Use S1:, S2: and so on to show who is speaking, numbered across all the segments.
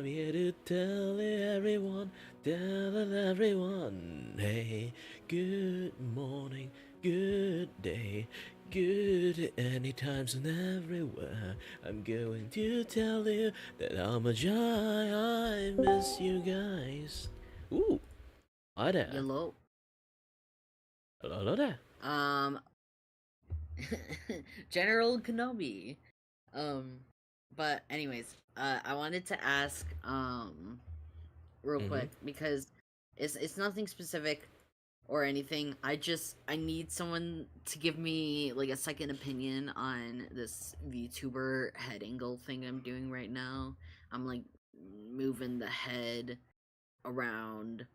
S1: I'm here to tell everyone, hey, good morning, good day, good anytimes and everywhere. I'm going to tell you that how much I miss you guys. Ooh, hi there.
S2: Hello.
S1: Hello there.
S2: Um, General Kenobi. Um, but anyways, I wanted to ask, real
S1: Mm-hmm.
S2: quick because it's nothing specific or anything. I need someone to give me like a second opinion on this VTuber head angle thing I'm doing right now. I'm like moving the head around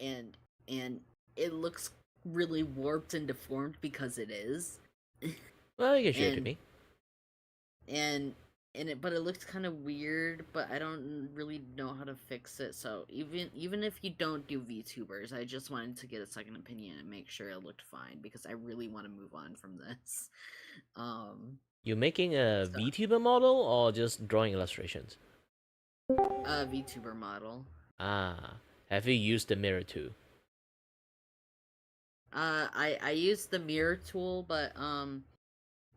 S2: and and it looks really warped and deformed because it is.
S1: Well, you can show it to
S2: and
S1: me.
S2: and but it looks kind of weird, but I don't really know how to fix it. So even if you don't do VTubers, I just wanted to get a second opinion and make sure it looked fine because I really want to move on from this. um
S1: You making a
S2: so
S1: VTuber model or just drawing illustrations?
S2: VTuber model.
S1: Ah, have you used the mirror too?
S2: I used the mirror tool, but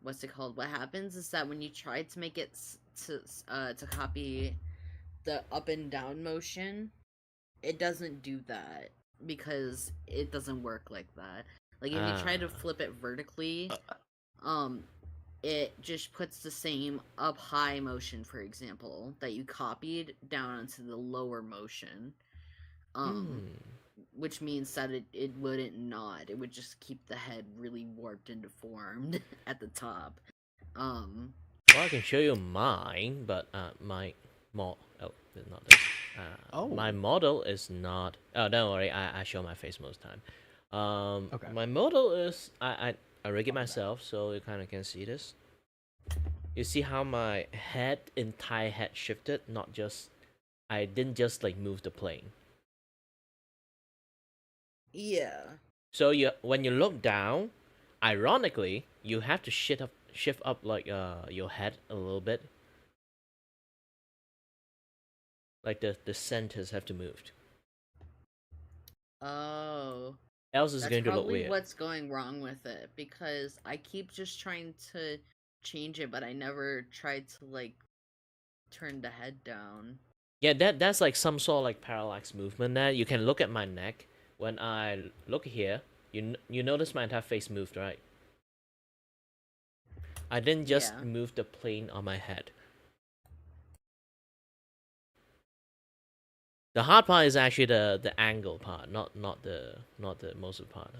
S2: what's it called? What happens is that when you try to make it to copy the up and down motion, it doesn't do that because it doesn't work like that. Like if you try to
S1: Ah.
S2: flip it vertically, um it just puts the same up high motion, for example, that you copied down onto the lower motion. Um
S1: Hmm.
S2: which means that it wouldn't nod. It would just keep the head really warped and deformed at the top. Um
S1: Well, I can show you mine, but my oh, it's not this. My
S3: Oh,
S1: model is not. Oh, don't worry. I show my face most time.
S3: okay.
S1: My model is I rig it
S3: My bad.
S1: myself, so you kind of can see this. You see how my entire head shifted, not just. I didn't just like move the plane.
S2: yeah.
S1: So when you look down, ironically, you have to shift up like your head a little bit, like the centers have to move.
S2: Oh.
S1: Else it's
S2: That's
S1: going to look
S2: probably
S1: weird.
S2: what's going wrong with it because I keep just trying to change it, but I never tried to like turn the head down.
S1: Yeah, that's like some sort of like parallax movement that you can look at my neck. When I look here, you notice my entire face moved, right? I didn't just
S2: Yeah.
S1: move the plane on my head. The hard part is actually the angle part, not the most of the part.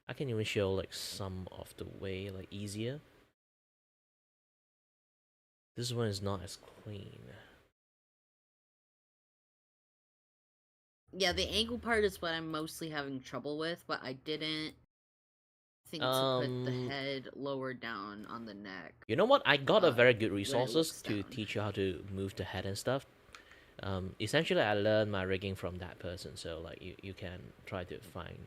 S1: I can even show like some of the way like easier. This one is not as clean.
S2: Yeah, the angle part is what I'm mostly having trouble with, but I didn't think to put the
S1: Um,
S2: head lower down on the neck
S1: you know what? I got a
S2: uh
S1: very good
S2: when it
S1: resources
S2: looks
S1: to
S2: down.
S1: teach you how to move the head and stuff. Essentially, I learned my rigging from that person. So like you can try to find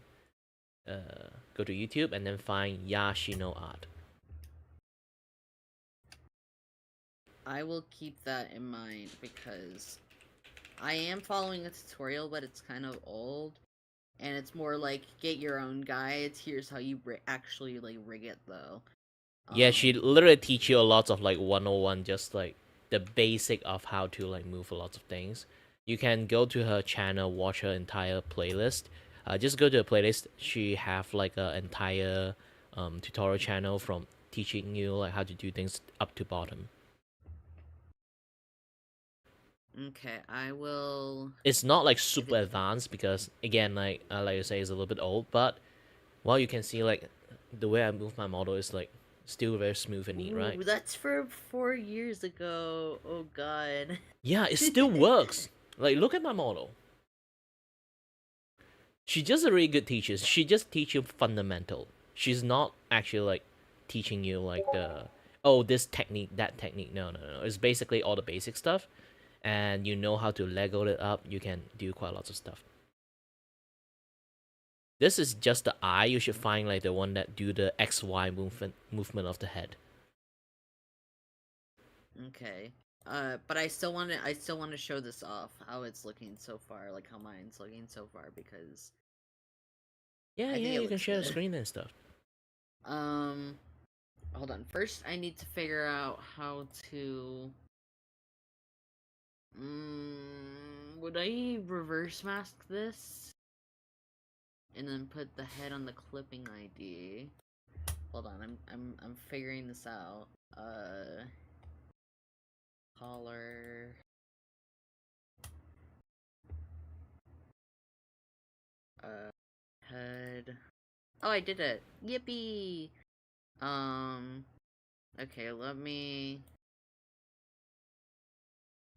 S1: go to YouTube and then find Yashino art.
S2: I will keep that in mind because I am following a tutorial, but it's kind of old. And it's more like get your own guides. Here's how you actually like rig it, though.
S1: Yeah, she
S2: Um,
S1: literally teach you a lot of like 101, just like the basic of how to like move a lot of things. You can go to her channel, watch her entire playlist. Just go to the playlist. She have like an entire tutorial channel from teaching you like how to do things up to bottom.
S2: okay, I will.
S1: It's not like
S2: If
S1: super
S2: it,
S1: advanced because again, like you say, it's a little bit old. But while you can see like the way I move my model is like still very smooth and neat, right?
S2: ooh, that's for 4 years ago. Oh God.
S1: Yeah, it still works. Like look at my model. She's just a really good teacher. She just teach you fundamental. She's not actually like teaching you like the this technique, that technique. No, no, no. It's basically all the basic stuff, and you know how to Lego it up. You can do quite lots of stuff. This is just the eye. You should find like the one that do the XY movement of the head.
S2: Okay. But I still want to show this off, how it's looking so far, like how mine's looking so far, because
S1: Yeah,
S2: I think
S1: yeah,
S2: it
S1: you can
S2: looks
S1: share the
S2: good.
S1: screen and stuff.
S2: Hold on. First, I need to figure out how to. Would I reverse mask this and then put the head on the clipping ID? Hold on, I'm figuring this out. Collar. Head. Oh, I did it. Yippee! Okay, let me.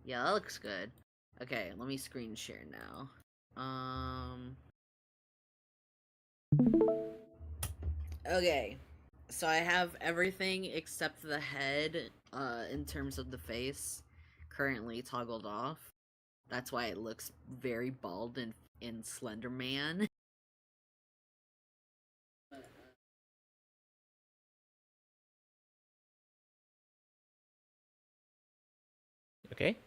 S2: Yeah, that looks good. Okay, let me screen share now. Okay. So I have everything except the head, in terms of the face, currently toggled off. That's why it looks very bald in Slender Man.
S1: Okay.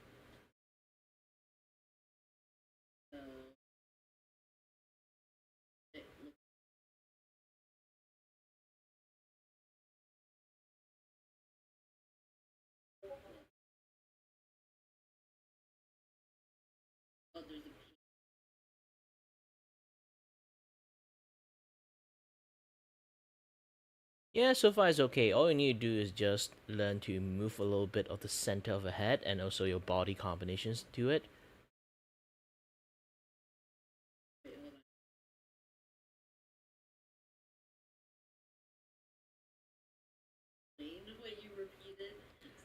S1: Yeah, so far it's okay. All you need to do is just learn to move a little bit of the center of the head and also your body combinations to it.
S2: What you repeated,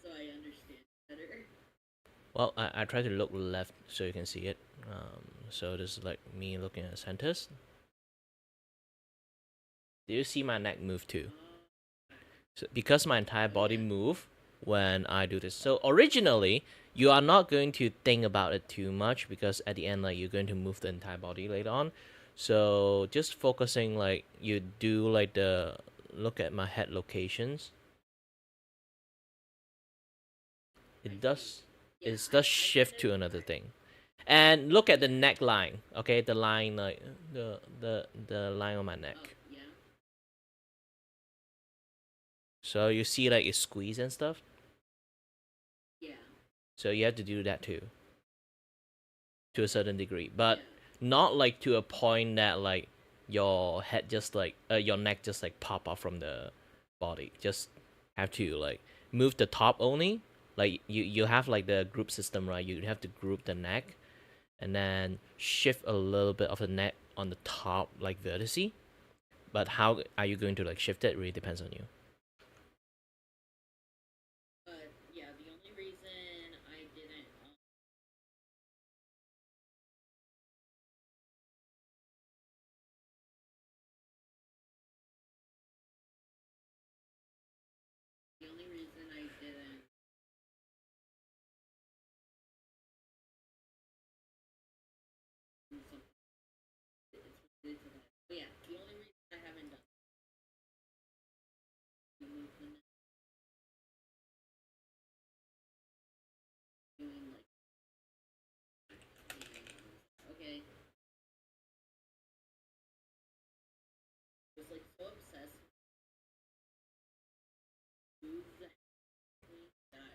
S2: so I understand better.
S1: Well, I try to look left so you can see it. So this is like me looking at the centers. Do you see my neck move too? So because my entire body move when I do this. So originally, you are not going to think about it too much because at the end, like you're going to move the entire body later on. So just focusing, like you do, like the look at my head locations. It does.
S2: Yeah,
S1: It does shift to another thing. And look at the neckline. Okay, the line, like the line on my neck.
S2: yeah.
S1: So you see, like it squeeze and stuff.
S2: Yeah.
S1: So you have to do that too, to a certain degree, but not like to a point that like your head just like your neck just like pop off from the body. Just have to like move the top only. Like you have like the group system, right? You have to group the neck and then shift a little bit of the neck on the top, like vertice. But how are you going to like shift it? Really depends on you.
S2: But yeah, the only reason I didn't. The only reason I didn't. Do something it's related to that. But yeah, the only reason I haven't done. Movement doing like. Okay. Was like so obsessed with move the that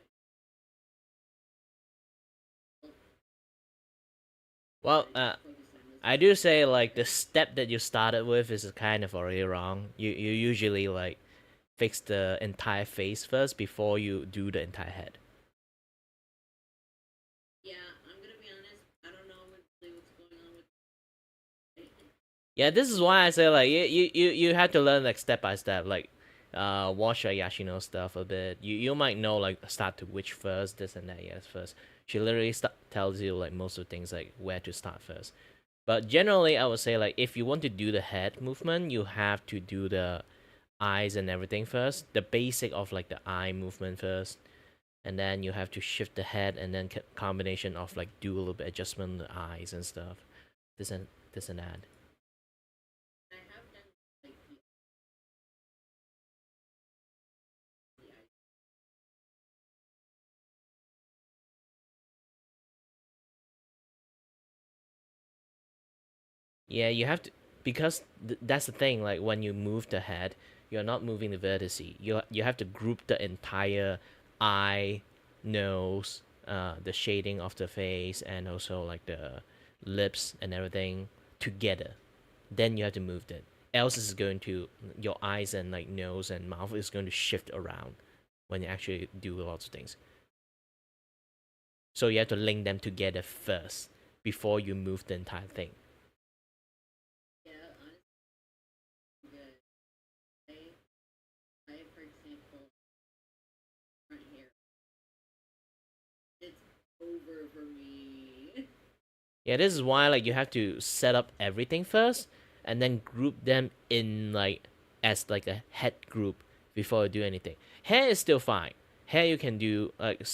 S1: Well,
S2: I focused on this.
S1: I do say like the step that you started with is kind of already wrong. You usually like fix the entire face first before you do the entire head.
S2: Yeah, I'm gonna be honest. I don't know really what's going on with.
S1: Yeah, this is why I say like you have to learn like step by step. Like watch Yashino stuff a bit. You might know like start to which first, this and that, yes first. She literally tells you like most of the things like where to start first. But generally I would say like if you want to do the head movement, you have to do the eyes and everything first. The basic of like the eye movement first. And then you have to shift the head and then combination of like do a little bit adjustment of the eyes and stuff. This and that.
S2: I have done like the
S1: Yeah, you have to, because that's the thing. Like when you move the head, you're not moving the vertices. You have to group the entire eye, nose, the shading of the face, and also like the lips and everything together. Then you have to move it. Else it's going to, your eyes and like nose and mouth is going to shift around when you actually do lots of things. So you have to link them together first before you move the entire thing.
S2: Yeah, honestly, good. For example, front hair, it's over for me.
S1: Yeah, this is why like you have to set up everything first and then group them in like as like a head group before you do anything. Hair is still fine. Hair you can do like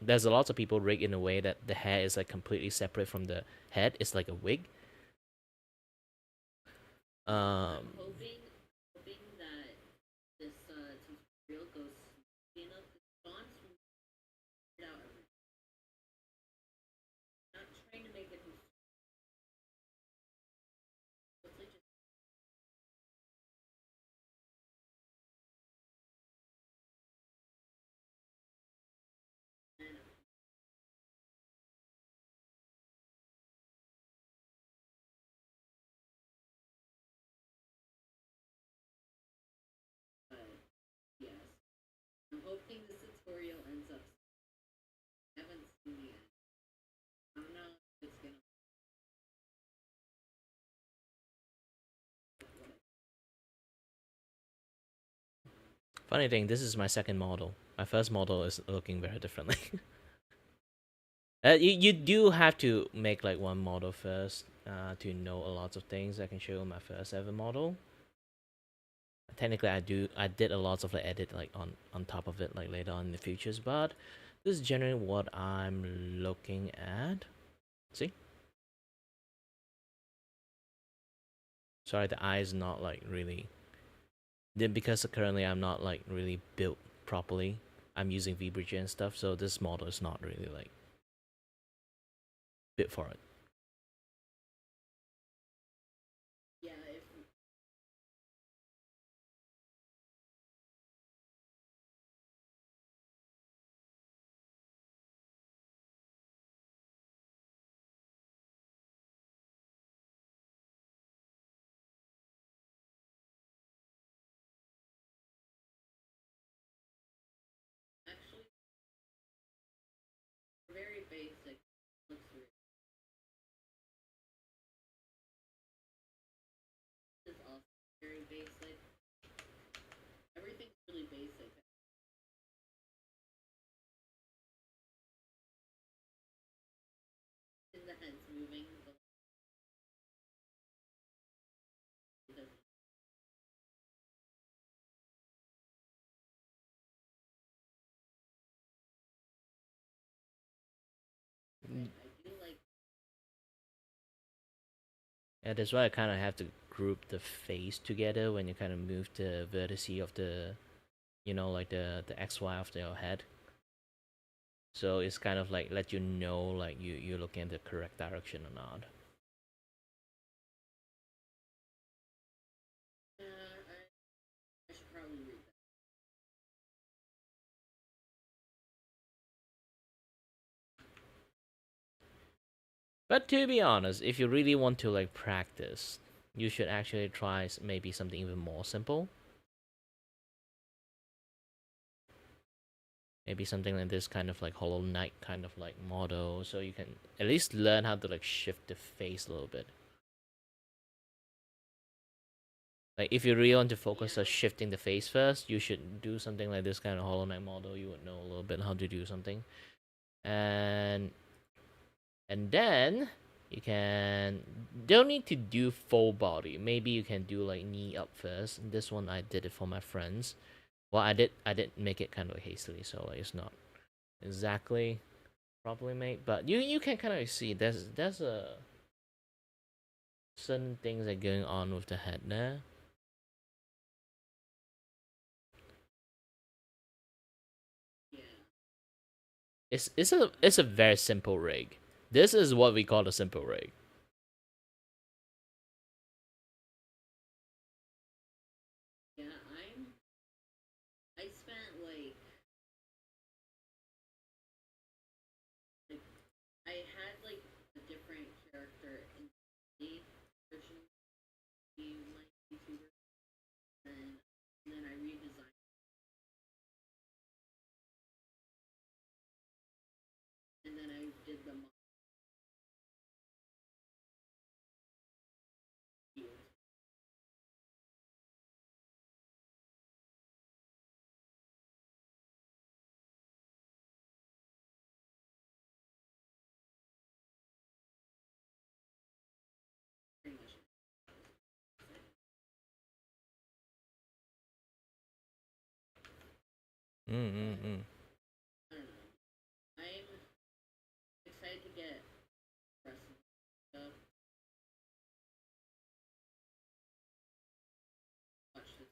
S1: there's a lot of people rig in a way that the hair is like completely separate from the head. It's like a wig.
S2: I'm hoping that this tutorial goes smoothly enough. It's gone smooth out everything. Not trying to make it mostly just and but yes. I'm hoping this tutorial ends up. I haven't seen the end. I don't know if it's gonna.
S1: Funny thing, this is my second model. My first model is looking very differently. You do have to make like one model first to know a lot of things. I can show you my first ever model. Technically, I did a lot of like edit like on top of it like later on in the futures, but this is generally what I'm looking at. See, sorry, the eye is not like really. Then because currently I'm not like really built properly. I'm using VBridge and stuff, so this model is not really like fit for it.
S2: Yeah, if actually very basic. Looks weird. It's also very basic. Everything's really basic. In the head's moving, but it doesn't. I do like.
S1: Yeah, that's why I kind of have to group the face together when you kind of move the vertices of the, like the XY of your head. So it's kind of like let you know like you're looking in the correct direction or not.
S2: I should probably read that.
S1: But to be honest, if you really want to like practice, you should actually try maybe something even more simple. Maybe something like this kind of like Hollow Knight kind of like model, so you can at least learn how to like shift the face a little bit. Like if you really want to focus on shifting the face first, you should do something like this kind of Hollow Knight model. You would know a little bit how to do something, and then you can don't need to do full body. Maybe you can do like knee up first. This one I did it for my friends. Well, I did make it kind of hastily, so like it's not exactly properly made. But you can kind of see there's a certain things that are going on with the head there.
S2: Yeah.
S1: It's a very simple rig. This is what we call a simple rig.
S2: then I did the.
S1: Mm.
S2: I don't know. I'm excited to get wrestling stuff. Watch this.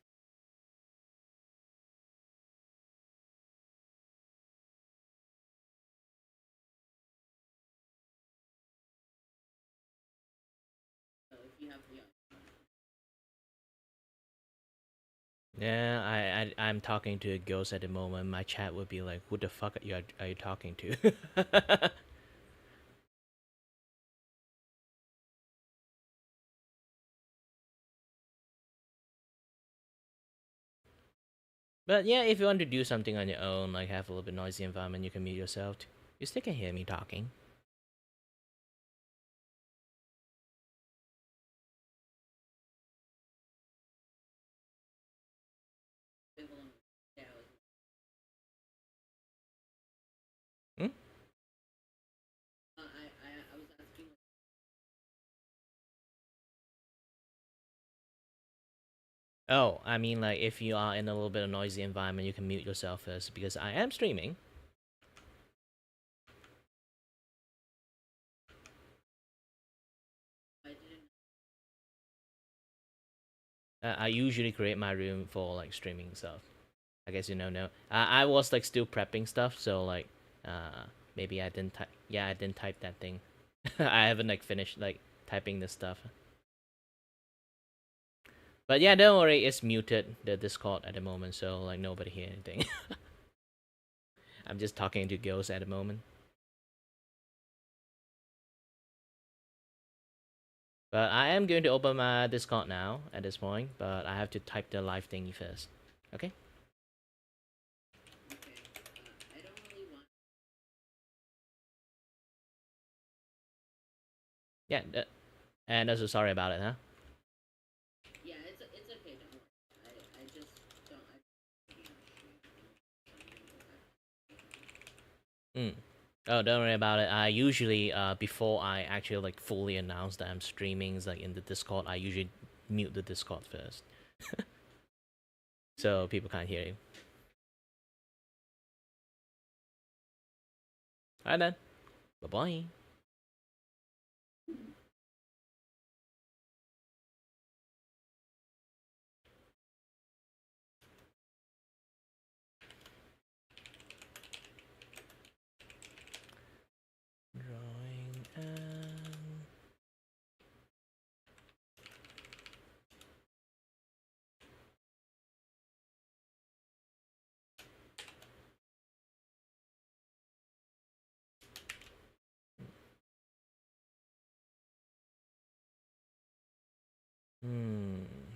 S2: So if you have the
S1: Yeah, I'm talking to a ghost at the moment. My chat would be like, "Who the fuck are you talking to?" But yeah, if you want to do something on your own, like have a little bit noisy environment, you can mute yourself. You still can hear me talking. Hmm?
S2: I was asking.
S1: Oh, I mean, like if you are in a little bit of noisy environment, you can mute yourself first because I am streaming. I usually create my room for like streaming stuff. I guess you know. No, I was like still prepping stuff, so like, maybe I didn't type. Yeah, I didn't type that thing. I haven't like finished like typing this stuff. But yeah, don't worry, it's muted the Discord at the moment, so like nobody hear anything. I'm just talking to ghosts at the moment. But I am going to open my Discord now at this point, but I have to type the live thingy first. Okay?
S2: I don't really want.
S1: Yeah, and also sorry about it, huh?
S2: Yeah, it's okay. Don't worry. I just don't.
S1: Mm. Oh, don't worry about it. I usually, before I actually like fully announce that I'm streaming, like in the Discord, I usually mute the Discord first, so people can't hear you. Alright then. Bye bye. Drawing and.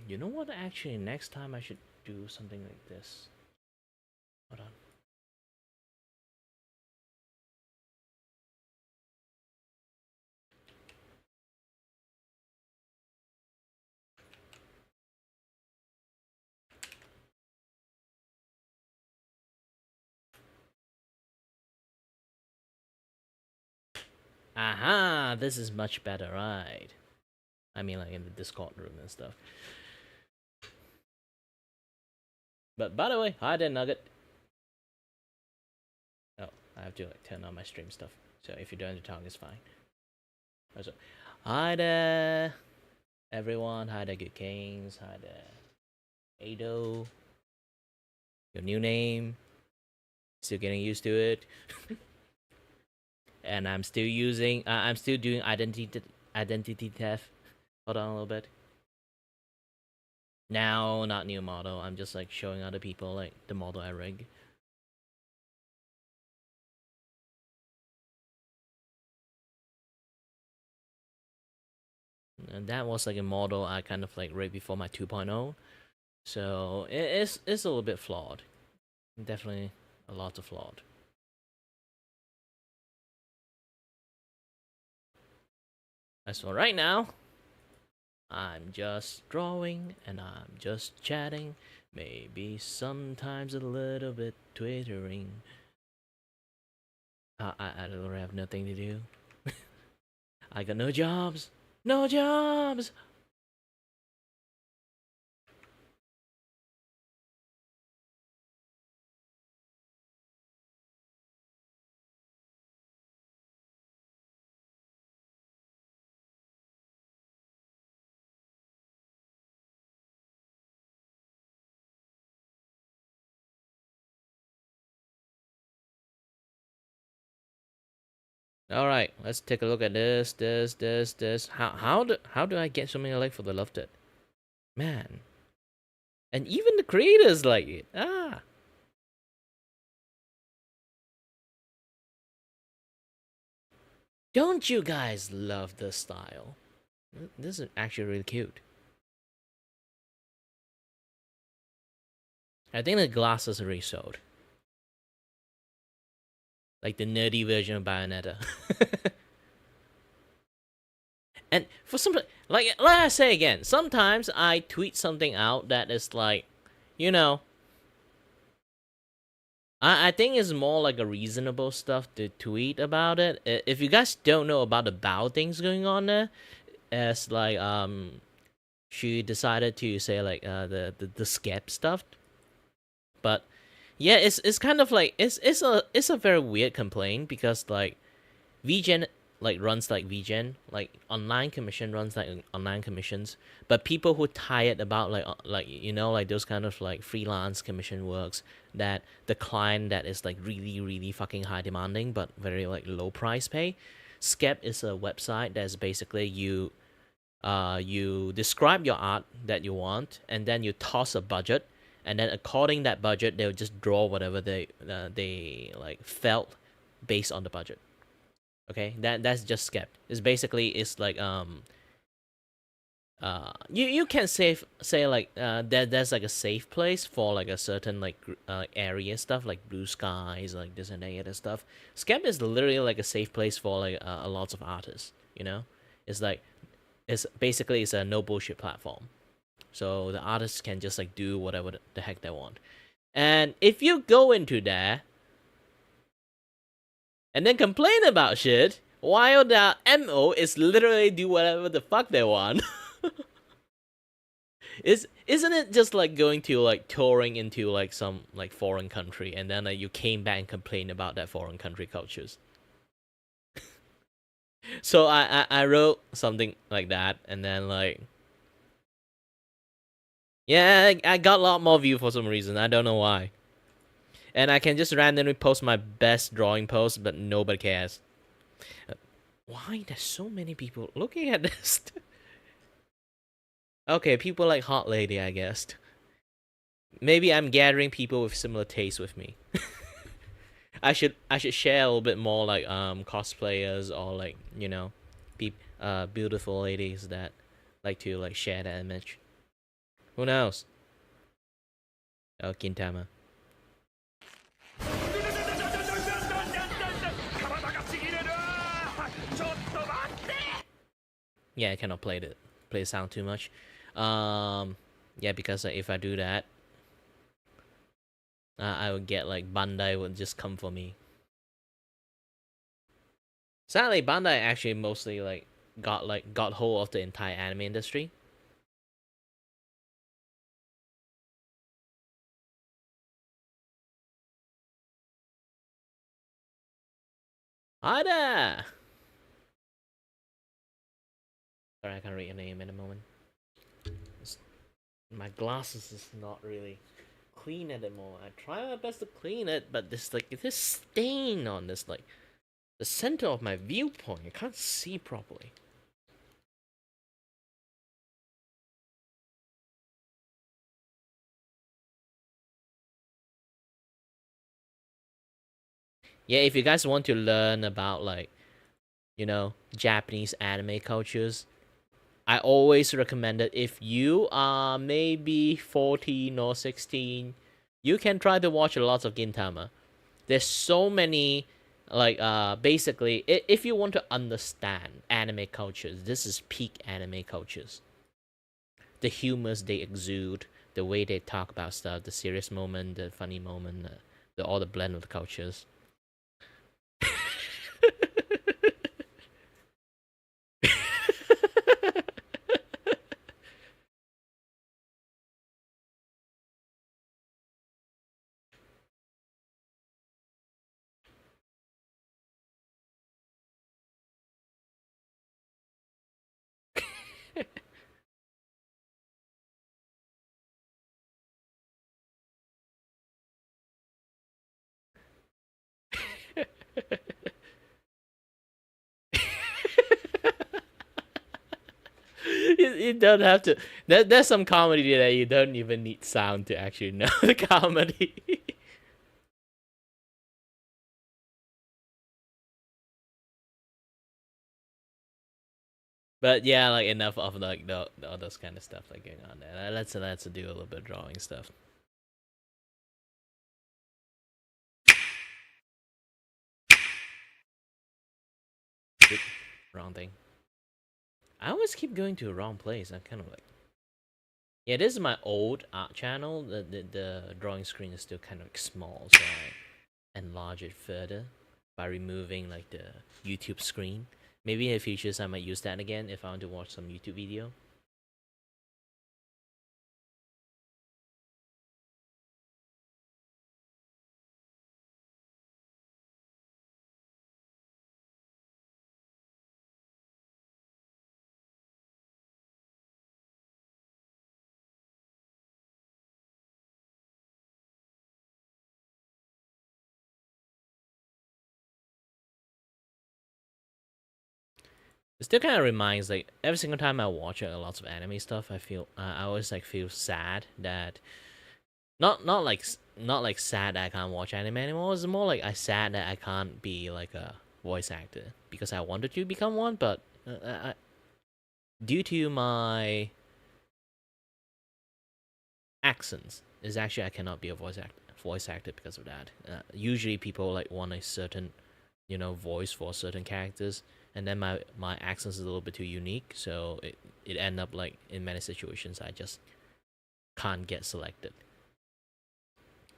S1: You know what? Actually, next time I should do something like this. Hold on. Aha! This is much better, right? I mean, like in the Discord room and stuff. But by the way, hi there, Nugget. Oh, I have to like turn on my stream stuff. So if you don't want to talk, it's fine. Also, hi there, everyone. Hi there, Good Kings. Hi there, Ado. Your new name. Still getting used to it. And I'm still using. I'm still doing identity theft. Hold on a little bit. Now, not new model. I'm just like showing other people like the model I rig. And that was like a model I kind of like rigged before my 2.0. So it's a little bit flawed. Definitely a lot of flawed. As for right now, I'm just drawing and I'm just chatting. Maybe sometimes a little bit twittering. I don't have nothing to do. I got no jobs. No jobs! All right, let's take a look at this. How do I get so many like for the loved it? Man, and even the creators like it. Ah, don't you guys love this style? This is actually really cute. I think the glasses are resold. Like the nerdy version of Bayonetta. And for some, like I say again, sometimes I tweet something out that is like, you know, I think it's more like a reasonable stuff to tweet about it. If you guys don't know about the bow things going on there, it's like she decided to say like the skep stuff, but yeah, it's kind of like it's a very weird complaint because like VGen like runs like VGen, like online commission runs like online commissions, but people who tired about like you know like those kind of like freelance commission works that the client that is like really fucking high demanding but very like low price pay. Skep is a website that's basically you describe your art that you want and then you toss a budget and then according that budget they'll just draw whatever they like felt based on the budget. Okay, that's just skep. It's like you can say like there's like a safe place for like a certain like area stuff like blue skies like this and that other stuff. Skep is literally like a safe place for like a lots of artists. You know, it's like it's a no bullshit platform, so the artists can just like do whatever the heck they want. And if you go into there and then complain about shit while the MO is literally do whatever the fuck they want. Isn't it just like going to like touring into like some like foreign country and then like you came back and complain about that foreign country cultures? So I wrote something like that and then like yeah, I got a lot more view for some reason. I don't know why. And I can just randomly post my best drawing post, but nobody cares. Why there's so many people looking at this? Okay, people like Hot Lady, I guess. Maybe I'm gathering people with similar tastes with me. I should share a little bit more like cosplayers or like you know, beautiful ladies that like to like share that image. Who knows? Oh, Gintama. Yeah, I cannot play the sound too much. Yeah, because if I do that, I would get like Bandai would just come for me. Sadly, Bandai actually mostly like got hold of the entire anime industry. Hi there. Sorry, I can't read your name in a moment. My glasses is not really clean anymore. I try my best to clean it, but there's like this stain on this like the center of my viewpoint. I can't see properly. Yeah, if you guys want to learn about like, you know, Japanese anime cultures, I always recommend it if you are maybe 14 or 16, you can try to watch a lot of Gintama. There's so many Like basically, if you want to understand anime cultures, this is peak anime cultures. The humors they exude, the way they talk about stuff, the serious moment, the funny moment, all the blend of the cultures. You don't have to. There's some comedy that you don't even need sound to actually know the comedy. But yeah, like enough of like the all those kind of stuff like going on there. Let's do a little bit of drawing stuff. Oop, wrong thing. I always keep going to the wrong place. I'm kind of like, yeah, this is my old art channel. The drawing screen is still kind of like small, so I enlarge it further by removing like the YouTube screen. Maybe in the future I might use that again if I want to watch some YouTube video. It still kind of reminds like every single time I watch lots of anime stuff, I feel I always like feel sad that not like sad that I can't watch anime anymore. It's more like I sad that I can't be like a voice actor because I wanted to become one, but due to my accents, is actually I cannot be a voice actor because of that. Usually people like want a certain voice for certain characters, and then my accent is a little bit too unique, so it end up like in many situations I just can't get selected.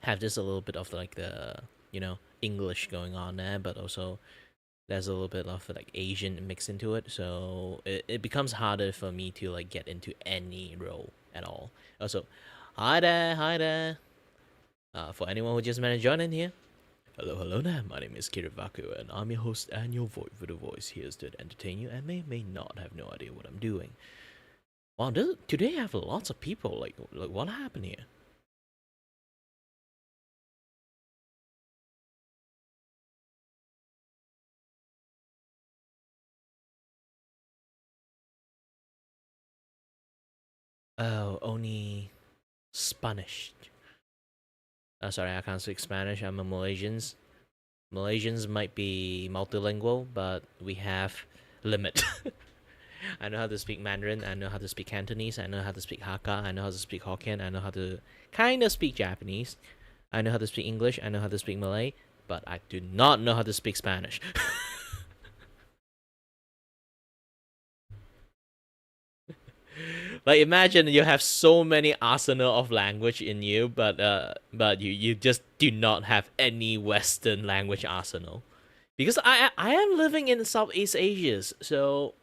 S1: Have just a little bit of like the English going on there, but also there's a little bit of like Asian mix into it, so it becomes harder for me to like get into any role at all. Also, hi there. For anyone who just managed to join in here, hello there. My name is Kirivaku, and I'm your host and your voice for the voice here to entertain you, and may not have no idea what I'm doing. Wow, today I have lots of people. Like what happened here? Oh, only Spanish. Sorry, I can't speak Spanish. I'm a Malaysian. Malaysians might be multilingual, but we have limit. I know how to speak Mandarin. I know how to speak Cantonese. I know how to speak Hakka. I know how to speak Hokkien. I know how to kind of speak Japanese. I know how to speak English. I know how to speak Malay, but I do not know how to speak Spanish. Like imagine you have so many arsenal of language in you, but you just do not have any Western language arsenal. Because I am living in Southeast Asia, so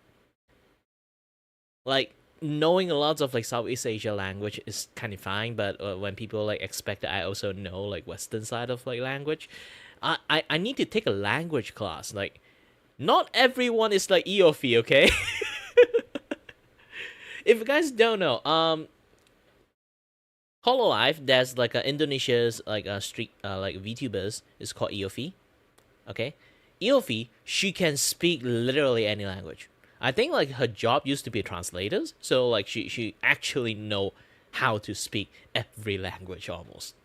S1: like knowing lots of like Southeast Asia language is kind of fine. But when people like expect that I also know like Western side of like language, I need to take a language class. Like not everyone is like EOFI, okay? If you guys don't know, Hololive, there's like a Indonesia's like a street like VTubers is called EOFI. Okay, EOFI, she can speak literally any language. I think like her job used to be translators, so like she actually know how to speak every language almost.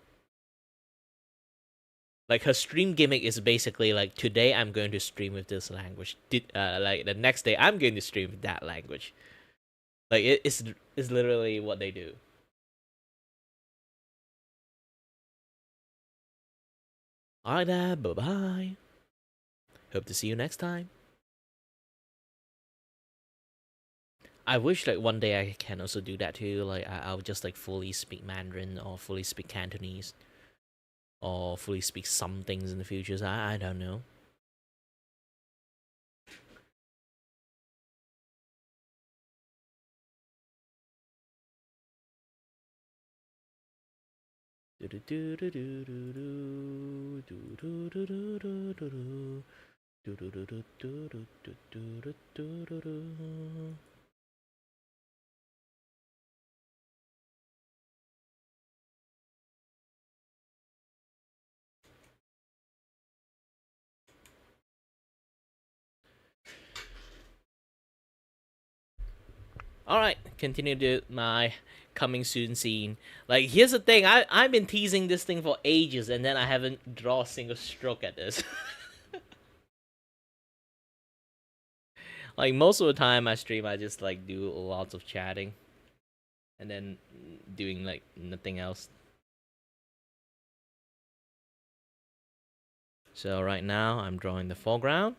S1: Like her stream gimmick is basically like today I'm going to stream with this language. Like the next day I'm going to stream with that language. Like it's literally what they do. Alright, bye bye. Hope to see you next time. I wish like one day I can also do that too. Like I'll just like fully speak Mandarin or fully speak Cantonese or fully speak some things in the future. So I don't know. All right, continue to my coming soon scene. Like, here's the thing: I've been teasing this thing for ages, and then I haven't draw a single stroke at this. Like most of the time I stream, I just like do lots of chatting, and then doing like nothing else. So right now I'm drawing the foreground.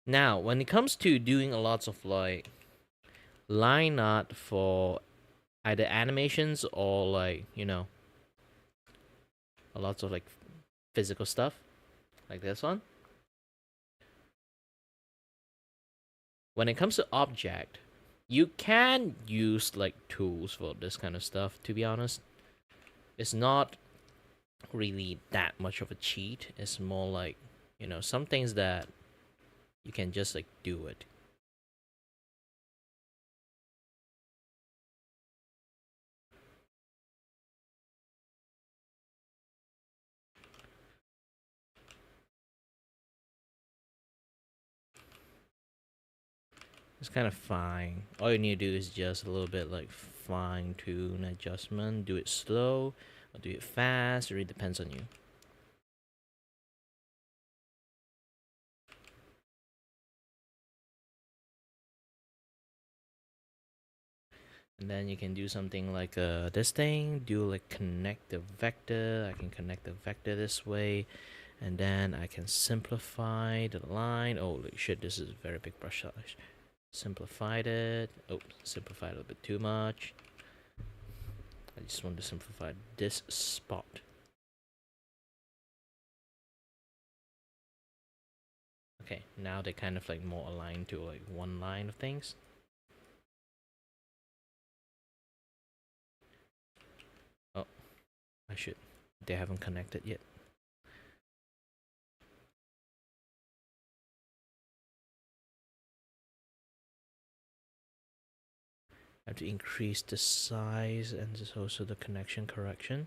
S1: Now, when it comes to doing a lots of like line art for either animations or like, you know, a lots of like physical stuff like this one. When it comes to object, you can use like tools for this kind of stuff, to be honest. It's not really that much of a cheat. It's more like, you know, some things that you can just like do it. It's kind of fine. All you need to do is just a little bit like fine tune adjustment. Do it slow or do it fast. It really depends on you. And then you can do something like this thing. Do like connect the vector. I can connect the vector this way. And then I can simplify the line. Oh shit, this is a very big brush size. Simplified it. Oh, simplified a little bit too much. I just want to simplify this spot. Okay, now they're kind of like more aligned to like one line of things. Oh, I should. They haven't connected yet. I have to increase the size and just also the connection correction.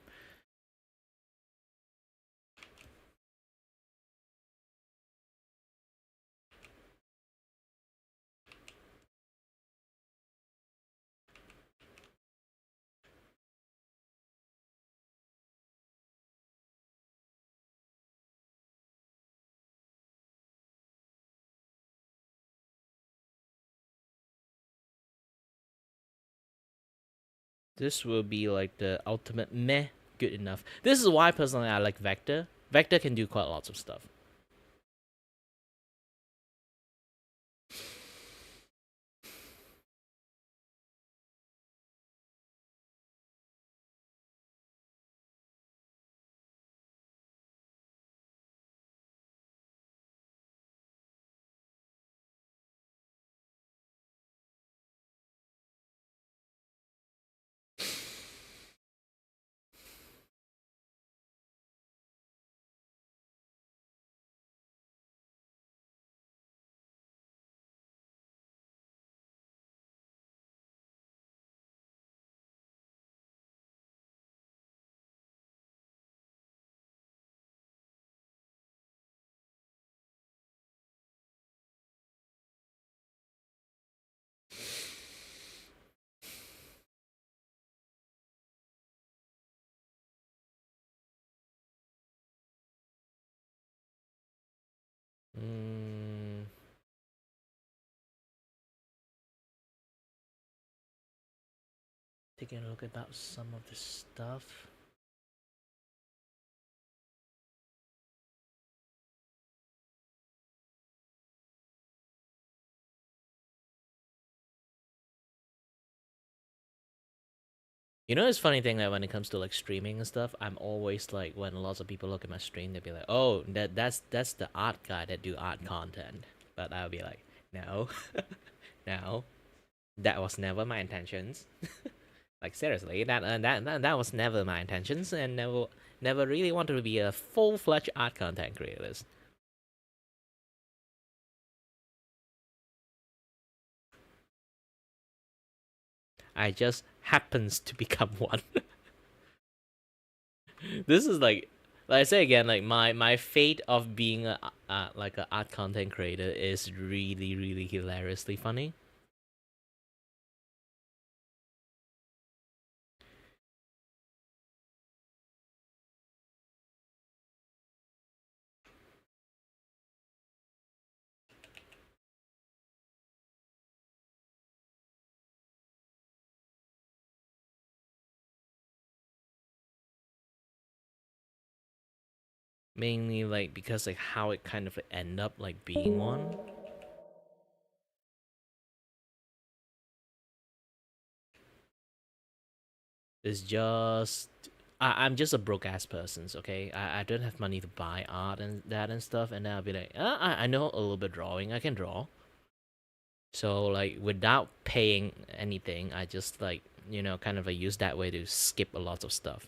S1: This will be like the ultimate meh good enough. This is why personally I like Vector. Vector can do quite lots of stuff. Mm, taking a look about some of the stuff. You know, it's funny thing that when it comes to like streaming and stuff, I'm always like, when lots of people look at my stream, they'll be like, "Oh, that's the art guy that do art content," but I'll be like, "No, no, that was never my intentions." Like seriously, that was never my intentions, and never really wanted to be a full-fledged art content creator. I just happens to become one. This is like I say again, like my fate of being a like an art content creator is really hilariously funny. Mainly like because like how it kind of end up like being one. It's just I'm just a broke ass person, okay? I don't have money to buy art and that and stuff, and then I'll be like, I know a little bit drawing, I can draw. So like without paying anything, I just like kind of use that way to skip a lot of stuff.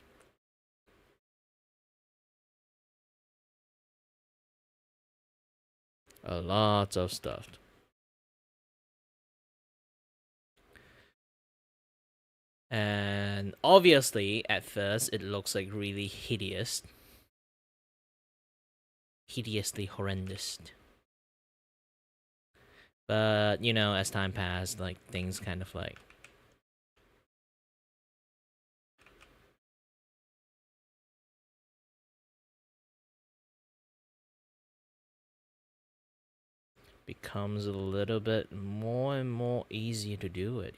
S1: A lot of stuff. And obviously, at first, it looks like really hideously horrendous. But as time passed, like things kind of like becomes a little bit more and more easier to do it.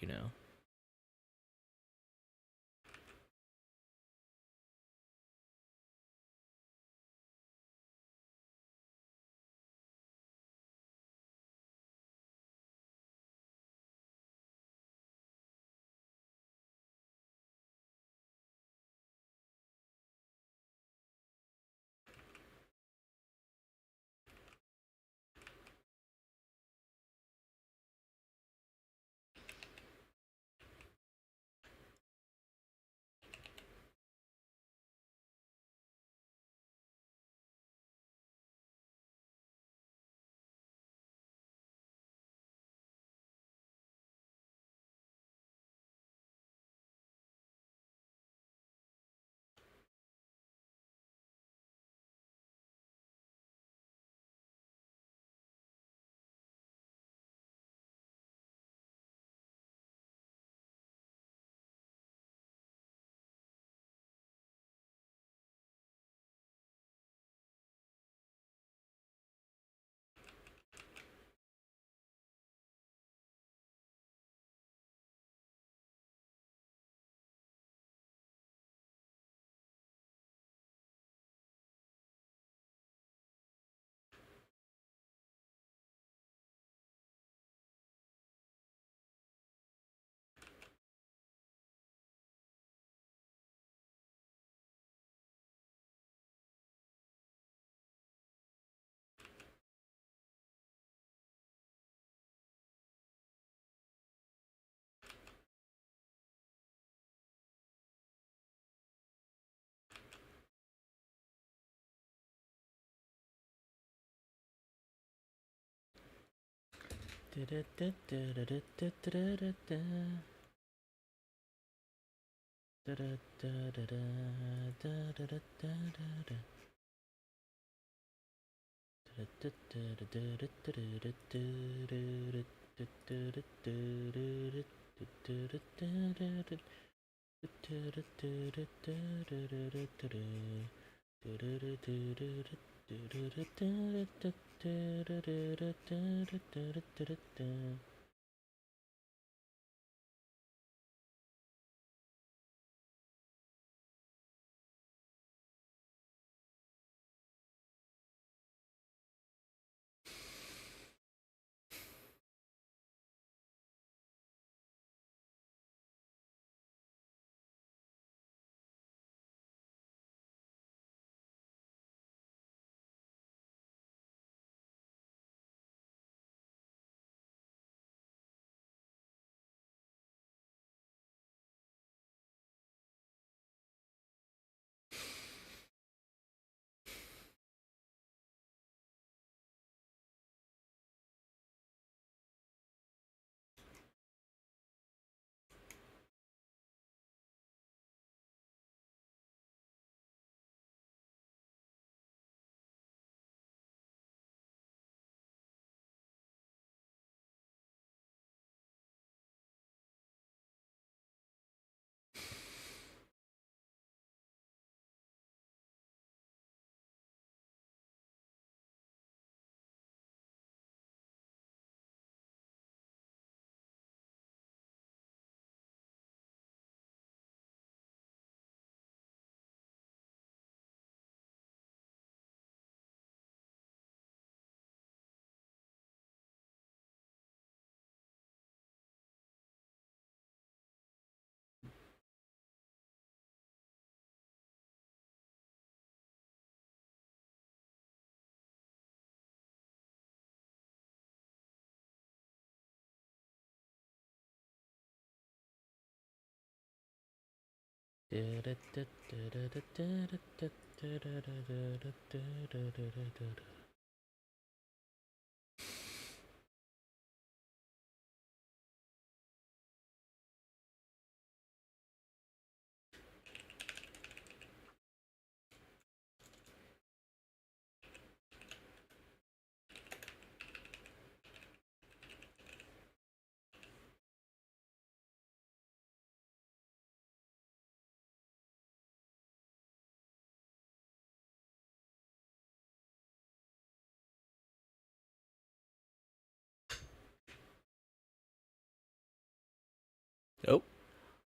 S1: Oh,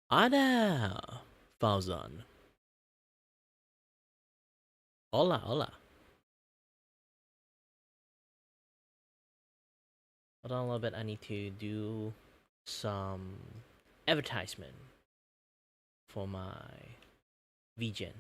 S1: Ada, Fauzan. Hola, hola. Hold on a little bit. I need to do some advertisement for my VGen.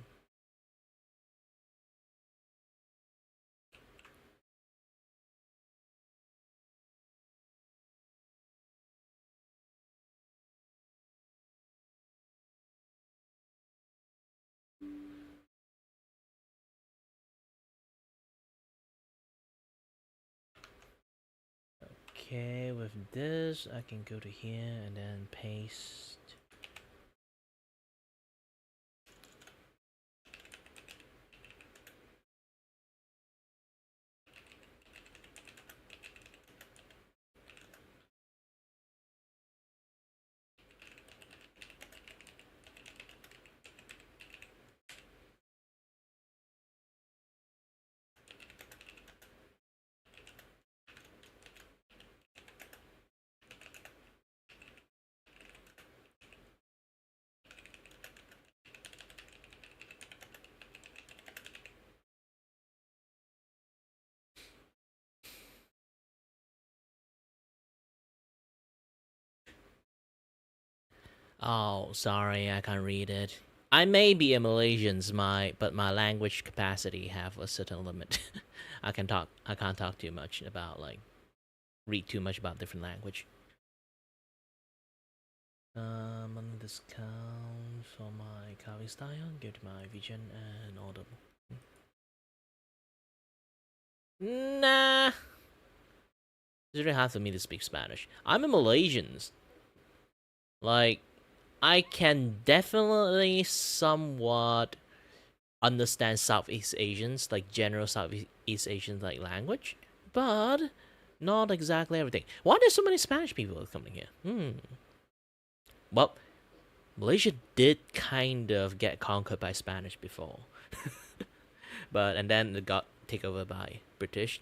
S1: Okay, with this, I can go to here and then paste. Oh, sorry, I can't read it. I may be a Malaysian, but my language capacity have a certain limit. I can't talk too much about read too much about different language. On discount for my carving style, go to my vision and order. Nah, it's really hard for me to speak Spanish. I'm a Malaysian. Like, I can definitely somewhat understand Southeast Asians, like general Southeast Asian like language, but not exactly everything. Why there's so many Spanish people coming here? Well, Malaysia did kind of get conquered by Spanish before, and then it got taken over by British,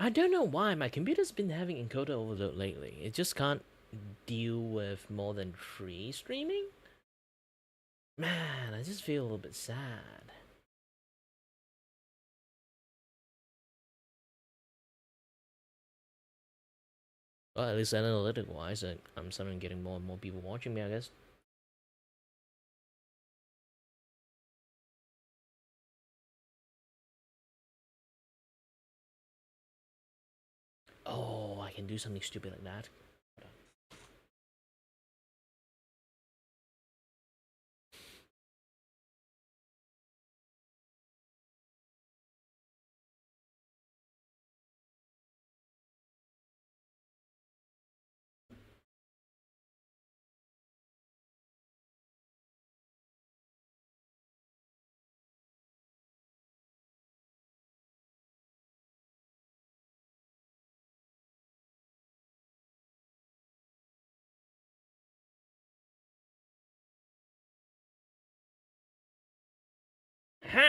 S1: I don't know why my computer's been having encoder overload lately. It just can't deal with more than 3 streaming. Man, I just feel a little bit sad. Well, at least analytic wise, I'm suddenly getting more and more people watching me, I guess. Oh, I can do something stupid like that. Ha!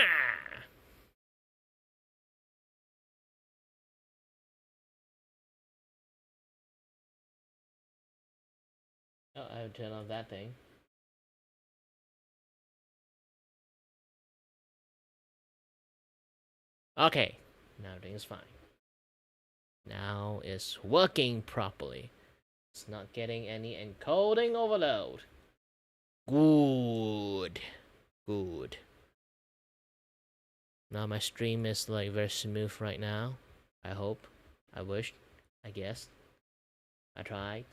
S1: Oh, I would turn off that thing. Okay, now everything's fine. Now it's working properly. It's not getting any encoding overload. Good. Good. Now my stream is like very smooth right now. I hope. I wish. I guess. I tried.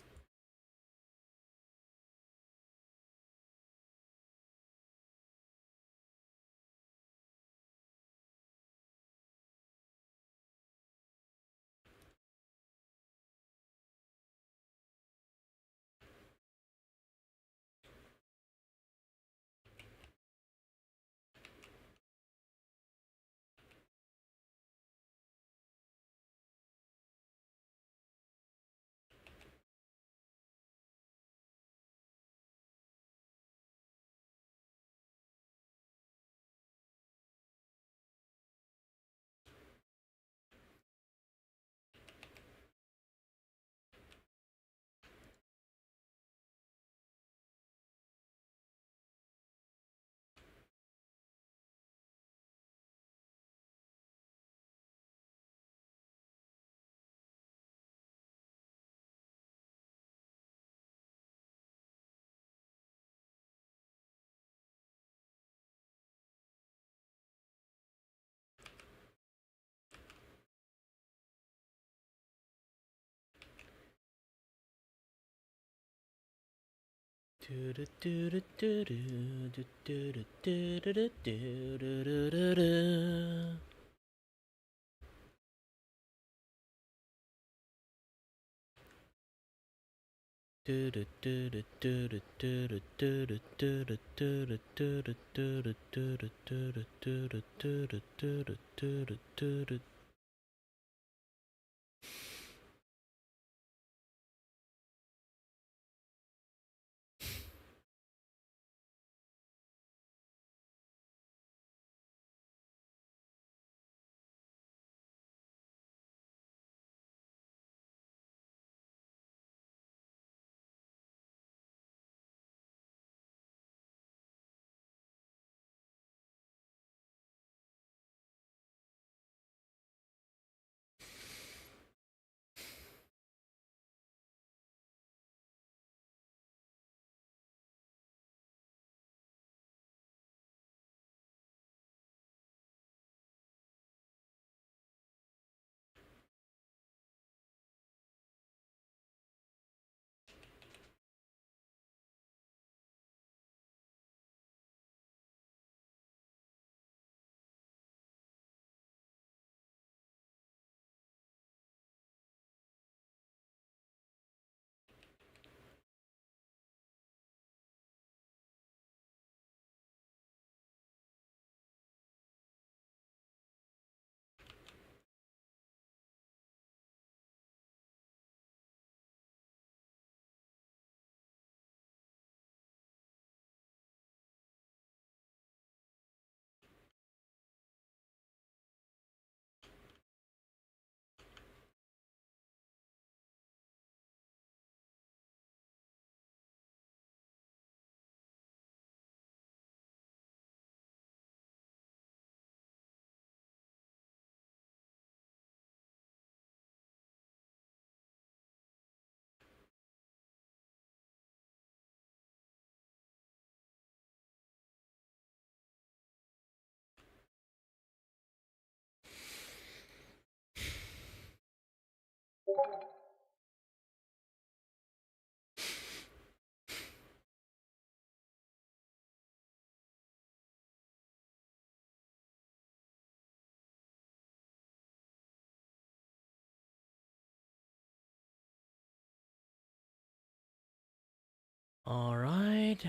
S1: All right.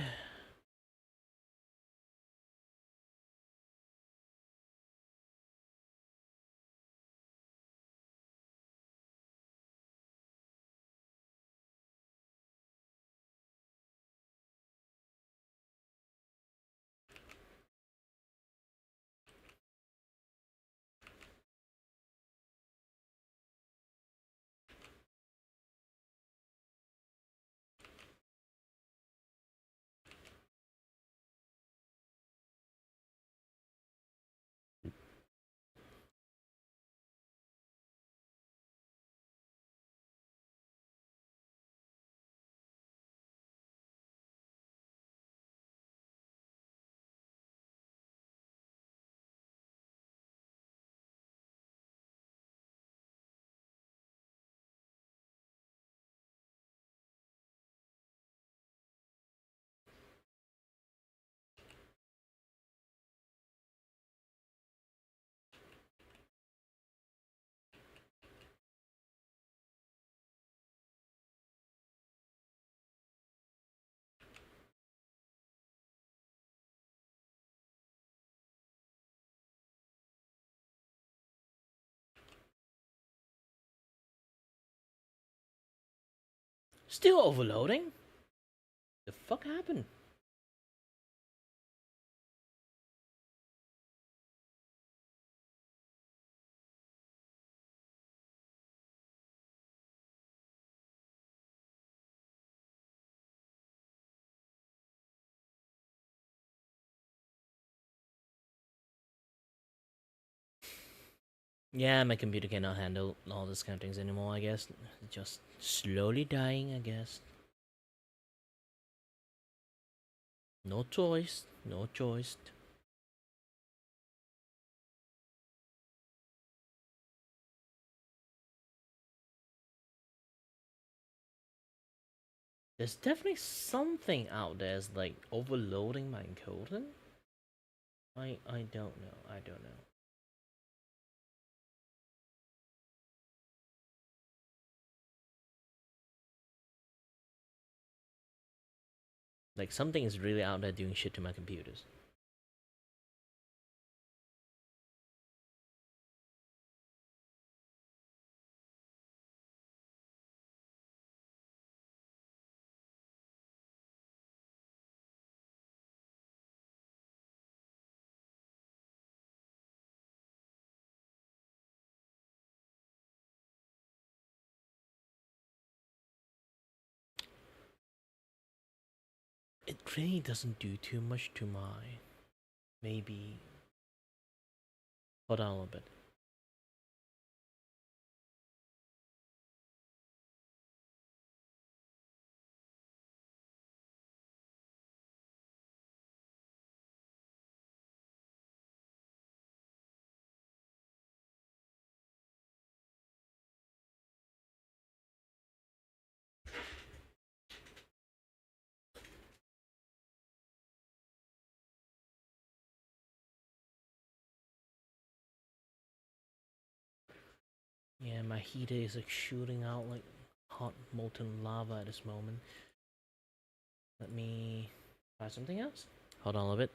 S1: Still overloading? The fuck happened? Yeah, my computer cannot handle all these kind of things anymore, I guess. Just slowly dying, I guess. No choice. No choice. There's definitely something out there that's like overloading my encoder. I don't know. I don't know. Like something is really out there doing shit to my computers. It really doesn't do too much to my. Maybe. Hold on a little bit. Yeah, my heater is like shooting out like hot molten lava at this moment. Let me try something else. Hold on a little bit.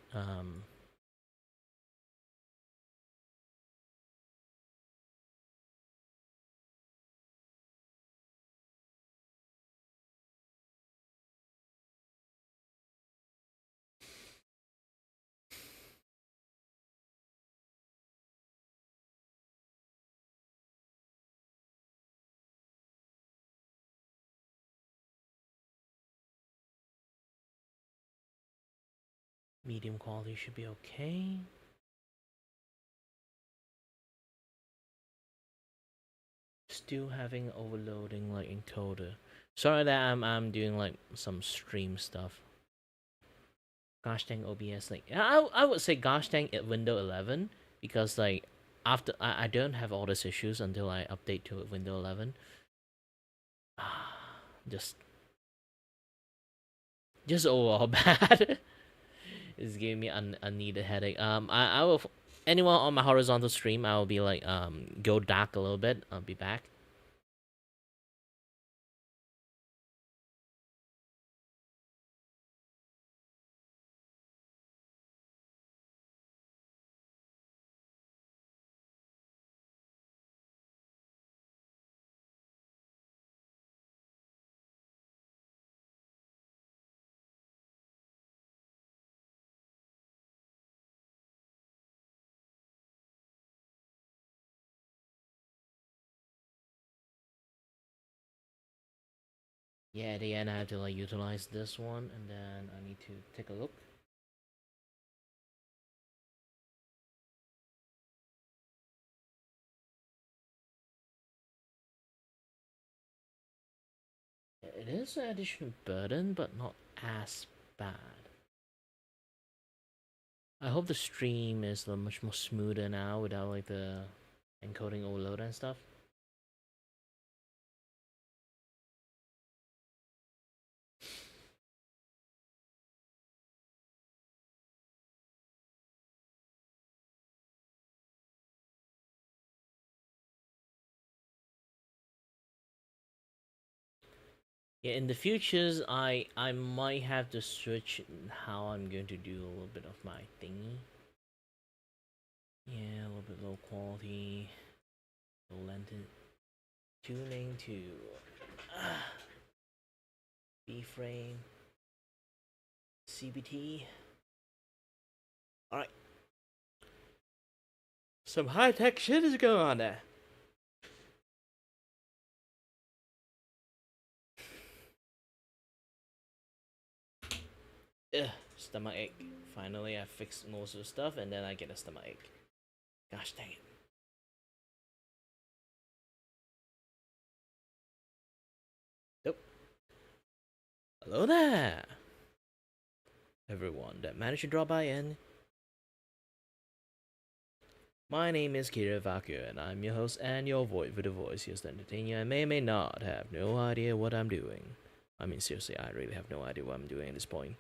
S1: Medium quality should be okay. Still having overloading like encoder. Sorry that I'm doing like some stream stuff. Gosh dang OBS, like I would say gosh dang at Windows 11 because like after I don't have all these issues until I update to Windows 11. just just overall bad. It's giving me a needed headache. I will anyone on my horizontal stream I will be like go dark a little bit. I'll be back. Yeah, at the end I have to like utilize this one, and then I need to take a look. It is an additional burden, but not as bad. I hope the stream is much more smoother now without like the encoding overload and stuff. Yeah, in the futures, I might have to switch how I'm going to do a little bit of my thingy. Yeah, a little bit low quality, low length tuning to B frame, CBT. All right, some high tech shit is going on there. Ugh, stomach ache. Finally, I fixed most of the stuff, and then I get a stomach ache. Gosh dang it. Nope. Hello there, everyone that managed to drop by in. My name is Kira Vaku, and I'm your host and your voice for the voice here to entertain you. I may or may not have no idea what I'm doing. I mean, seriously, I really have no idea what I'm doing at this point.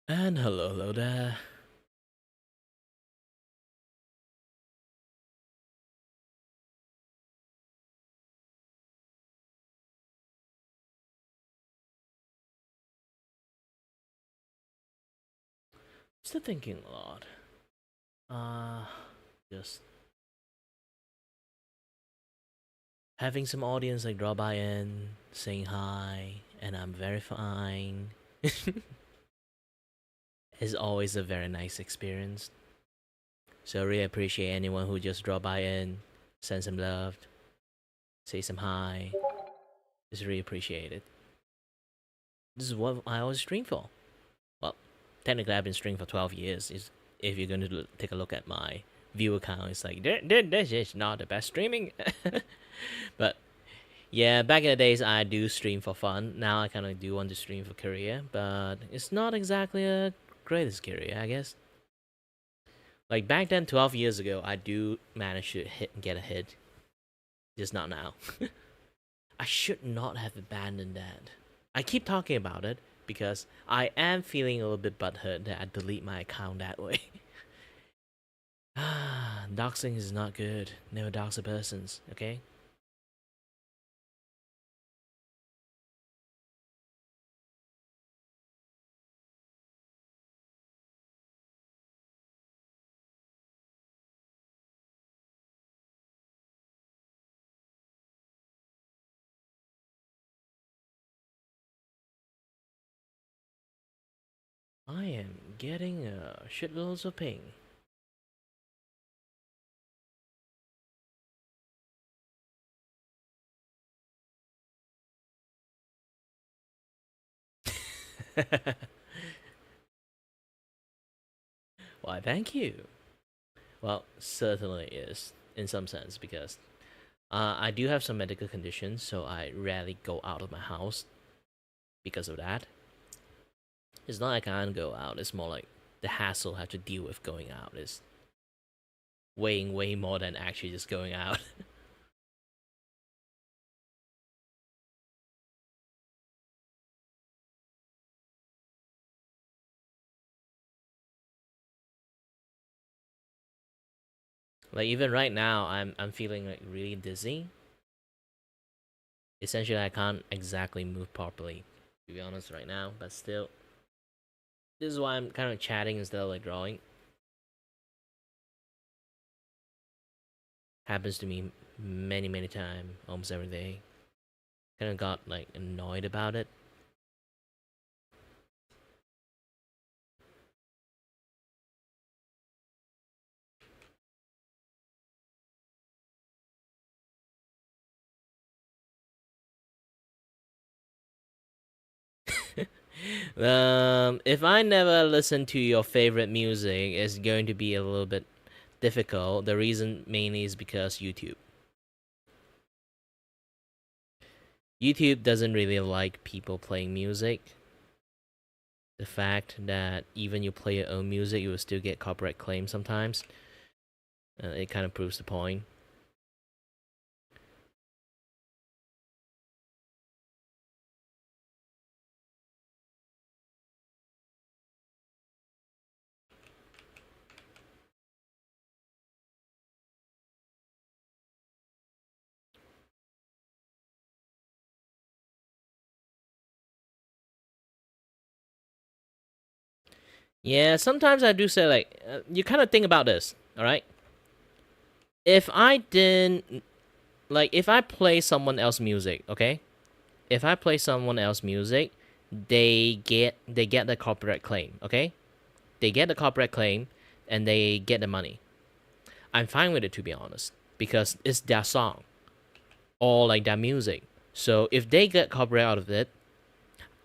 S1: And hello there. Still thinking a lot. Just having some audience like drop by in, saying hi, and I'm very fine. Is always a very nice experience. So I really appreciate anyone who just drop by in, send some love, say some hi. Just really appreciate it. This is what I always stream for. Well, technically I've been streaming for 12 years. Is if you're going to take a look at my view count, it's like this is not the best streaming. But yeah, back in the days I do stream for fun. Now I kind of do want to stream for career, but it's not exactly a greatest career, I guess. Like back then, 12 years ago, I do manage to get a hit. Just not now. I should not have abandoned that. I keep talking about it because I am feeling a little bit butthurt that I delete my account that way. Doxing is not good. Never dox a person's, okay? I am getting shitloads of ping. Why, thank you. Well, certainly is, in some sense, because I do have some medical conditions, so I rarely go out of my house because of that. It's not like I can't go out, it's more like the hassle I have to deal with going out is weighing way more than actually just going out. Like even right now, I'm feeling like really dizzy. Essentially, I can't exactly move properly, to be honest, right now. But still, this is why I'm kind of chatting instead of like drawing. Happens to me many times, almost every day. Kind of got like annoyed about it. If I never listen to your favorite music, it's going to be a little bit difficult. The reason mainly is because YouTube. YouTube doesn't really like people playing music. The fact that even you play your own music, you will still get copyright claims sometimes. It kind of proves the point. Yeah, sometimes I do say like, you kind of think about this, all right? If I didn't like, if I play someone else's music, okay? If I play someone else's music, they get the copyright claim, okay? They get the copyright claim, and they get the money. I'm fine with it, to be honest, because it's their song or like their music. So if they get copyright out of it,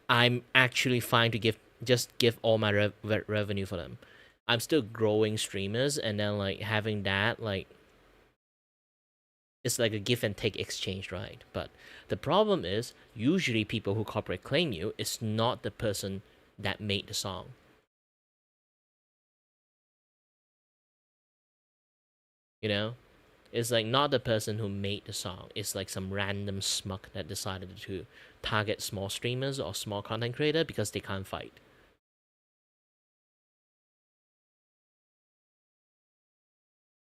S1: I'm actually fine to give all my revenue for them. I'm still growing streamers, and then like having that like it's like a give and take exchange, right? But the problem is usually people who copyright claim you is not the person that made the song. You know, it's like not the person who made the song. It's like some random schmuck that decided to target small streamers or small content creator because they can't fight.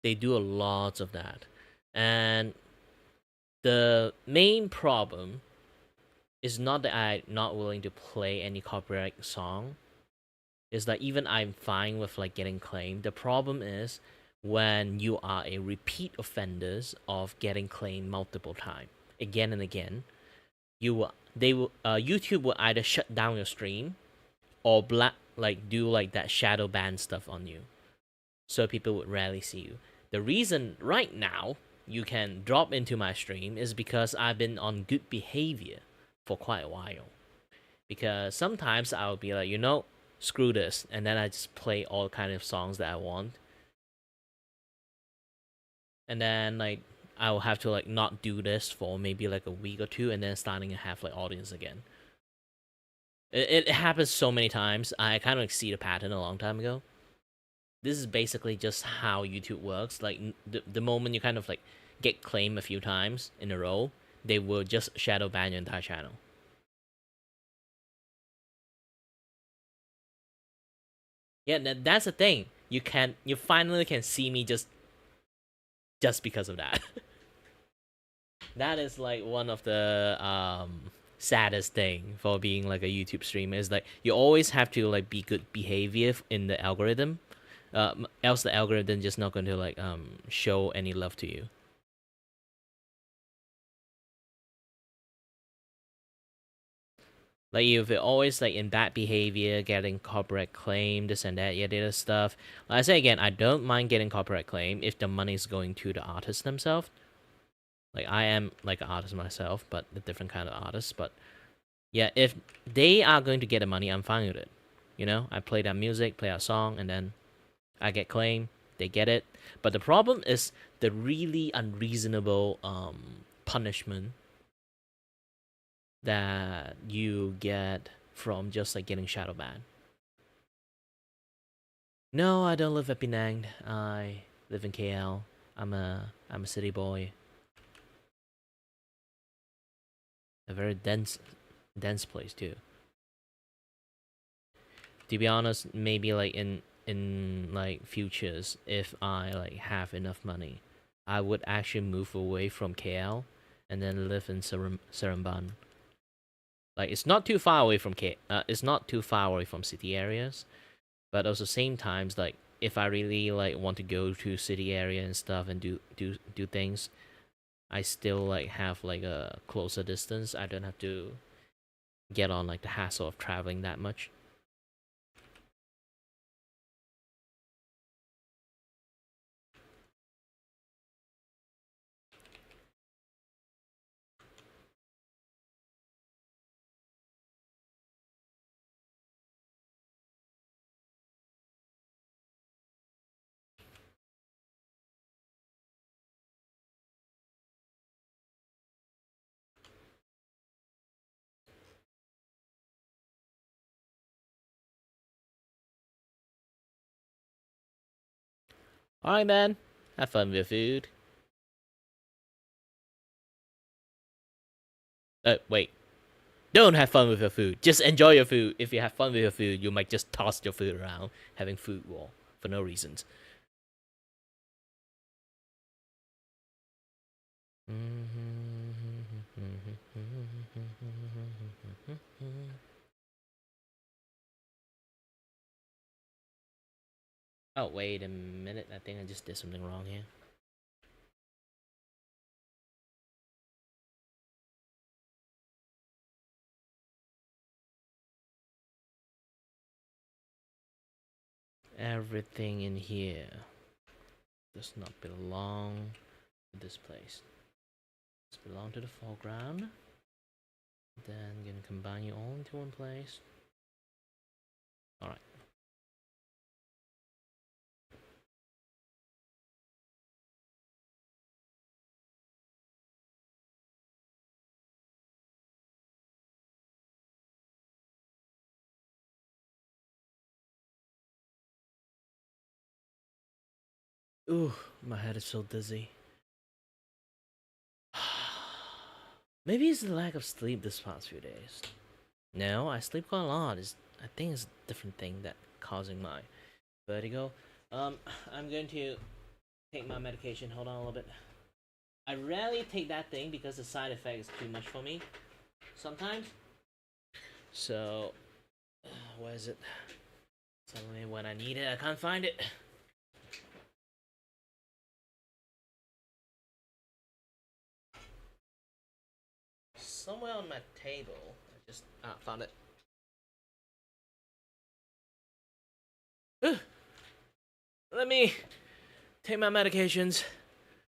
S1: They do a lot of that. And the main problem is not that I'm not willing to play any copyright song. Is that even I'm fine with like getting claimed. The problem is when you are a repeat offenders of getting claimed multiple times, again and again, YouTube will either shut down your stream or do like that shadow ban stuff on you, so people would rarely see you. The reason right now you can drop into my stream is because I've been on good behavior for quite a while. Because sometimes I'll be like, screw this, and then I just play all kind of songs that I want. And then like I'll have to like not do this for maybe like a week or two, and then starting to have like audience again. It happens so many times. I kind of like, see the pattern a long time ago. This is basically just how YouTube works. Like the moment you kind of like get claimed a few times in a row, they will just shadow ban your entire channel. Yeah, that's the thing. You finally can see me just because of that. That is like one of the saddest thing for being like a YouTube streamer is like you always have to like be good behavior in the algorithm, else the algorithm just not going to like show any love to you. Like if you're always like in bad behavior, getting copyright claim, this and that, yeah, the other stuff. Like I say again, I don't mind getting copyright claim if the money is going to the artist themselves. Like I am like an artist myself, but a different kind of artist. But yeah, if they are going to get the money, I'm fine with it. I play that music, play that song, and then I get claim. They get it. But the problem is the really unreasonable punishment that you get from just like getting shadow banned. No, I don't live at Penang. I live in KL. I'm a city boy. A very dense place too. To be honest, maybe like in like futures, if I like have enough money, I would actually move away from KL and then live in Seremban. Like it's not too far away from it's not too far away from city areas, but also same times like if I really like want to go to city area and stuff and do things, I still like have like a closer distance. I don't have to get on like the hassle of traveling that much. Alright, man. Have fun with your food. Wait. Don't have fun with your food. Just enjoy your food. If you have fun with your food, you might just toss your food around, having food war for no reasons. Oh, wait a minute. I think I just did something wrong here. Everything in here does not belong to this place. Does belong to the foreground. Then gonna combine you all into one place. Alright. Ooh, my head is so dizzy. Maybe it's the lack of sleep this past few days. No, I sleep quite a lot. I think it's a different thing that causing my vertigo. I'm going to take my medication. Hold on a little bit. I rarely take that thing because the side effect is too much for me. Sometimes. So, where is it? Tell me when I need it. I can't find it. Somewhere on my table. I just found it. Let me take my medications.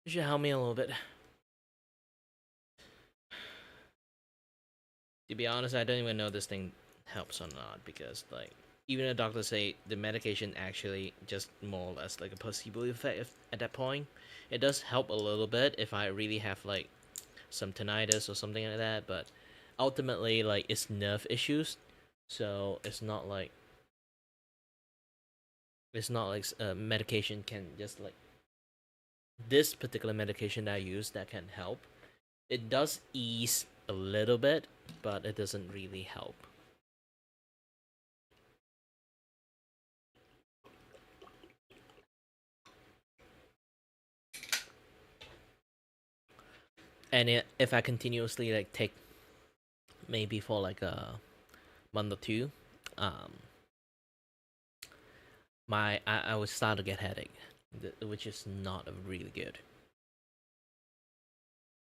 S1: It should help me a little bit. To be honest, I don't even know this thing helps or not because, like, even the doctors say the medication actually just more or less like a placebo effect at that point. It does help a little bit if I really have like some tinnitus or something like that, but ultimately, like, it's nerve issues, so it's not like medication can just like this particular medication that I use that can help. It does ease a little bit, but it doesn't really help. And if I continuously like take maybe for like a month or two, um, I would start to get headache, which is not really good.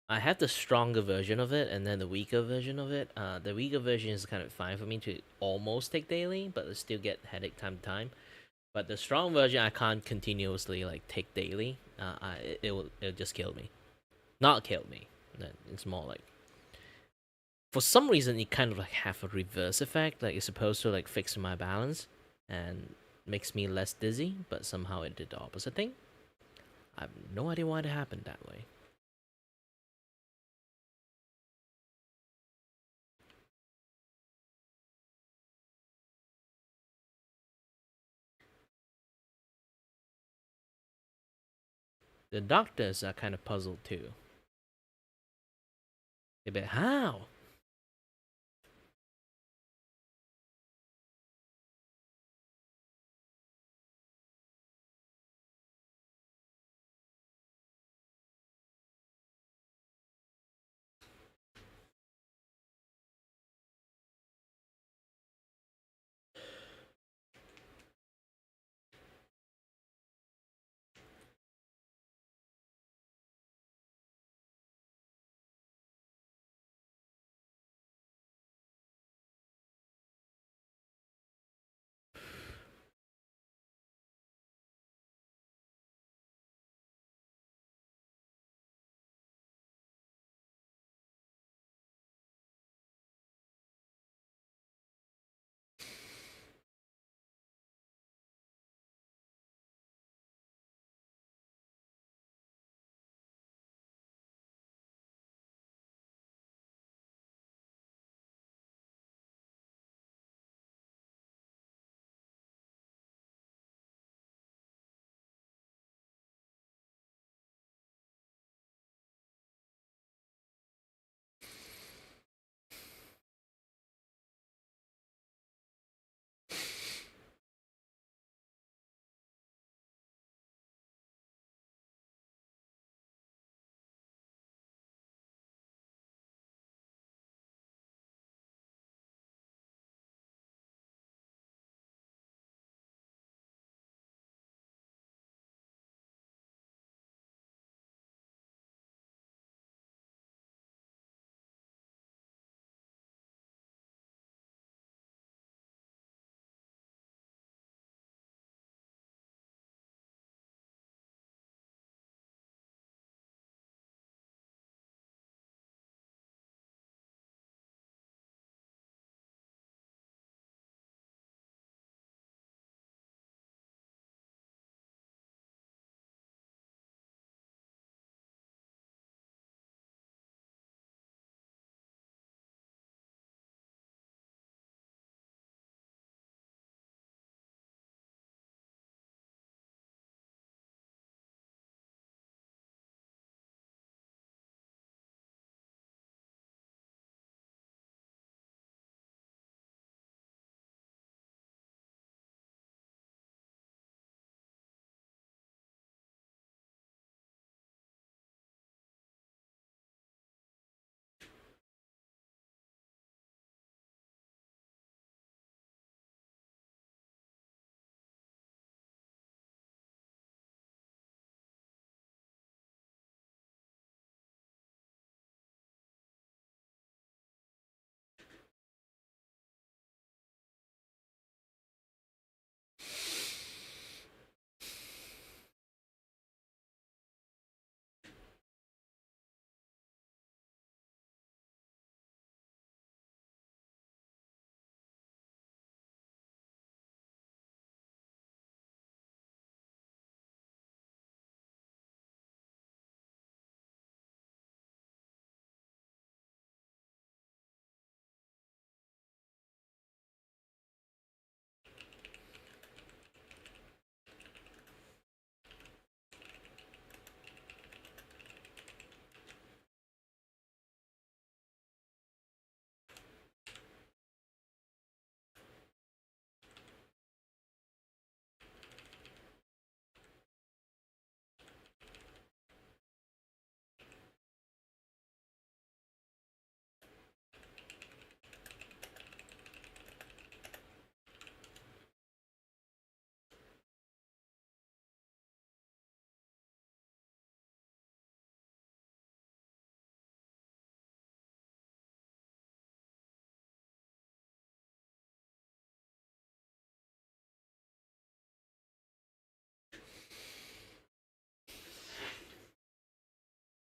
S1: I have the stronger version of it and then the weaker version of it. The weaker version is kind of fine for me to almost take daily, but I still get headache time to time. But the strong version I can't continuously like take daily. It'll just kill me. Not kill me. It's more like for some reason it kind of like have a reverse effect. Like it's supposed to like fix my balance and makes me less dizzy, but somehow it did the opposite thing. I have no idea why it happened that way. The doctors are kind of puzzled too. They're like, how?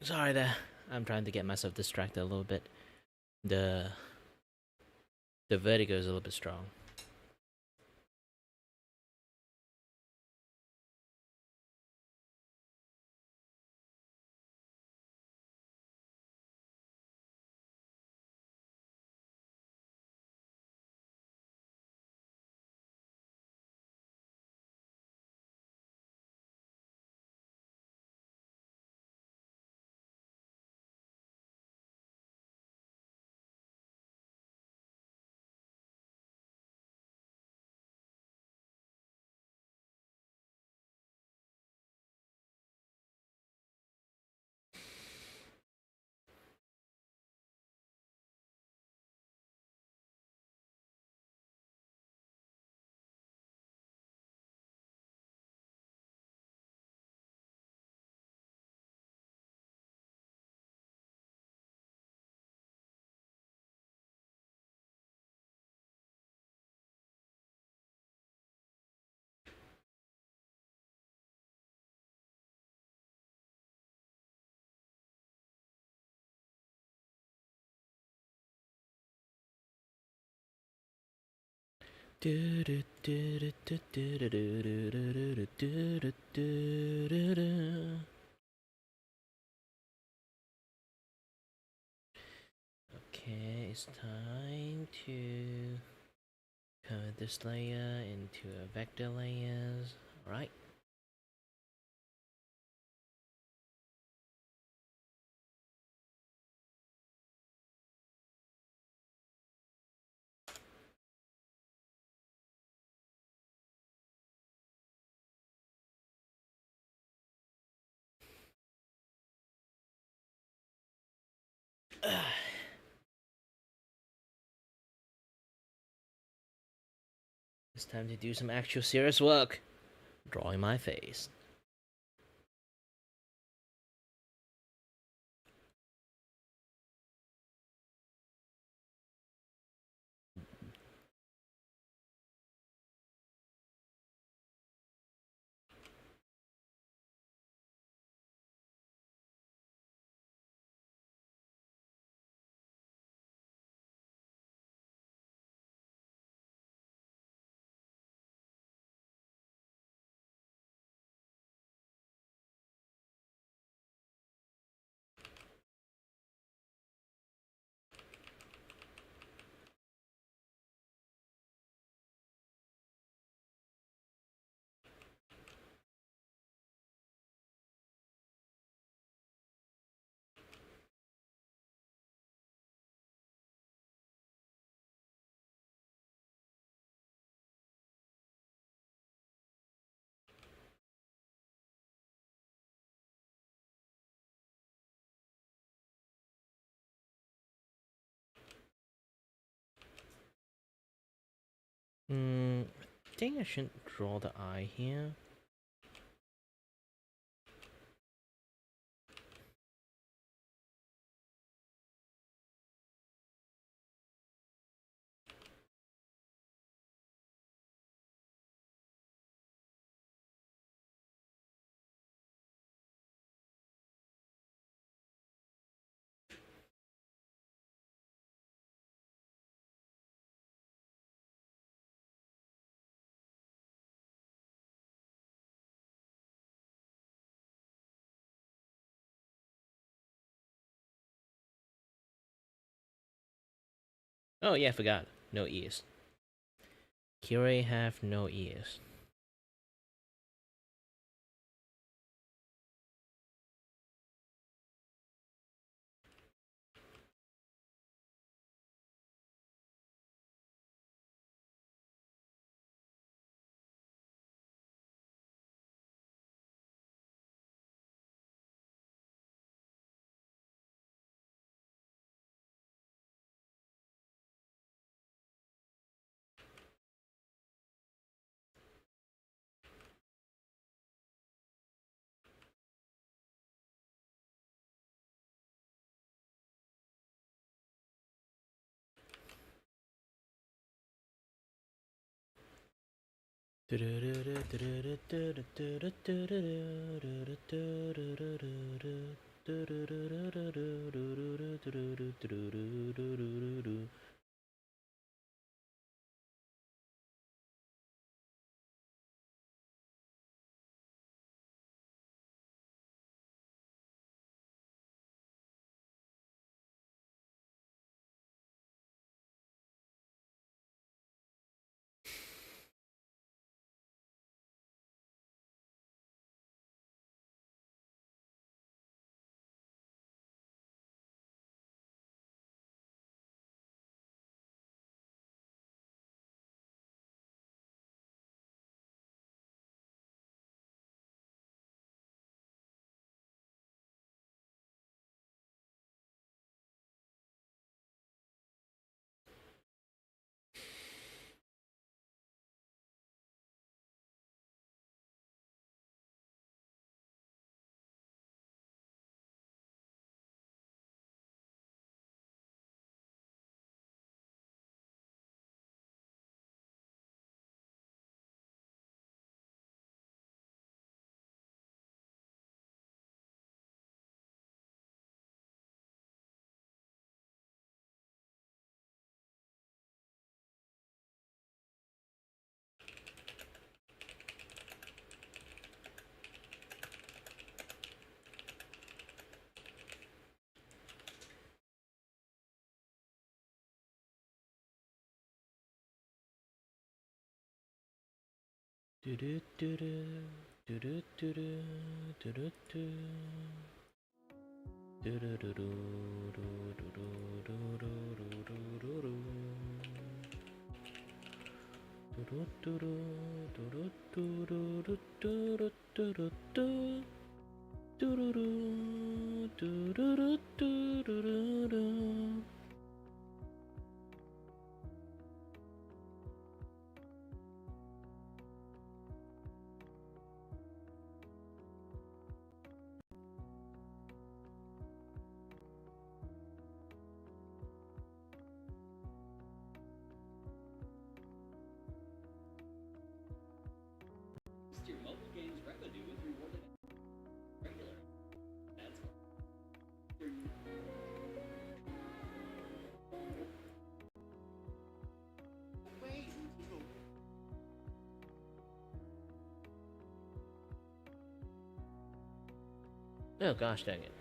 S1: Sorry there. I'm trying to get myself distracted a little bit. The vertigo is a little bit strong. Okay, it's time to convert this layer into a vector layers. Alright. It's time to do some actual serious work. Drawing my face. I think I shouldn't draw the eye here. Oh yeah, I forgot. No ears. Kirei have no ears.
S4: Your mobile games revenue is rewarded regular. That's your wait.
S1: Oh gosh dang it.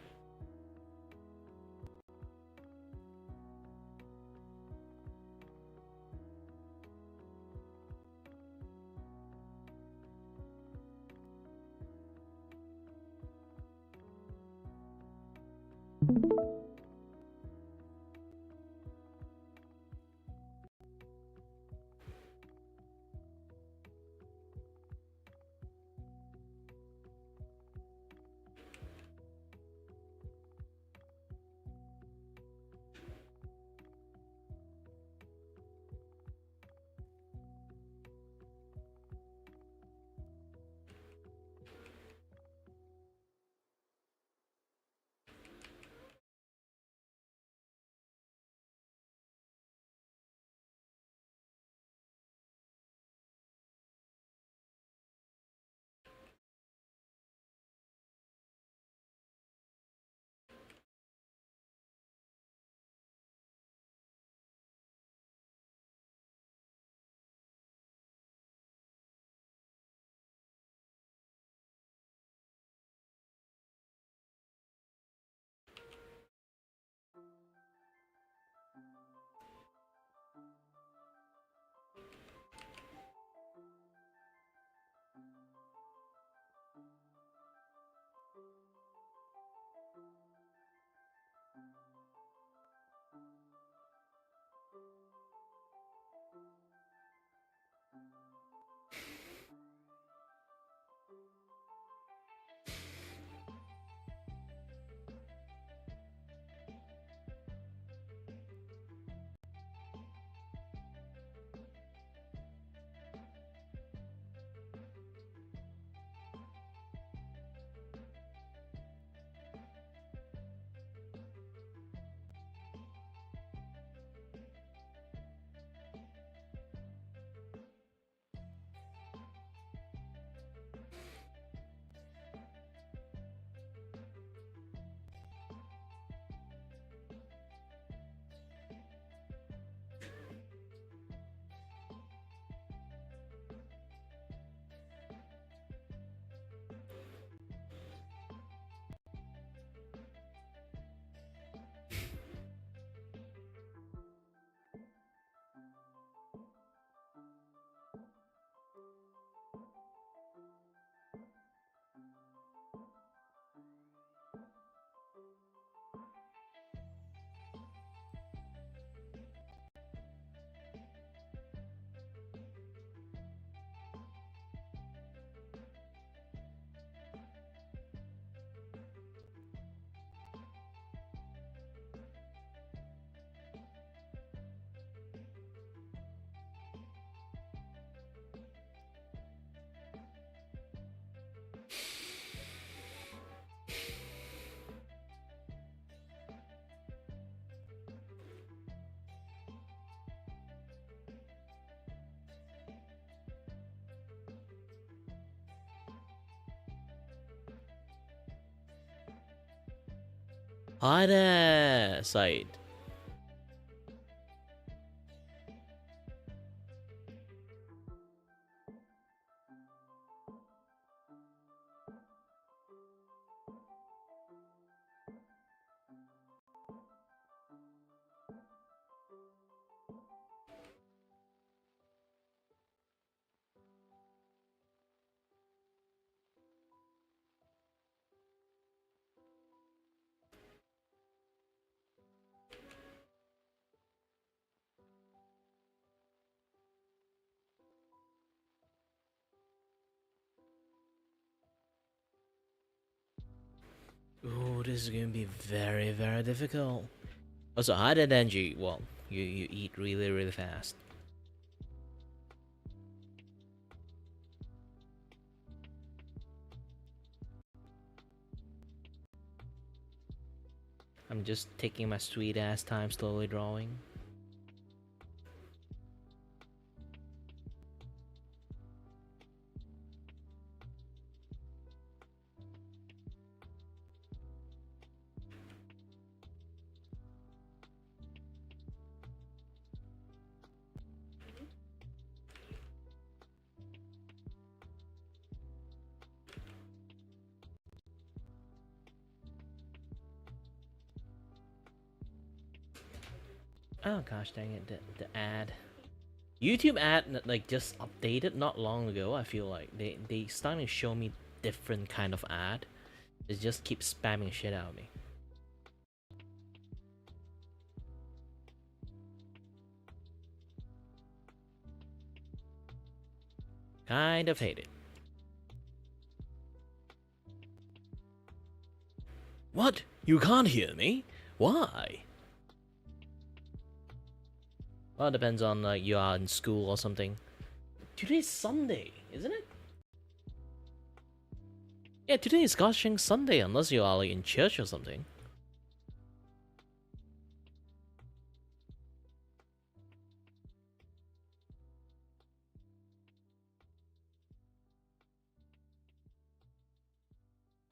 S1: Hi there, Said. Ooh, this is gonna be very, very difficult. Also, hi there, Denji. Well, you eat really, really fast. I'm just taking my sweet ass time slowly drawing. Oh gosh dang it, the ad. YouTube ad like just updated not long ago. I feel like they starting to show me different kind of ad. It just keeps spamming shit out of me. Kind of hate it. What? You can't hear me? Why? Well, it depends on like you are in school or something. Today's Sunday, isn't it? Yeah, today is Goshing Sunday unless you are like in church or something.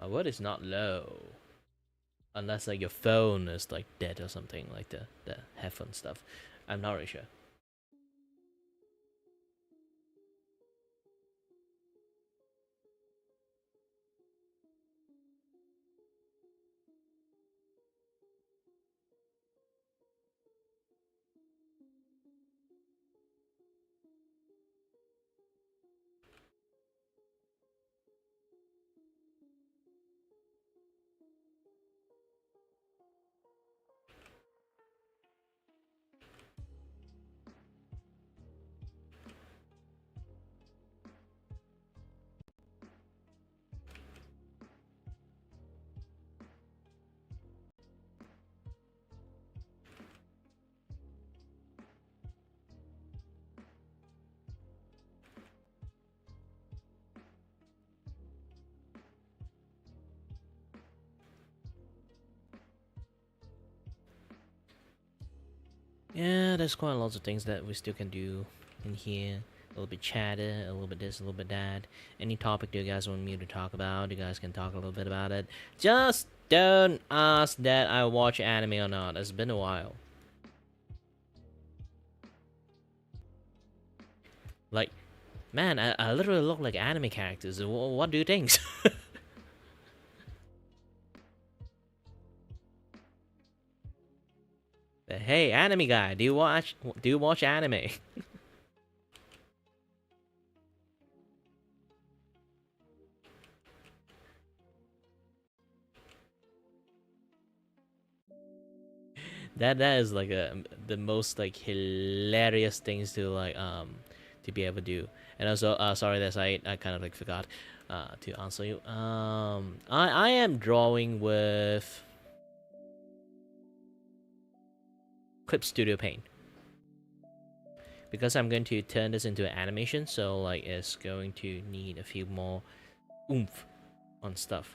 S1: My word is not low. Unless like your phone is like dead or something, like the headphone stuff. I'm not really sure. Yeah, there's quite lots of things that we still can do in here. A little bit chatter, a little bit this, a little bit that. Any topic do you guys want me to talk about? You guys can talk a little bit about it. Just don't ask that I watch anime or not. It's been a while. Like, man, I literally look like anime characters. What do you think? Hey, anime guy, do you watch anime? That is like the most like hilarious things to be able to do. And also sorry that I kind of like forgot to answer you. I am drawing with Clip Studio Paint because I'm going to turn this into an animation, so like it's going to need a few more oomph on stuff.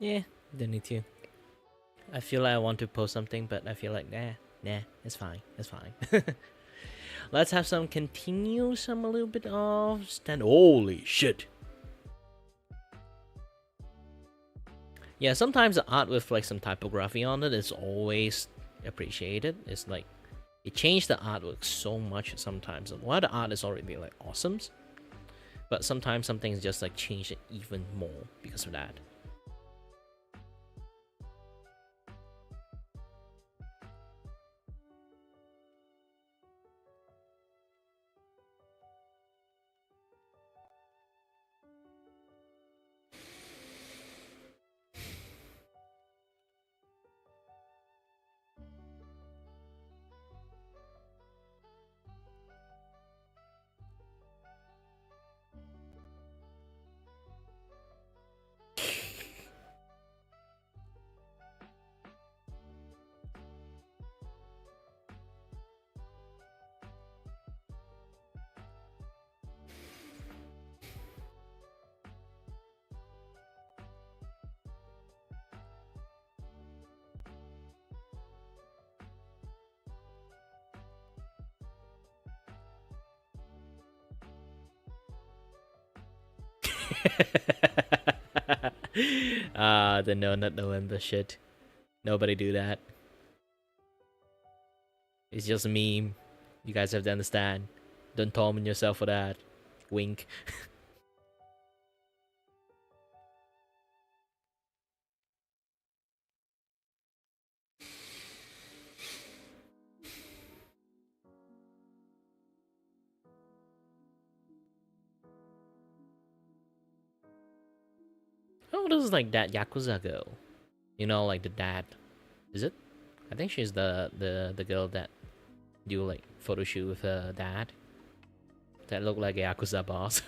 S1: Yeah, don't need to. I feel like I want to post something, but I feel like nah, it's fine, it's fine. Let's have some continue, some a little bit of stand. Holy shit! Yeah, sometimes the art with like some typography on it is always appreciated. It's like it changed the artwork so much sometimes. While the art is already like awesome, but sometimes some things just like change it even more because of that. The no, not November shit. Nobody do that. It's just a meme. You guys have to understand. Don't torment yourself for that. Wink. Oh, this is like that Yakuza girl. You know, like the dad. Is it? I think she's the girl that do like photo shoot with her dad. That look like a Yakuza boss.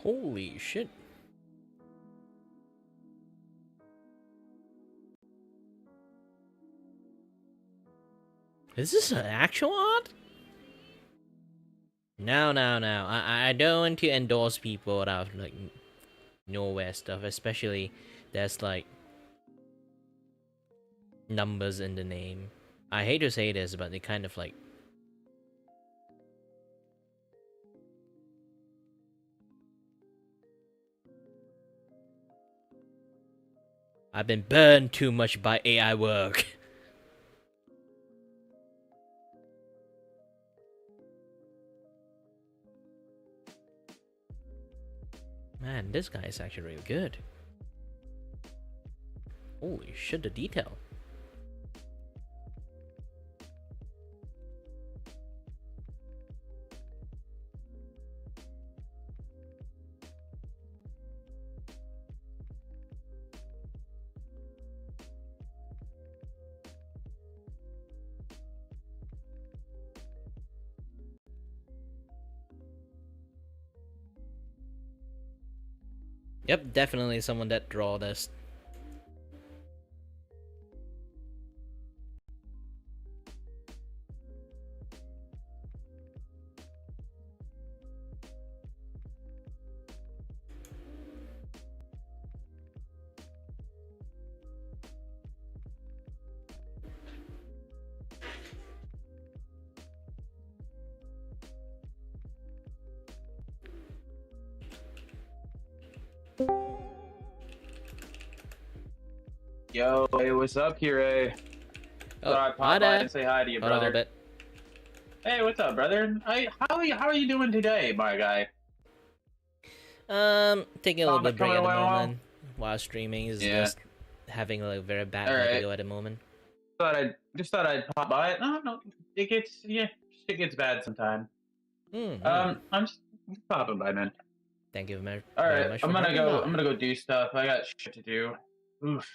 S1: Holy shit. Is this an actual art? No, no, no. I don't want to endorse people out of like nowhere stuff, especially there's like numbers in the name. I hate to say this, but they kind of like I've been burned too much by AI work. Man, this guy is actually really good. Holy shit, the detail. Yep, definitely someone that draw this.
S5: Yo, hey, what's up, Kire?
S1: Oh,
S5: Thought I'd
S1: hi
S5: pop by
S1: there.
S5: and say hi to you,
S1: Hold on a
S5: brother.
S1: bit.
S5: Hey, what's up, brother? How are you doing today, my guy?
S1: Taking a little bit
S5: Comic
S1: of break
S5: coming
S1: at the
S5: along well?
S1: moment while streaming is
S5: Yeah.
S1: just having like very bad
S5: All right.
S1: vertigo at the moment.
S5: Thought I'd pop by. No, it gets bad sometime.
S1: Mm-hmm.
S5: I'm just popping by, man.
S1: Thank you very,
S5: All
S1: very
S5: right,
S1: much for dropping
S5: I'm
S1: by.
S5: gonna go do stuff. I got shit to do. Oof.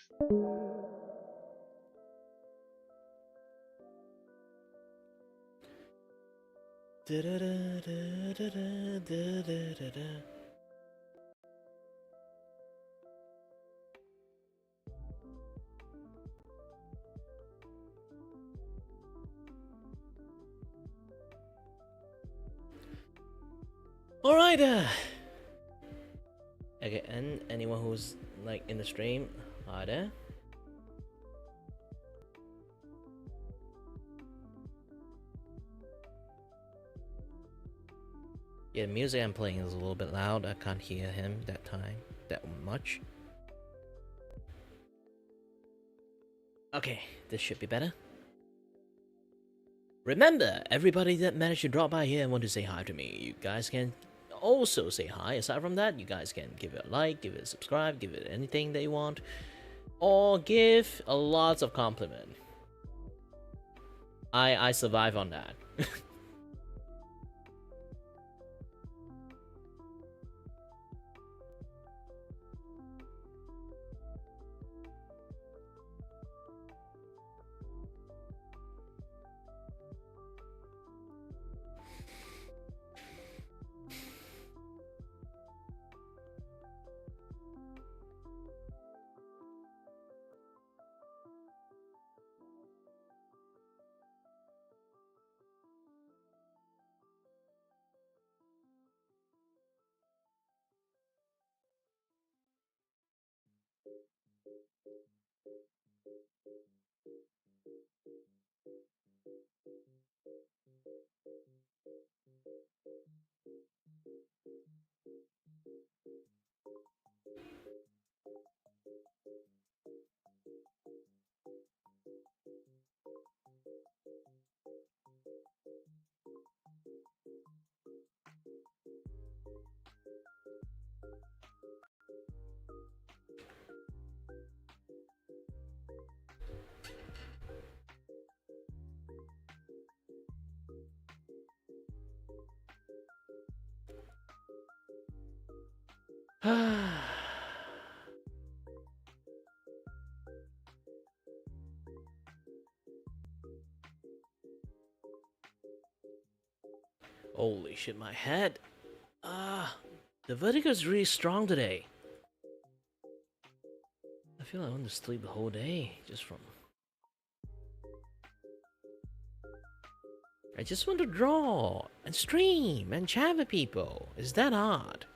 S1: All right. Okay, and anyone who's like in the stream, hi there. Yeah, the music I'm playing is a little bit loud. I can't hear him that much. Okay, this should be better. Remember, everybody that managed to drop by here and want to say hi to me, you guys can also say hi. Aside from that, you guys can give it a like, give it a subscribe, give it anything that you want, or give a lots of compliment. I survive on that. Holy shit, my head. The vertigo's really strong today. I feel like I want to sleep the whole day just from. I just want to draw and stream and chat with people. Is that hard?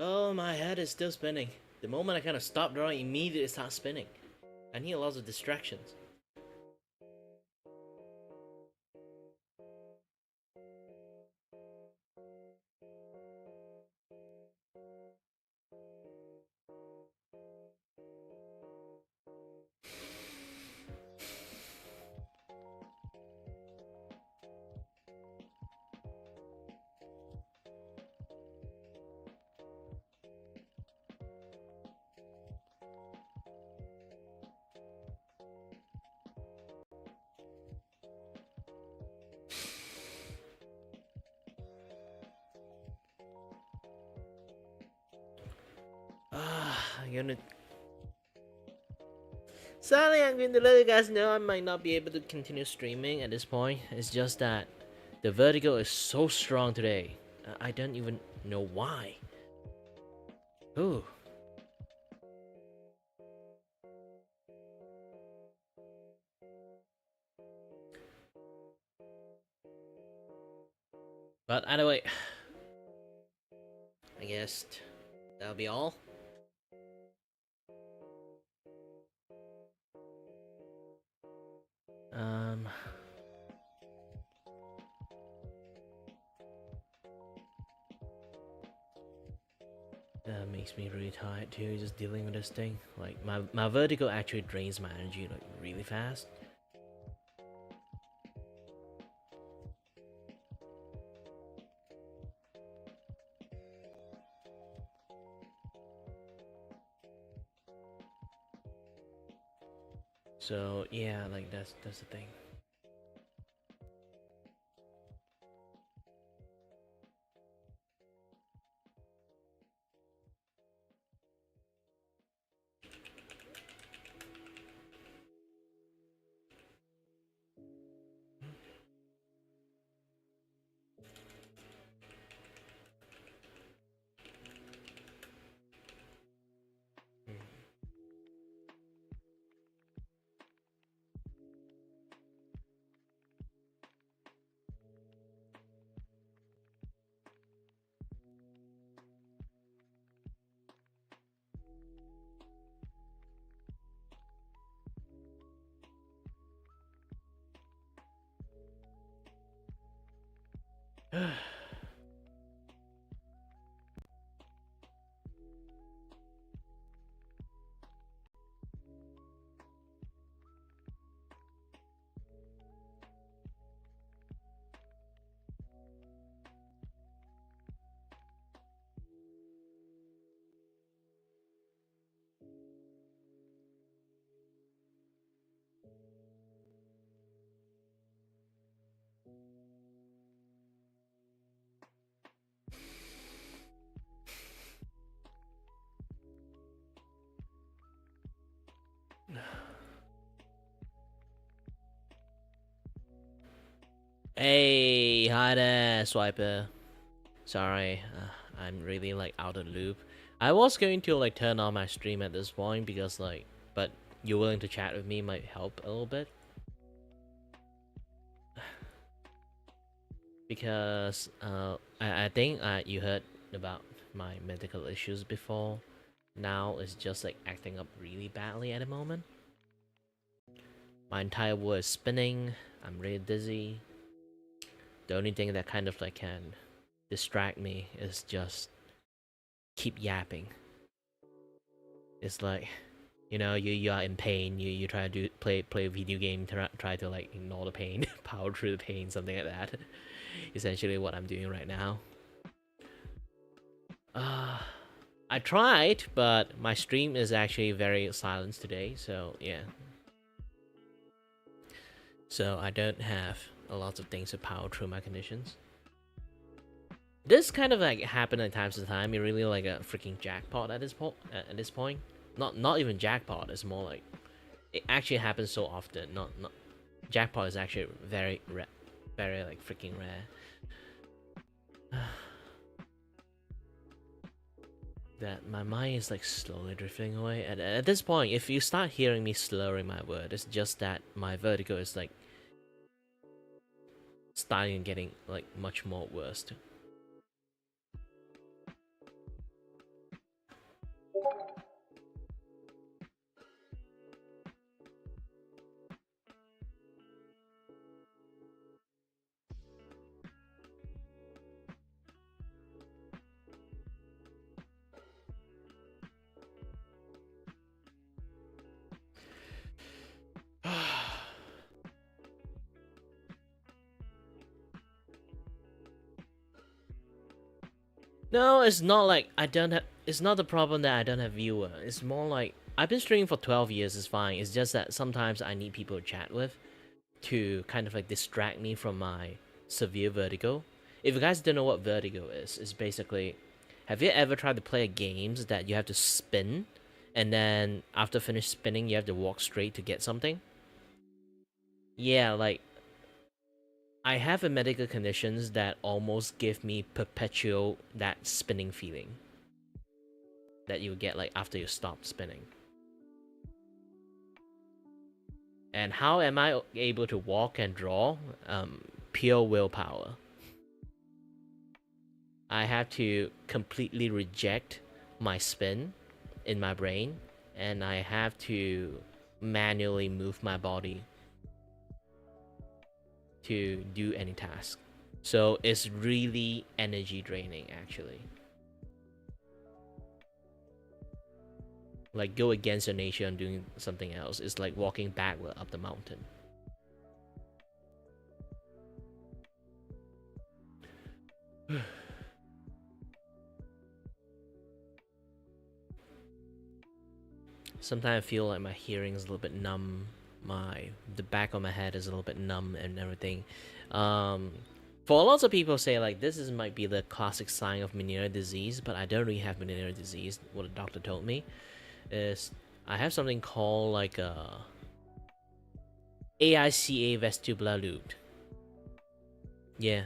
S1: Oh, my head is still spinning. The moment I kind of stop drawing, immediately it starts spinning. I need lots of distractions. I'm gonna. Sadly, I'm going to let you guys know I might not be able to continue streaming at this point. It's just that the vertigo is so strong today. I don't even know why. Ooh. But either way, I guess that'll be all. That makes me really tired too, just dealing with this thing. Like, my vertigo actually drains my energy, like, really fast. So, yeah, like, that's the thing. Hey, hi there, Swiper. Sorry, I'm really like out of the loop. I was going to like turn on my stream at this point because like, but you're willing to chat with me might help a little bit. Because I think you heard about my medical issues before. Now it's just like acting up really badly at the moment. My entire world is spinning. I'm really dizzy. The only thing that kind of like can distract me is just keep yapping. It's like, you know, you are in pain. You try to play a video game. Try to like ignore the pain, power through the pain, something like that. Essentially, what I'm doing right now. I tried, but my stream is actually very silent today. So yeah. So I don't have a lot of things to power through my conditions. This kind of like happen at times to time. It really like a freaking jackpot at this point. Not even jackpot. It's more like it actually happens so often. Not jackpot is actually very rare, very like freaking rare. That my mind is like slowly drifting away. At this point, if you start hearing me slurring my word, it's just that my vertigo is like starting getting like much more worse. No, it's not like I don't have. It's not the problem that I don't have viewer. It's more like I've been streaming for 12 years. It's fine. It's just that sometimes I need people to chat with to kind of like distract me from my severe vertigo. If you guys don't know what vertigo is, it's basically, have you ever tried to play games that you have to spin, and then after finish spinning, you have to walk straight to get something? Yeah, like I have a medical conditions that almost give me perpetual that spinning feeling that you get like after you stop spinning. And how am I able to walk and draw? Pure willpower. I have to completely reject my spin in my brain, and I have to manually move my body to do any task. So it's really energy draining, actually. Like, go against your nature and doing something else. It's like walking backward up the mountain. Sometimes I feel like my hearing is a little bit numb. The back of my head is a little bit numb and everything. For lots of people say like this might be the classic sign of Meniere's disease, but I don't really have Meniere's disease. What the doctor told me is I have something called like AICA vestibular loop. Yeah.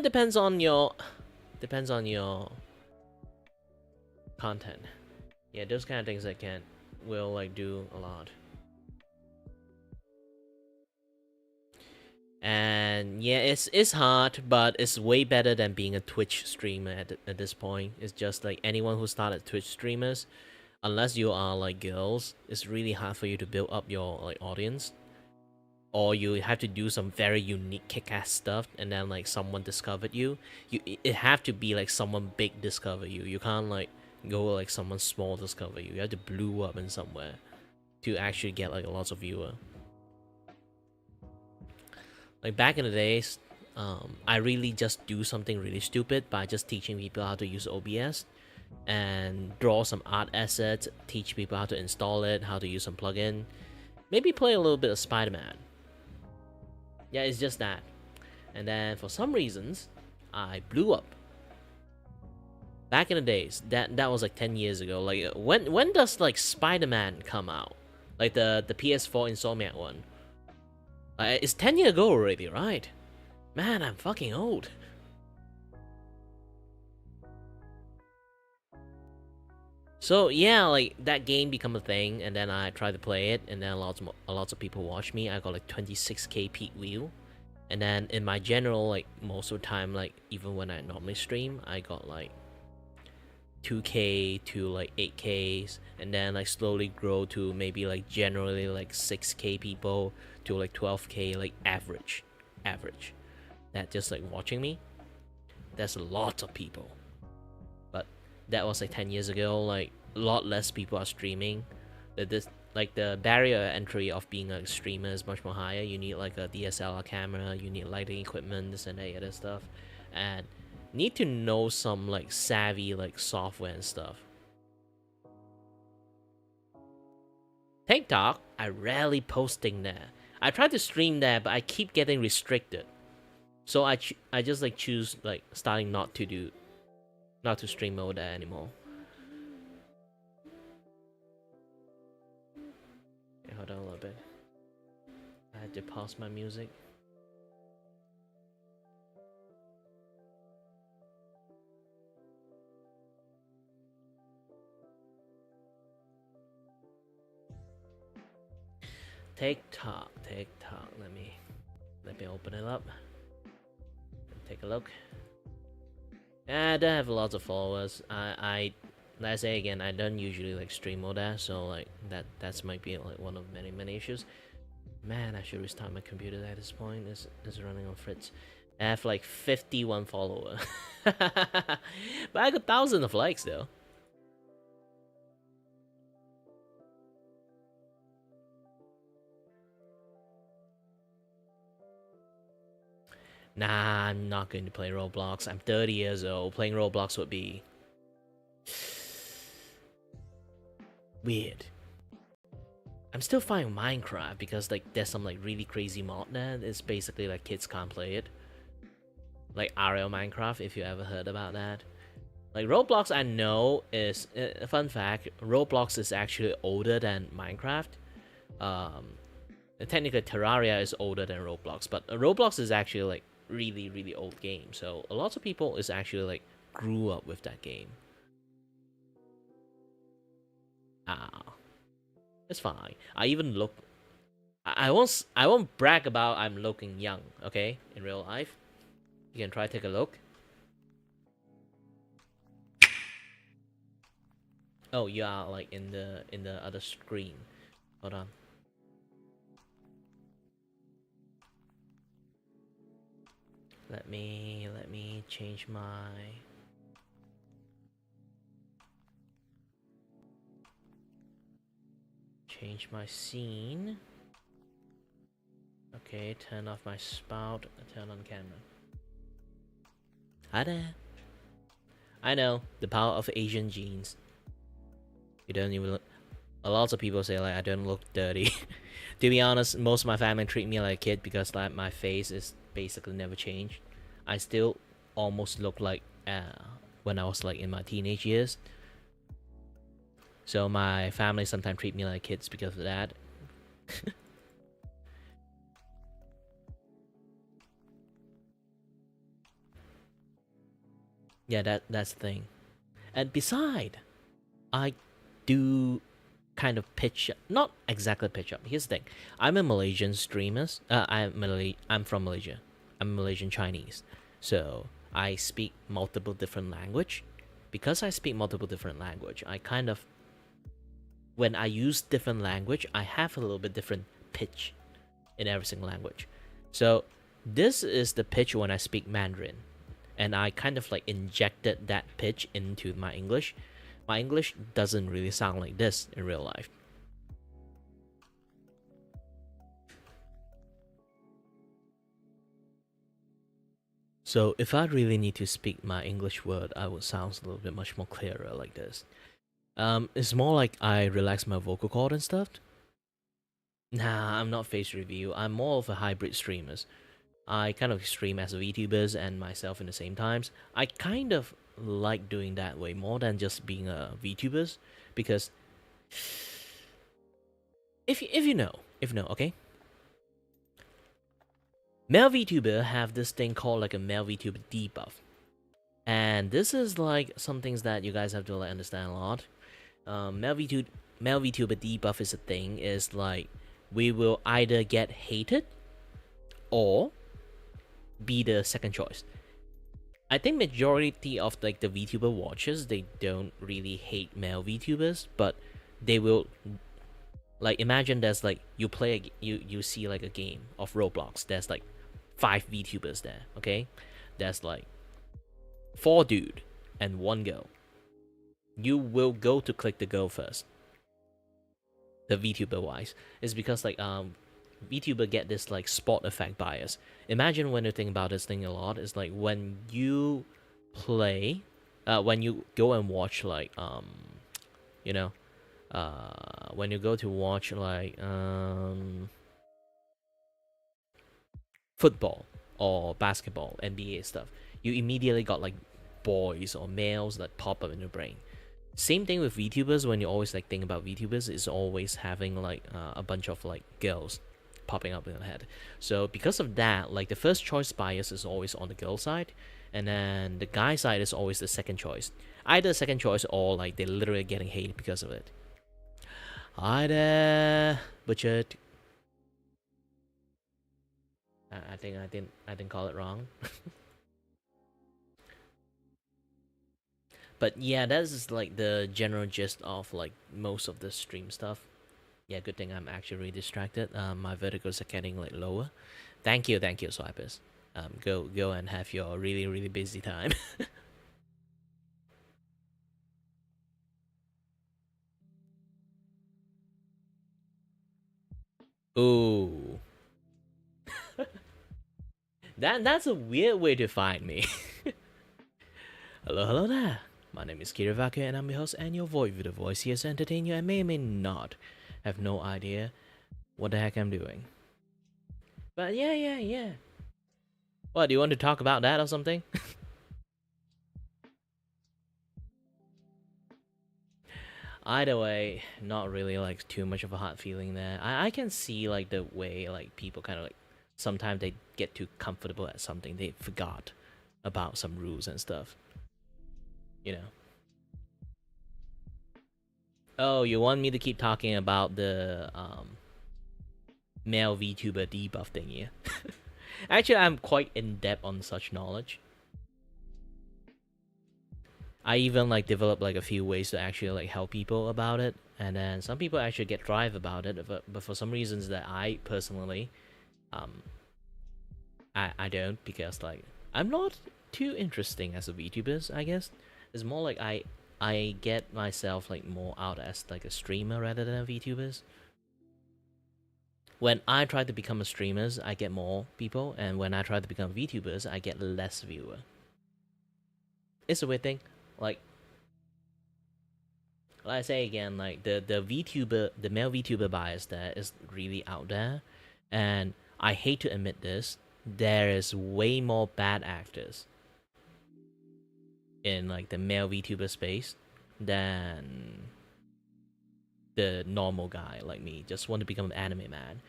S1: Depends on your content. Yeah, those kind of things will like do a lot. And yeah, it's hard, but it's way better than being a Twitch streamer at this point. It's just like anyone who started Twitch streamers, unless you are like girls, it's really hard for you to build up your like audience. Or you have to do some very unique kick-ass stuff, and then like someone discovered you. It have to be like someone big discover you. You can't like go like someone small discover you. You have to blow up in somewhere to actually get like lots of viewer. Like back in the days, I really just do something really stupid by just teaching people how to use OBS and draw some art assets, teach people how to install it, how to use some plugin, maybe play a little bit of Spider-Man. Yeah, it's just that. And then for some reasons, I blew up. Back in the days, that was like 10 years ago. Like when does like Spider-Man come out? Like the PS4 Insomniac one. It's 10 years ago already, right? Man, I'm fucking old. So yeah, like that game become a thing, and then I tried to play it, and then lots of people watch me. I got like 26k peak view, and then in my general, like most of the time, like even when I normally stream, I got like 2k to like 8ks, and then like slowly grow to maybe like generally like 6k people to like 12k, like average. That just like watching me. That's a lot of people. That was like 10 years ago. Like a lot less people are streaming. Like the barrier entry of being a streamer is much more higher. You need like a DSLR camera, you need lighting equipment, this and that other stuff, and need to know some like savvy like software and stuff. TikTok, I rarely posting there. I try to stream there, but I keep getting restricted. So I just like choose like starting not to stream over there anymore. Okay, hold on a little bit. I had to pause my music. TikTok. Let me Let me open it up. Take a look. I don't have lots of followers. I let's say again, I don't usually like stream all that, so like that's might be like one of many issues. Man, I should restart my computer at this point. It's running on Fritz. I have like 51 followers. But I got thousands of likes though. Nah, I'm not going to play Roblox. I'm 30 years old. Playing Roblox would be weird. I'm still fine with Minecraft because like there's some like really crazy mod there. It's basically like kids can't play it. Like RL Minecraft, if you ever heard about that. Like Roblox, I know is a fun fact. Roblox is actually older than Minecraft. Technically Terraria is older than Roblox, but Roblox is actually like really old game. So a lot of people is actually like grew up with that game. It's fine. I even look. I won't brag about I'm looking young. Okay, in real life, you can try take a look. Oh, you are like in the other screen. Hold on. Let me change my. Change my scene. Okay, turn off my spout, turn on camera. Hi there. I know, the power of Asian genes. You don't even look. A lot of people say like I don't look dirty. To be honest, most of my family treat me like a kid because like my face is basically never changed. I still almost look like when I was like in my teenage years. So my family sometimes treat me like kids because of that. Yeah, that's the thing. And beside, I do kind of pitch, not exactly pitch up. Here's the thing: I'm a Malaysian streamer. I'm from Malaysia. I'm Malaysian Chinese, so I speak multiple different language. Because I speak multiple different language, I kind of when I use different language, I have a little bit different pitch in every single language. So this is the pitch when I speak Mandarin, and I kind of like injected that pitch into my English. My English doesn't really sound like this in real life. So if I really need to speak my English word, I would sound a little bit much more clearer like this. It's more like I relax my vocal cord and stuff. Nah, I'm not face review. I'm more of a hybrid streamer. I kind of stream as VTubers and myself in the same times. I kind of like doing that way more than just being a VTubers, because if you know, okay. Male VTuber have this thing called like a male VTuber debuff, and this is like some things that you guys have to like understand a lot. Male VTuber debuff is a thing, is like we will either get hated or be the second choice. I think majority of like the VTuber watchers, they don't really hate male VTubers, but they will like imagine there's like you play you see like a game of Roblox. There's like 5 VTubers there, okay? There's like 4 dude and 1 girl. You will go to click the girl first. The VTuber wise is because like VTuber get this like spot effect bias. Imagine when you think about this thing a lot, is like when you play, when you go and watch like you know, when you go to watch like football or basketball, NBA stuff, you immediately got like boys or males that pop up in your brain. Same thing with VTubers. When you always like think about VTubers, is always having like a bunch of like girls popping up in your head. So because of that, like the first choice bias is always on the girl side, and then the guy side is always the second choice. Either second choice or like they're literally getting hated because of it. Hi there, Butchered. I think I didn't call it wrong. But yeah, that's like the general gist of like most of the stream stuff. Yeah, good thing I'm actually really distracted. My verticals are getting like lower. Thank you, Swipers. Go and have your really busy time. Ooh, that's a weird way to find me. Hello there. My name is Kirivaka and I'm your host and your voice with a voice here to entertain you and may or may not have no idea what the heck I'm doing. But yeah. What, do you want to talk about that or something? Either way, not really like too much of a hard feeling there. I can see like the way like people kind of like sometimes they get too comfortable at something they forgot about some rules and stuff. You know. Oh, you want me to keep talking about the male VTuber debuff thingy? Actually, I'm quite in depth on such knowledge. I even like developed like a few ways to actually like help people about it, and then some people actually get drive about it, but for some reasons that I personally, I don't, because like I'm not too interesting as a VTuber. I guess it's more like I get myself like more out as like a streamer rather than a VTuber. When I try to become a streamer, I get more people, and when I try to become VTubers, I get less viewer. It's a weird thing. Like I say again, like the VTuber, the male VTuber bias there is really out there, and I hate to admit this, there is way more bad actors in like the male VTuber space than the normal guy like me, just want to become an anime man.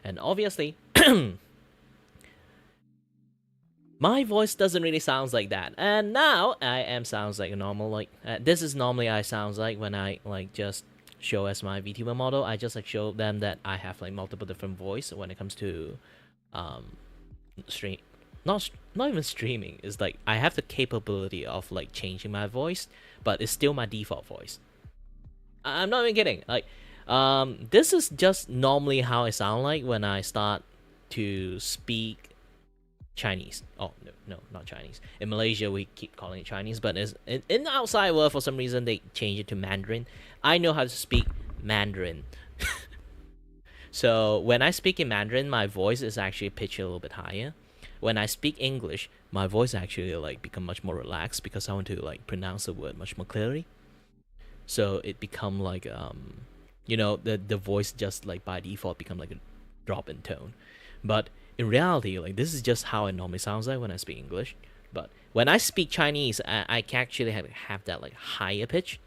S1: And obviously, my voice doesn't really sound like that. And now I am sounds like a normal, like this is normally I sounds like when I like just show as my VTuber model. I just like show them that I have like multiple different voice when it comes to stream, not even streaming. It's like I have the capability of like changing my voice, but it's still my default voice. I'm not even kidding. Like this is just normally how I sound like when I start to speak Chinese. Oh no, not Chinese. In Malaysia, we keep calling it Chinese, but in the outside world, for some reason, they change it to Mandarin. I know how to speak Mandarin. So when I speak in Mandarin, my voice is actually pitched a little bit higher. When I speak English, my voice actually like become much more relaxed because I want to like pronounce the word much more clearly. So it become like the voice just like by default become like a drop in tone. But in reality, like this is just how it normally sounds like when I speak English. But when I speak Chinese, I can actually have that like higher pitch,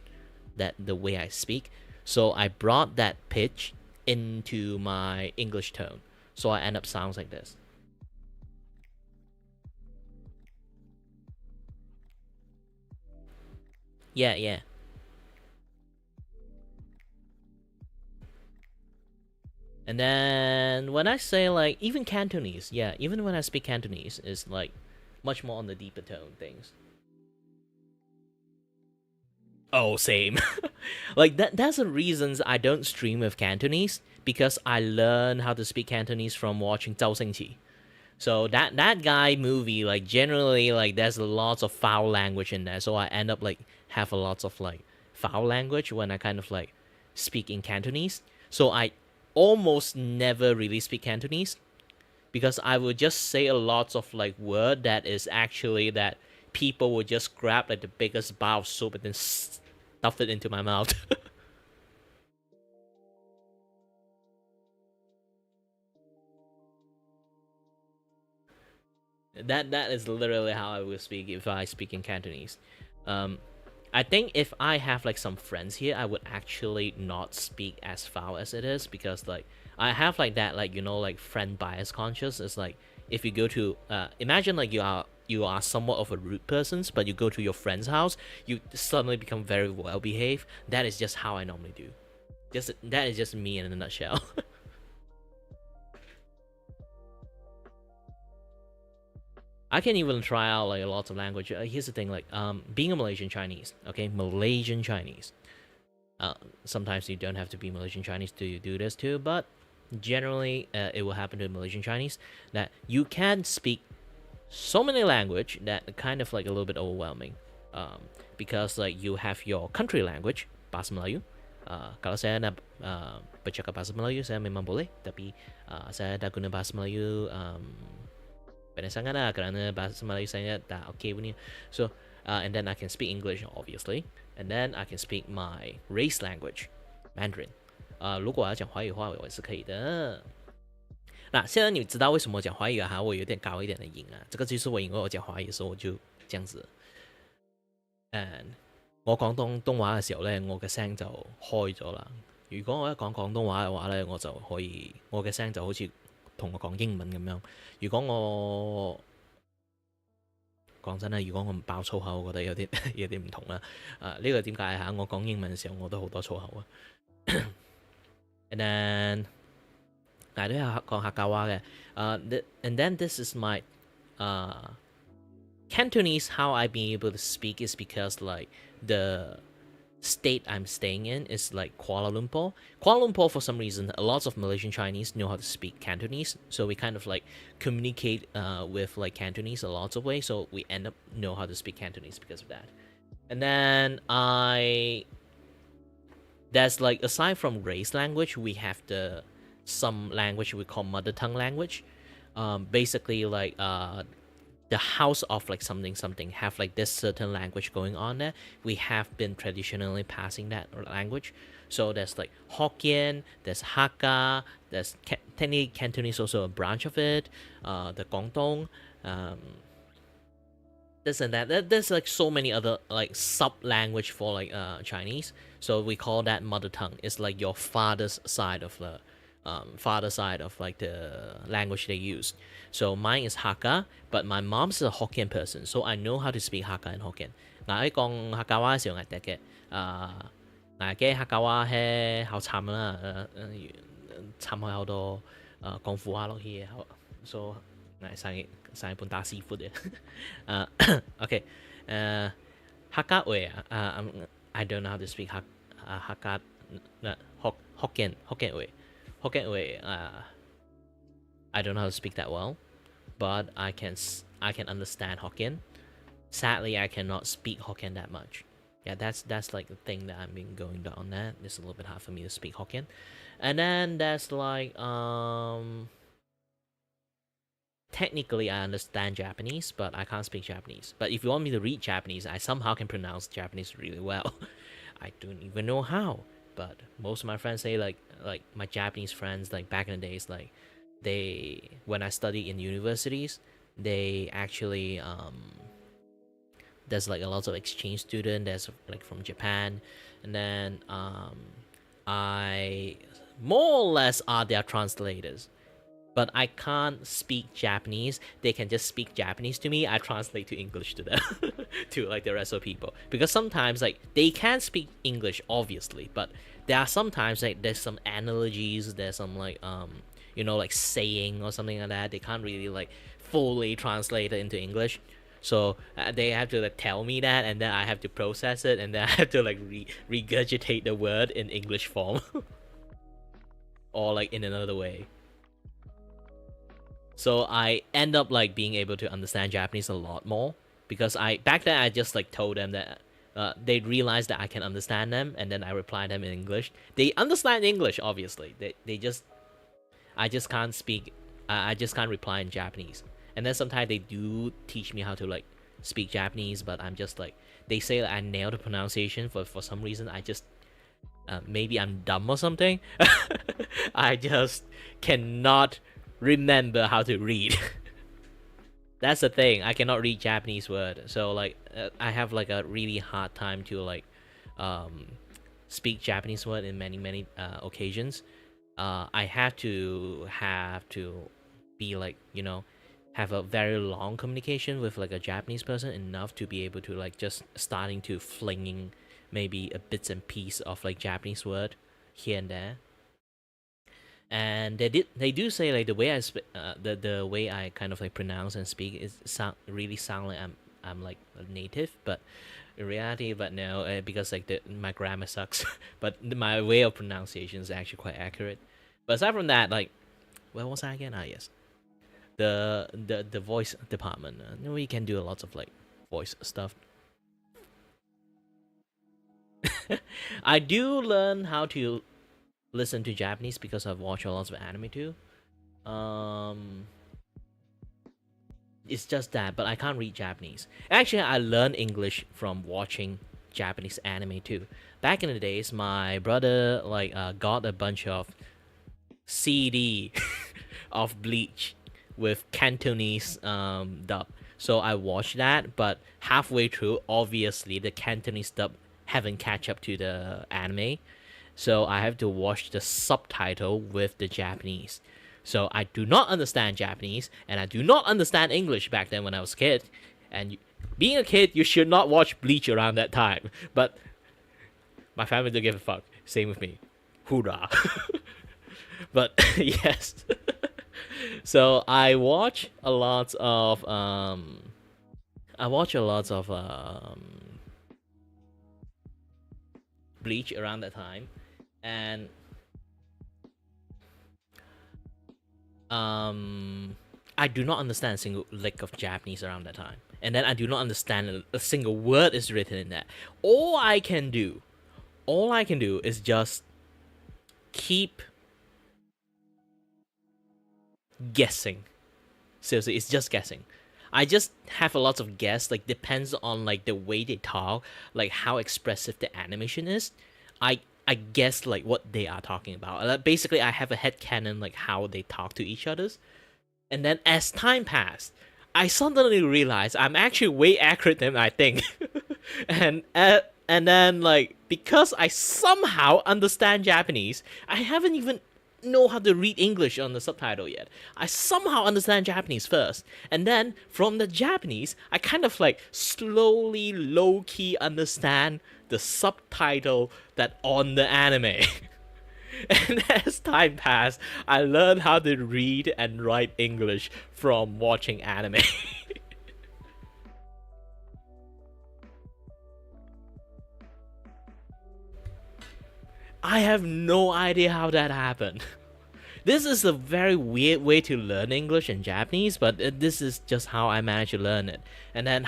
S1: that the way I speak. So I brought that pitch into my English tone. So I end up sounds like this. Yeah. And then when I say like even Cantonese, yeah, even when I speak Cantonese, is like much more on the deeper tone things. Oh, same. Like that's the reasons I don't stream with Cantonese, because I learned how to speak Cantonese from watching Zhao Xingqi. So that guy movie, like generally like there's lots of foul language in there, so I end up like have a lots of like foul language when I kind of like speak in Cantonese. So I almost never really speak Cantonese, because I would just say a lot of like word that is actually that people would just grab like the biggest bar of soup and then stuff it into my mouth. That is literally how I will speak if I speak in Cantonese. I think if I have like some friends here, I would actually not speak as foul as it is, because like I have like that like like friend bias conscious. It's like if you go to imagine like you are somewhat of a rude person, but you go to your friend's house, you suddenly become very well behaved. That is just how I normally do. That is just me in a nutshell. I can even try out like lots of language. Here's the thing, like being a Malaysian Chinese, okay, Malaysian Chinese. Sometimes you don't have to be Malaysian Chinese to do this too, but generally it will happen to Malaysian Chinese that you can speak so many language that kind of like a little bit overwhelming, because like you have your country language bahasa Melayu. Kalau saya nak bercakap bahasa Melayu saya memang boleh, tapi saya dah guna bahasa Melayu banyak sangat lah kerana bahasa Melayu saya dah okay punya. So and then I can speak English obviously, and then I can speak my race language Mandarin. 如果我要讲华语的话我也是可以的。那现在你知道为什么我讲华语还会有点高一点的音啊？这个就是我因為我講華語嘅時候我就這樣子。And 我講東話嘅時候咧，我嘅聲就開咗啦。如果我一講廣東話嘅話咧，我就可以我嘅聲就好似同我講英文咁樣。如果我講真啦，如果我唔爆粗口，我覺得有啲唔同啦。呢個點解嚇？我講英文嘅時候我都好多粗口啊。And then 我都有講客家話嘅。And then this is my Cantonese. How I be able to speak is because like the state I'm staying in is like Kuala Lumpur. Kuala Lumpur, for some reason, a lot of Malaysian Chinese know how to speak Cantonese, so we kind of like communicate with like Cantonese a lots of ways. So we end up know how to speak Cantonese because of that. And then there's like aside from race language, we have some language we call mother tongue language. Basically like the house of like something have like this certain language going on there. We have been traditionally passing that language. So there's like Hokkien, there's Hakka, there's technically Cantonese also a branch of it. The Guangdong, this and that. There's like so many other like sub language for like Chinese. So we call that mother tongue. It's like your father's side of the like the language they use. So mine is Hakka, but my mom's a Hokkien person, so I know how to speak Hakka and Hokkien. 我喺講客家話嘅時候，我得嘅，我嘅客家話係好慘啦，參開好多功夫話落去，所以我上一本打師傅嘅。Okay, 客家話I don't know how to speak Hakka, Hokkien 話。Hokkien way, I don't know how to speak that well, but I can understand Hokkien. Sadly, I cannot speak Hokkien that much. Yeah, that's like the thing that I've been going down there. It's a little bit hard for me to speak Hokkien. And then there's like technically I understand Japanese, but I can't speak Japanese. But if you want me to read Japanese, I somehow can pronounce Japanese really well. I don't even know how. But most of my friends say like my Japanese friends like back in the days, like they when I studied in universities, they actually there's like a lot of exchange student that's like from Japan, and then I more or less are their translators. But I can't speak Japanese. They can just speak Japanese to me. I translate to English to them, to like the rest of people. Because sometimes like they can speak English, obviously, but there are sometimes like there's some analogies, there's some like like saying or something like that. They can't really like fully translate it into English. So they have to like tell me that, and then I have to process it, and then I have to like regurgitate the word in English form, or like in another way. So I end up like being able to understand Japanese a lot more because back then I just like told them that they realized that I can understand them, and then I reply them in English. They understand English, obviously. I just can't speak. I just can't reply in Japanese. And then sometimes they do teach me how to like speak Japanese, but I'm just like they say that I nail the pronunciation for some reason. I just maybe I'm dumb or something. I just cannot remember how to read. That's the thing. I cannot read Japanese word, so like I have like a really hard time to like speak Japanese word in many occasions. I have to be like have a very long communication with like a Japanese person enough to be able to like just starting to flinging maybe a bits and piece of like Japanese word here and there. and they do say like the way the way I kind of like pronounce and speak is really sound like I'm like a native, but in reality, but no, because like my grammar sucks, but my way of pronunciation is actually quite accurate. But aside from that, like, where was I again? Ah, yes, the voice department. We can do a lot of like voice stuff. I do learn how to listen to Japanese because I've watched a lot of anime too. Um, it's just that, but I can't read Japanese. Actually, I learned English from watching Japanese anime too. Back in the days, my brother like got a bunch of CD of Bleach with Cantonese dub. So I watched that, but halfway through, obviously the Cantonese dub haven't catch up to the anime. So I have to watch the subtitle with the Japanese. So I do not understand Japanese, and I do not understand English back then when I was a kid. And being a kid, you should not watch Bleach around that time. But my family don't give a fuck. Same with me. Hoorah. But yes. So I watch a lot of Bleach around that time, and I do not understand a single lick of Japanese around that time, and then I do not understand a single word is written in that. All I can do is just keep guessing. Seriously, it's just guessing. I just have a lot of guess, like depends on like the way they talk, like how expressive the animation is. I guess like what they are talking about. Basically, I have a headcanon like how they talk to each others. And then as time passed, I suddenly realized I'm actually way accurate than I think. and then like because I somehow understand Japanese, I haven't even know how to read English on the subtitle yet. I somehow understand Japanese first, and then from the Japanese, I kind of like slowly, low key understand the subtitle that on the anime. And as time passed, I learned how to read and write English from watching anime. I have no idea how that happened. This is a very weird way to learn English and Japanese, but this is just how I managed to learn it. And then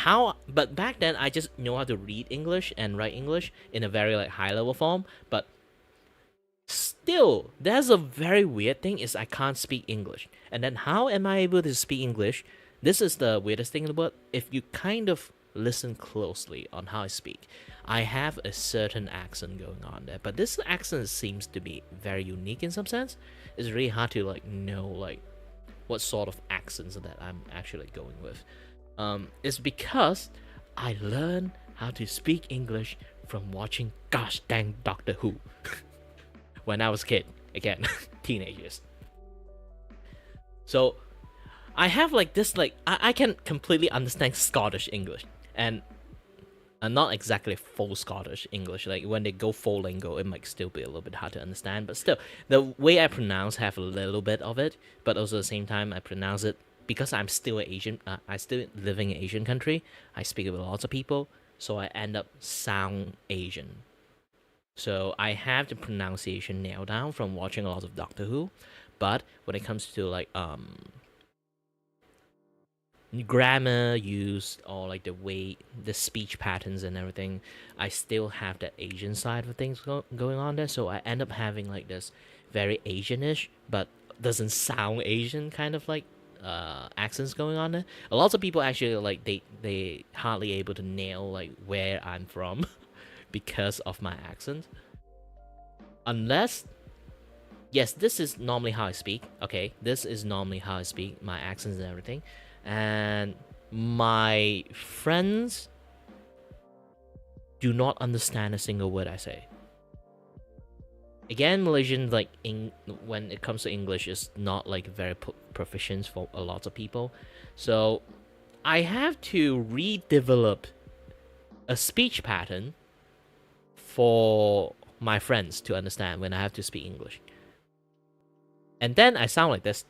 S1: but back then I just know how to read English and write English in a very like high level form, but still, there's a very weird thing is I can't speak English. And then how am I able to speak English? This is the weirdest thing in the world. If you kind of listen closely on how I speak, I have a certain accent going on there, but this accent seems to be very unique in some sense. It's really hard to like know like what sort of accents that I'm actually going with. It's because I learned how to speak English from watching gosh dang Doctor Who when I was a kid. Again, teenagers. So I have like this like I can completely understand Scottish English, and not exactly full Scottish English. Like when they go full lingo, it might still be a little bit hard to understand. But still, the way I pronounce have a little bit of it. But also at the same time, I pronounce it because I'm still an Asian. I still living in Asian country. I speak with lots of people, so I end up sound Asian. So I have the pronunciation nailed down from watching a lot of Doctor Who. But when it comes to like grammar use or like the speech patterns and everything, I still have that Asian side of things going on there. So I end up having like this very Asianish but doesn't sound Asian kind of like accents going on there. A lot of people actually like they hardly able to nail like where I'm from because of my accent, unless yes, this is normally how I speak. Okay, this is normally how I speak, my accents and everything. And my friends do not understand a single word I say. Again, Malaysian like when it comes to English is not like very proficient for a lot of people. So I have to redevelop a speech pattern for my friends to understand when I have to speak English. And then I sound like this.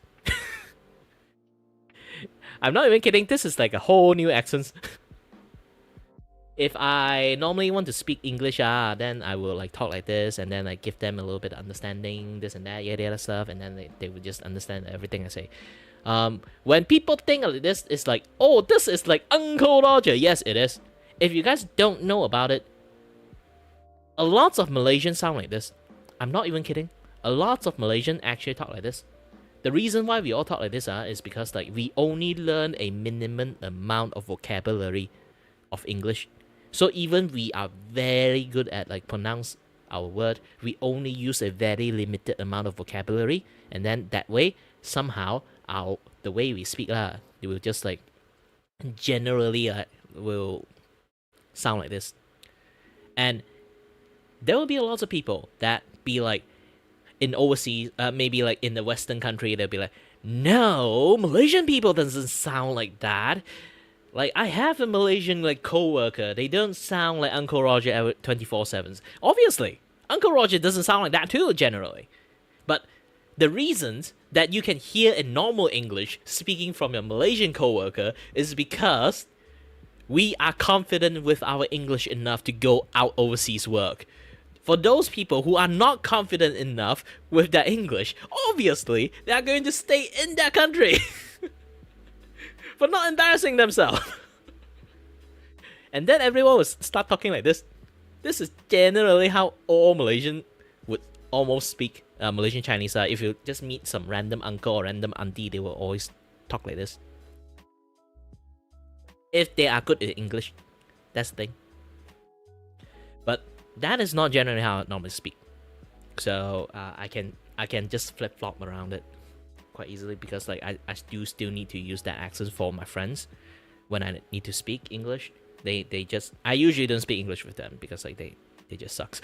S1: I'm not even kidding. This is like a whole new accent. If I normally want to speak English, then I will like talk like this, and then I give them a little bit of understanding, this and that, yada stuff, and then they would just understand everything I say. When people think of this, it's like, oh, this is like Uncle Roger. Yes, it is. If you guys don't know about it, a lot of Malaysians sound like this. I'm not even kidding. A lot of Malaysians actually talk like this. The reason why we all talk like this is because like we only learn a minimum amount of vocabulary of English. So even we are very good at like pronounce our word, we only use a very limited amount of vocabulary, and then that way somehow the way we speak it will just like generally will sound like this. And there will be a lot of people that be like in overseas, maybe like in the Western country, they'll be like, no, Malaysian people doesn't sound like that. Like, I have a Malaysian, like, co-worker. They don't sound like Uncle Roger 24/7. Obviously, Uncle Roger doesn't sound like that too, generally. But the reasons that you can hear in normal English speaking from your Malaysian co-worker is because we are confident with our English enough to go out overseas work. For those people who are not confident enough with their English, obviously, they are going to stay in their country. For not embarrassing themselves. And then everyone would start talking like this. This is generally how all Malaysian would almost speak Malaysian Chinese. If you just meet some random uncle or random auntie, they will always talk like this. If they are good at English, that's the thing. But that is not generally how I normally speak. So I can just flip flop around it quite easily, because like I do still need to use that accent for my friends when I need to speak English. I usually don't speak English with them because like they just sucks.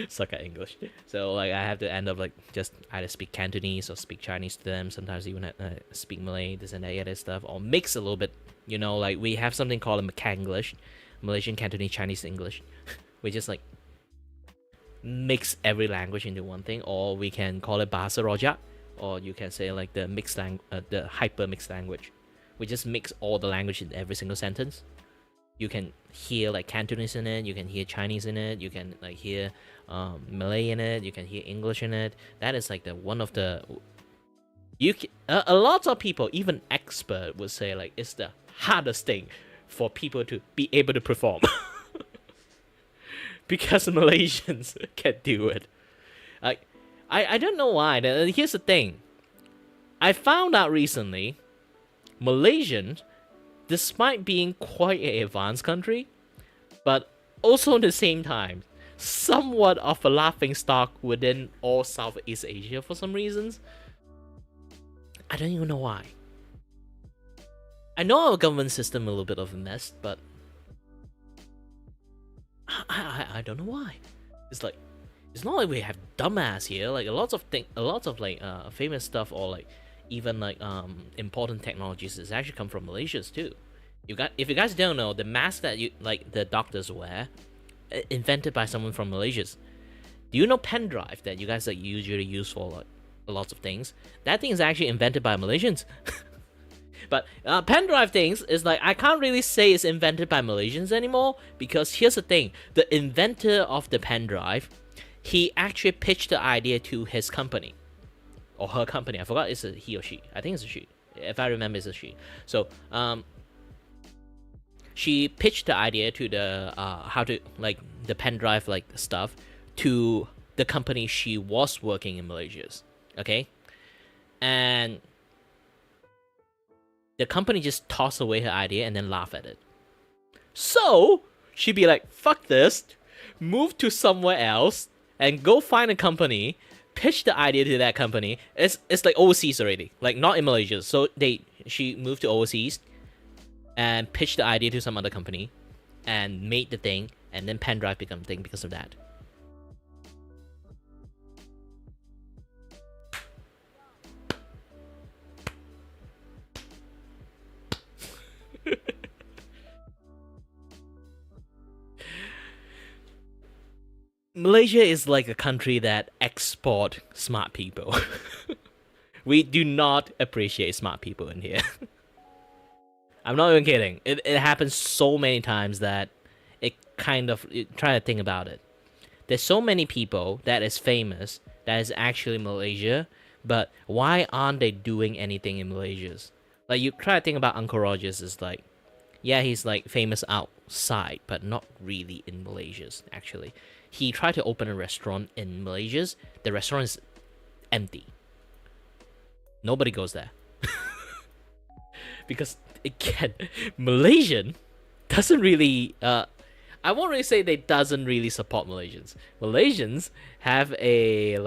S1: Suck at English. So like I have to end up like just either speak Cantonese or speak Chinese to them. Sometimes even speak Malay, this and that other stuff, or mix a little bit. You know, like we have something called a Macanglish, Malaysian Cantonese Chinese English. We just like mix every language into one thing, or we can call it Bahasa Rojak. Or you can say like the the hyper mixed language. We just mix all the language in every single sentence. You can hear like Cantonese in it. You can hear Chinese in it. You can like hear Malay in it. You can hear English in it. That is like a lot of people, even expert, would say like it's the hardest thing for people to be able to perform. Because Malaysians can do it. Like, I don't know why. Here's the thing. I found out recently, Malaysians, despite being quite an advanced country, but also at the same time, somewhat of a laughing stock within all Southeast Asia for some reasons. I don't even know why. I know our government system a little bit of a mess, but I don't know why. It's like, it's not like we have dumbass here. Like a lot of like famous stuff, or like even like important technologies is actually come from Malaysia too. If you guys don't know, the mask that the doctors wear, invented by someone from Malaysia. Do you know pen drive that you guys like usually use for like a lot of things? That thing is actually invented by Malaysians. But pen drive things is like, I can't really say it's invented by Malaysians anymore, because here's the thing: the inventor of the pen drive, he actually pitched the idea to his company or her company. I forgot it's a he or she. I think it's a she. If I remember, it's a she. So she pitched the idea to the how to like the pen drive like stuff to the company she was working in Malaysia. Okay, and the company just tossed away her idea and then laugh at it. So she'd be like, "Fuck this," move to somewhere else and go find a company, pitch the idea to that company. It's like overseas already, like not in Malaysia. So she moved to overseas and pitched the idea to some other company and made the thing, and then pen drive became a thing because of that. Malaysia is like a country that export smart people. We do not appreciate smart people in here. I'm not even kidding. It happens so many times that try to think about it. There's so many people that is famous that is actually Malaysia, but why aren't they doing anything in Malaysia? Like, you try to think about Uncle Rogers is like, yeah, he's like famous outside, but not really in Malaysia, actually. He tried to open a restaurant in Malaysia. The restaurant is empty. Nobody goes there. Because, again, Malaysian doesn't really... I won't really say they doesn't really support Malaysians. Malaysians have a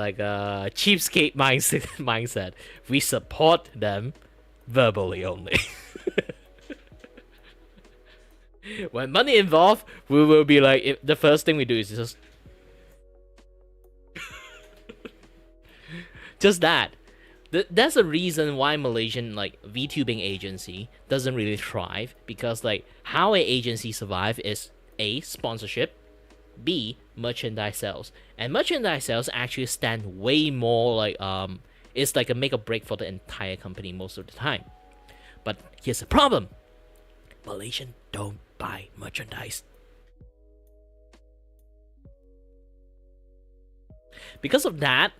S1: cheapskate mindset. We support them verbally only. When money involved, we will be like, the first thing we do is just that. That's the reason why Malaysian VTubing agency doesn't really thrive, because how an agency survive is A, sponsorship, B, merchandise sales. And merchandise sales actually stand way more it's like a make or break for the entire company most of the time. But here's the problem. Malaysian don't buy merchandise. Because of that,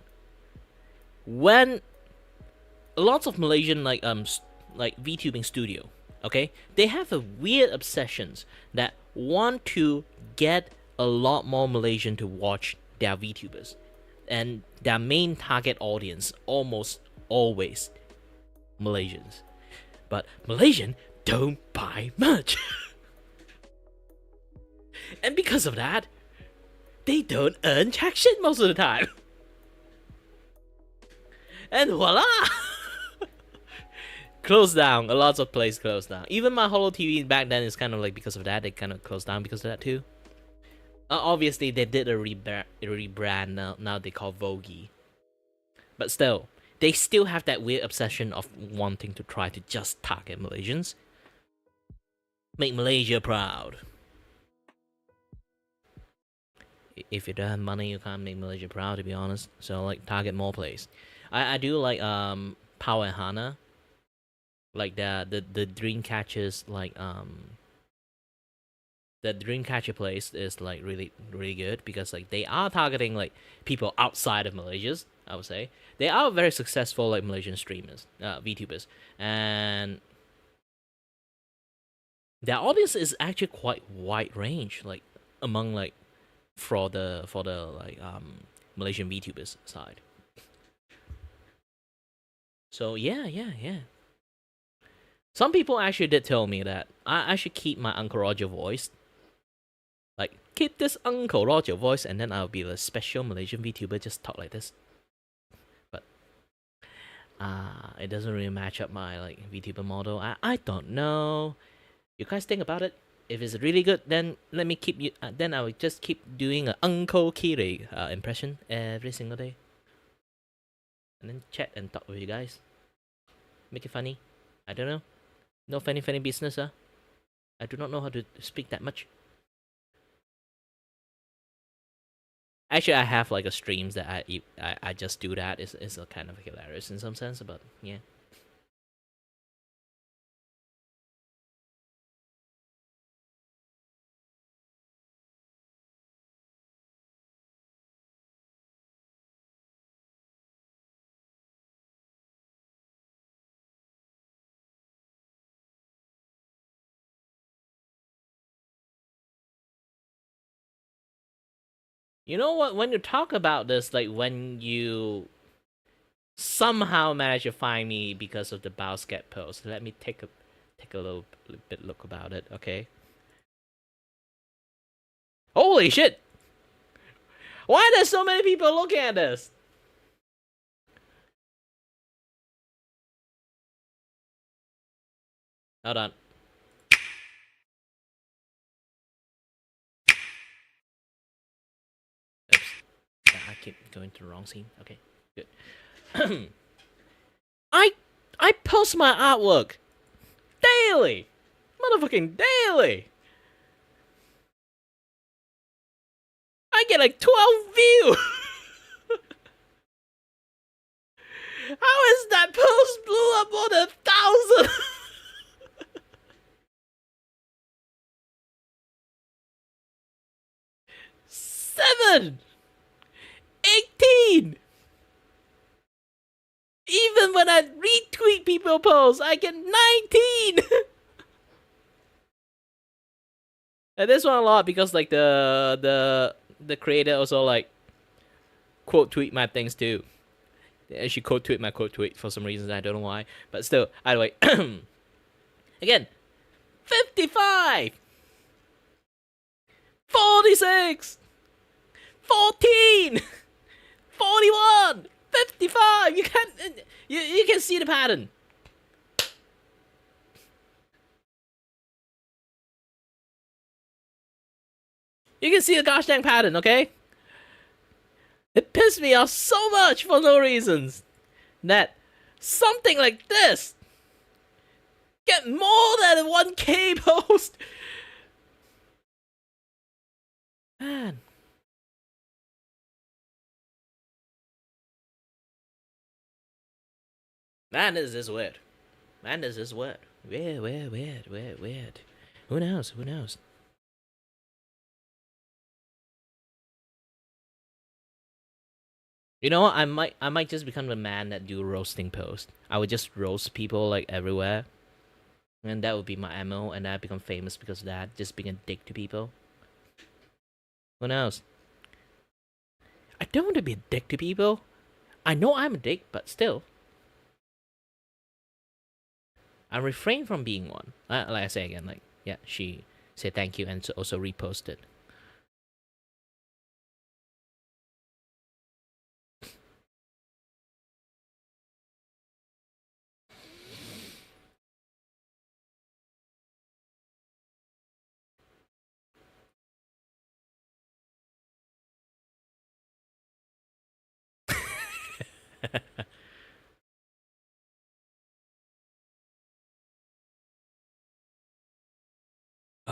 S1: when lots of Malaysian VTubing studio, okay, they have a weird obsessions that want to get a lot more Malaysian to watch their VTubers, and their main target audience almost always Malaysians, but Malaysian don't buy much. And because of that, they don't earn jack shit most of the time. And voila! Closed down. A lot of places closed down. Even my Holo TV back then is kind of because of that. They kind of closed down because of that too. Obviously, they did a rebrand. Now they call Vogie. But still, they still have that weird obsession of wanting to try to just target Malaysians. Make Malaysia proud. If you don't have money, you can't make Malaysia proud, to be honest. So target more places. I do Power and Hana. The dream catchers the Dreamcatcher place is really good, because they are targeting people outside of Malaysia. I would say they are very successful Malaysian streamers, VTubers, and their audience is actually quite wide range, among for the Malaysian VTubers side. So yeah. Some people actually did tell me that I should keep my Uncle Roger voice. Keep this Uncle Roger voice, and then I'll be the special Malaysian VTuber, just talk like this. But it doesn't really match up my VTuber model. I don't know. You guys think about it. If it's really good, then let me keep you. Then I will just keep doing an Uncle Kiri impression every single day, and then chat and talk with you guys. Make it funny. I don't know. No funny business, huh? I do not know how to speak that much. Actually, I have a streams that I just do that. It's a kind of hilarious in some sense, but yeah. You know what? When you talk about this, when you somehow manage to find me because of the Bowscat post, let me take a little bit look about it, okay? Holy shit! Why there's so many people looking at this? Hold on. I keep going to the wrong scene. Okay, good. I post my artwork daily, motherfucking daily. I get like 12 views. How is that post blew up more than 1,000? Seven, 18. Even when I retweet people posts, I get 19. And this one a lot because like the creator also like quote tweet my things too. She quote tweet my quote tweet for some reason, I don't know why, but still. Anyway, again, 55, 46, 14, 41, 55. You can't. You can see the pattern. You can see the gosh dang pattern, okay? It pissed me off so much for no reasons that something like this get more than a 1K post. Man. Man, this is weird. Man, this is weird. Weird. Who knows? Who knows? You know what? I might just become the man that do roasting posts. I would just roast people like everywhere. And that would be my MO, and I become famous because of that, just being a dick to people. Who knows? I don't want to be a dick to people. I know I'm a dick, but still. I refrain from being one. Like I say again, like, yeah, she said thank you and also reposted.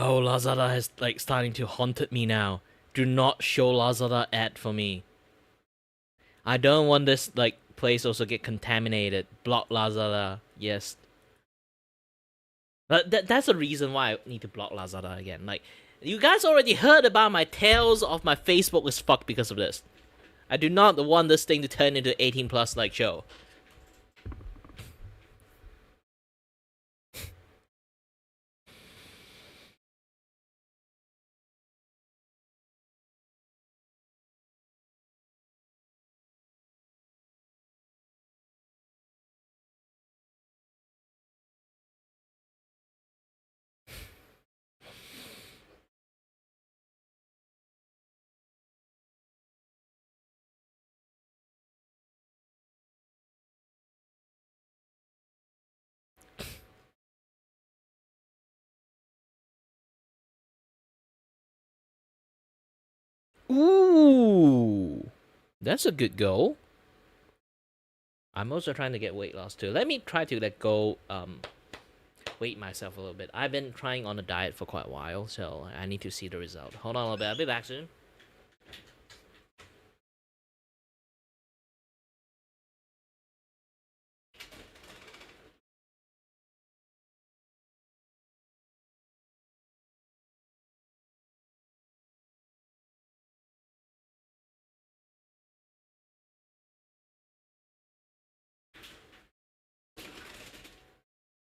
S1: Oh, Lazada is like starting to haunt me now. Do not show Lazada ad for me. I don't want this like place also get contaminated. Block Lazada. Yes. That's the reason why I need to block Lazada again. Like, you guys already heard about my tales of my Facebook is fucked because of this. I do not want this thing to turn into 18 plus like show. Ooh, that's a good goal. I'm also trying to get weight loss too. Let me try to let go weight myself a little bit. I've been trying on a diet for quite a while, so I need to see the result. Hold on a little bit. I'll be back soon.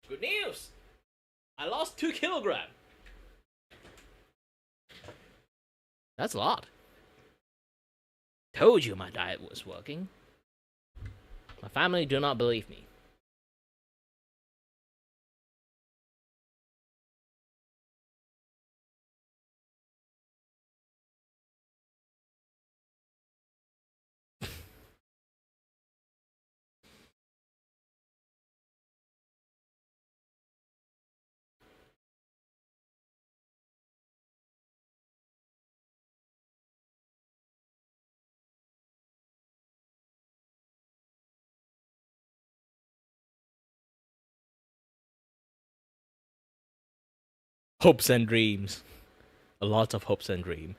S1: Good news! I lost 2 kilograms. That's a lot. Told you my diet was working. My family do not believe me. Hopes and dreams. A lot of hopes and dreams.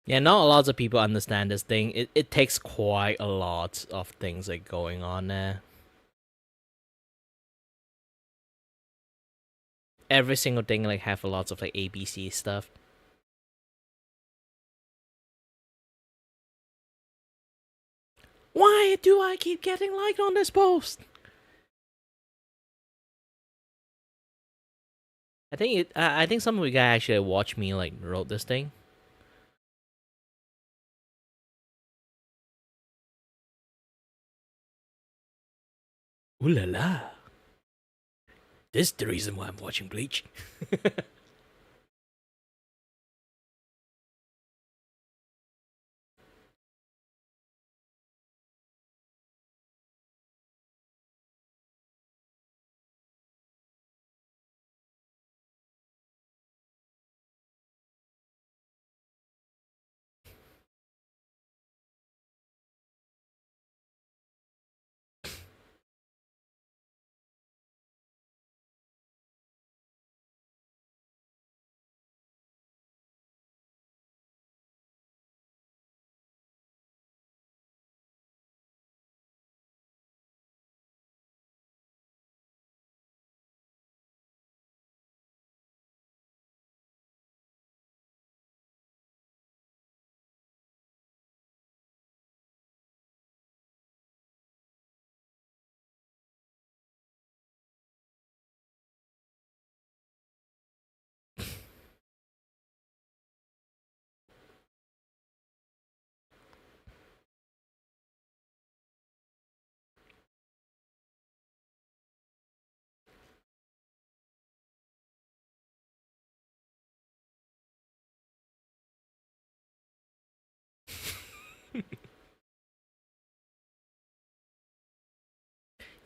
S1: Yeah, not a lot of people understand this thing. It takes quite a lot of things like going on there. Every single thing like have a lot of like ABC stuff. Why do I keep getting liked on this post? I think some of you guys actually watched me like wrote this thing. Ooh la la. This is the reason why I'm watching Bleach.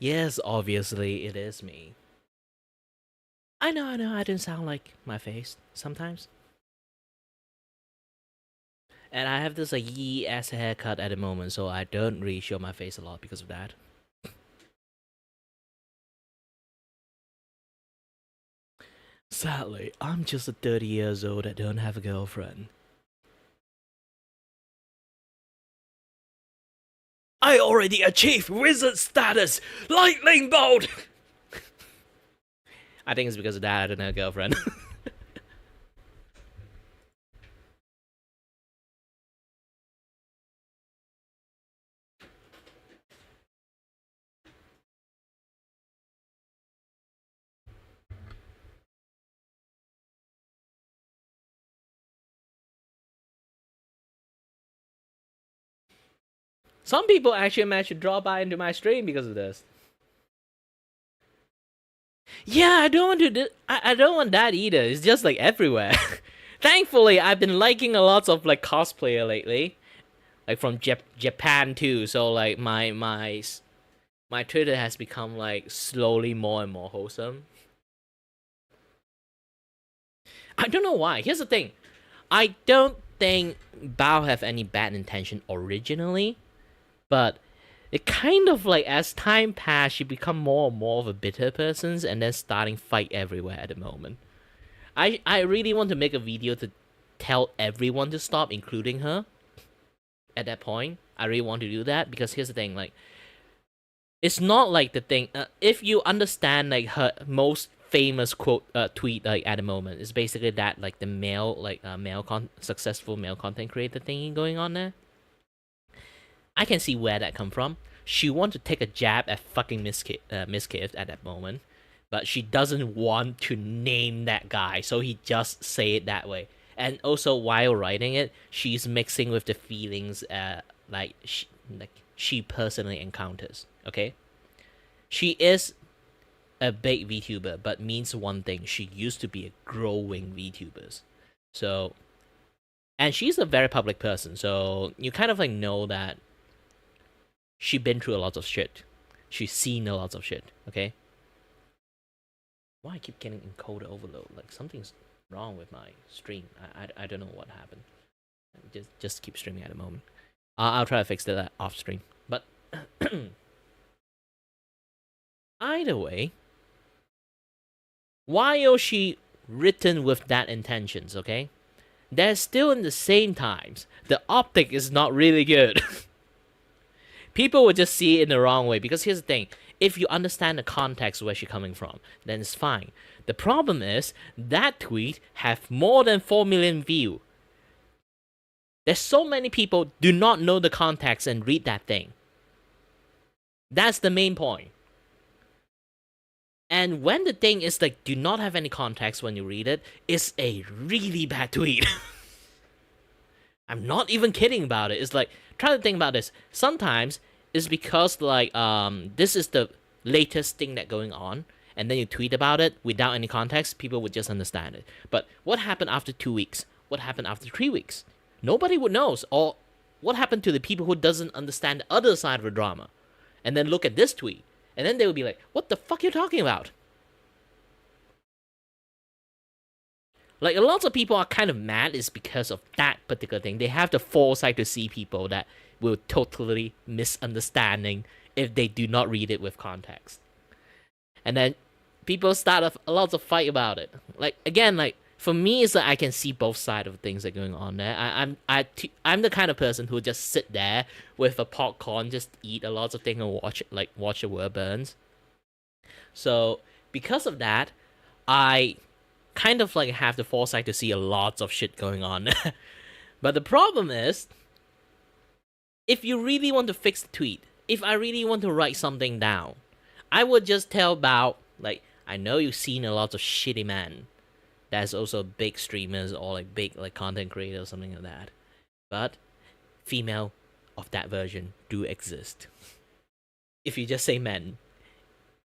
S1: Yes, obviously it is me. I know, I didn't sound like my face sometimes. And I have this like yee ass haircut at the moment, so I don't really show my face a lot because of that. Sadly, I'm just a 30 years old that don't have a girlfriend. I already achieved wizard status! Lightning bolt! I think it's because of that I don't have a girlfriend. Some people actually managed to drop by into my stream because of this. Yeah, I don't want to. I don't want that either. It's just like everywhere. Thankfully, I've been liking a lot of like cosplayer lately, like from Japan too. So like my Twitter has become like slowly more and more wholesome. I don't know why. Here's the thing. I don't think Bao have any bad intention originally, but it kind of like as time passed, she become more and more of a bitter person, and then starting fight everywhere at the moment. I really want to make a video to tell everyone to stop, including her. At that point, I really want to do that because here's the thing, like, it's not like the thing. If you understand like her most famous quote tweet like at the moment, it's basically that like the male like successful male content creator thingy going on there. I can see where that come from. She want to take a jab at fucking Miss Kiff at that moment, but she doesn't want to name that guy, so he just say it that way. And also while writing it, she's mixing with the feelings like she personally encounters. Okay, she is a big VTuber, but means one thing: she used to be a growing VTuber. So, and she's a very public person, so you kind of like know that she's been through a lot of shit. She's seen a lot of shit. Okay. Why I keep getting encoder overload? Like something's wrong with my stream. I don't know what happened. Just keep streaming at the moment. I'll try to fix that off stream. But either way, why is she written with that intentions? Okay, there's still in the same times, the optic is not really good. People would just see it in the wrong way, because here's the thing. If you understand the context where she's coming from, then it's fine. The problem is, that tweet have more than 4 million views. There's so many people do not know the context and read that thing. That's the main point. And when the thing is like, do not have any context when you read it, it's a really bad tweet. I'm not even kidding about it. It's like, try to think about this. Sometimes it's because like this is the latest thing that's going on, and then you tweet about it without any context, people would just understand it. But what happened after 2 weeks? What happened after 3 weeks? Nobody would know. Or what happened to the people who doesn't understand the other side of the drama? And then look at this tweet. And then they would be like, what the fuck are you talking about? Like, a lot of people are kind of mad is because of that particular thing. They have the foresight to see people that will totally misunderstanding if they do not read it with context. And then people start a lot of fight about it. Like, again, like, for me, it's like I can see both sides of things that are going on there. I'm the kind of person who just sit there with a popcorn, just eat a lot of things and watch the world burns. So because of that, I kind of like have the foresight to see a lot of shit going on. But the problem is, if you really want to fix the tweet, if I really want to write something down, I would just tell about, like, I know you've seen a lot of shitty men. That's also big streamers or like big like content creators or something like that. But female of that version do exist. If you just say men,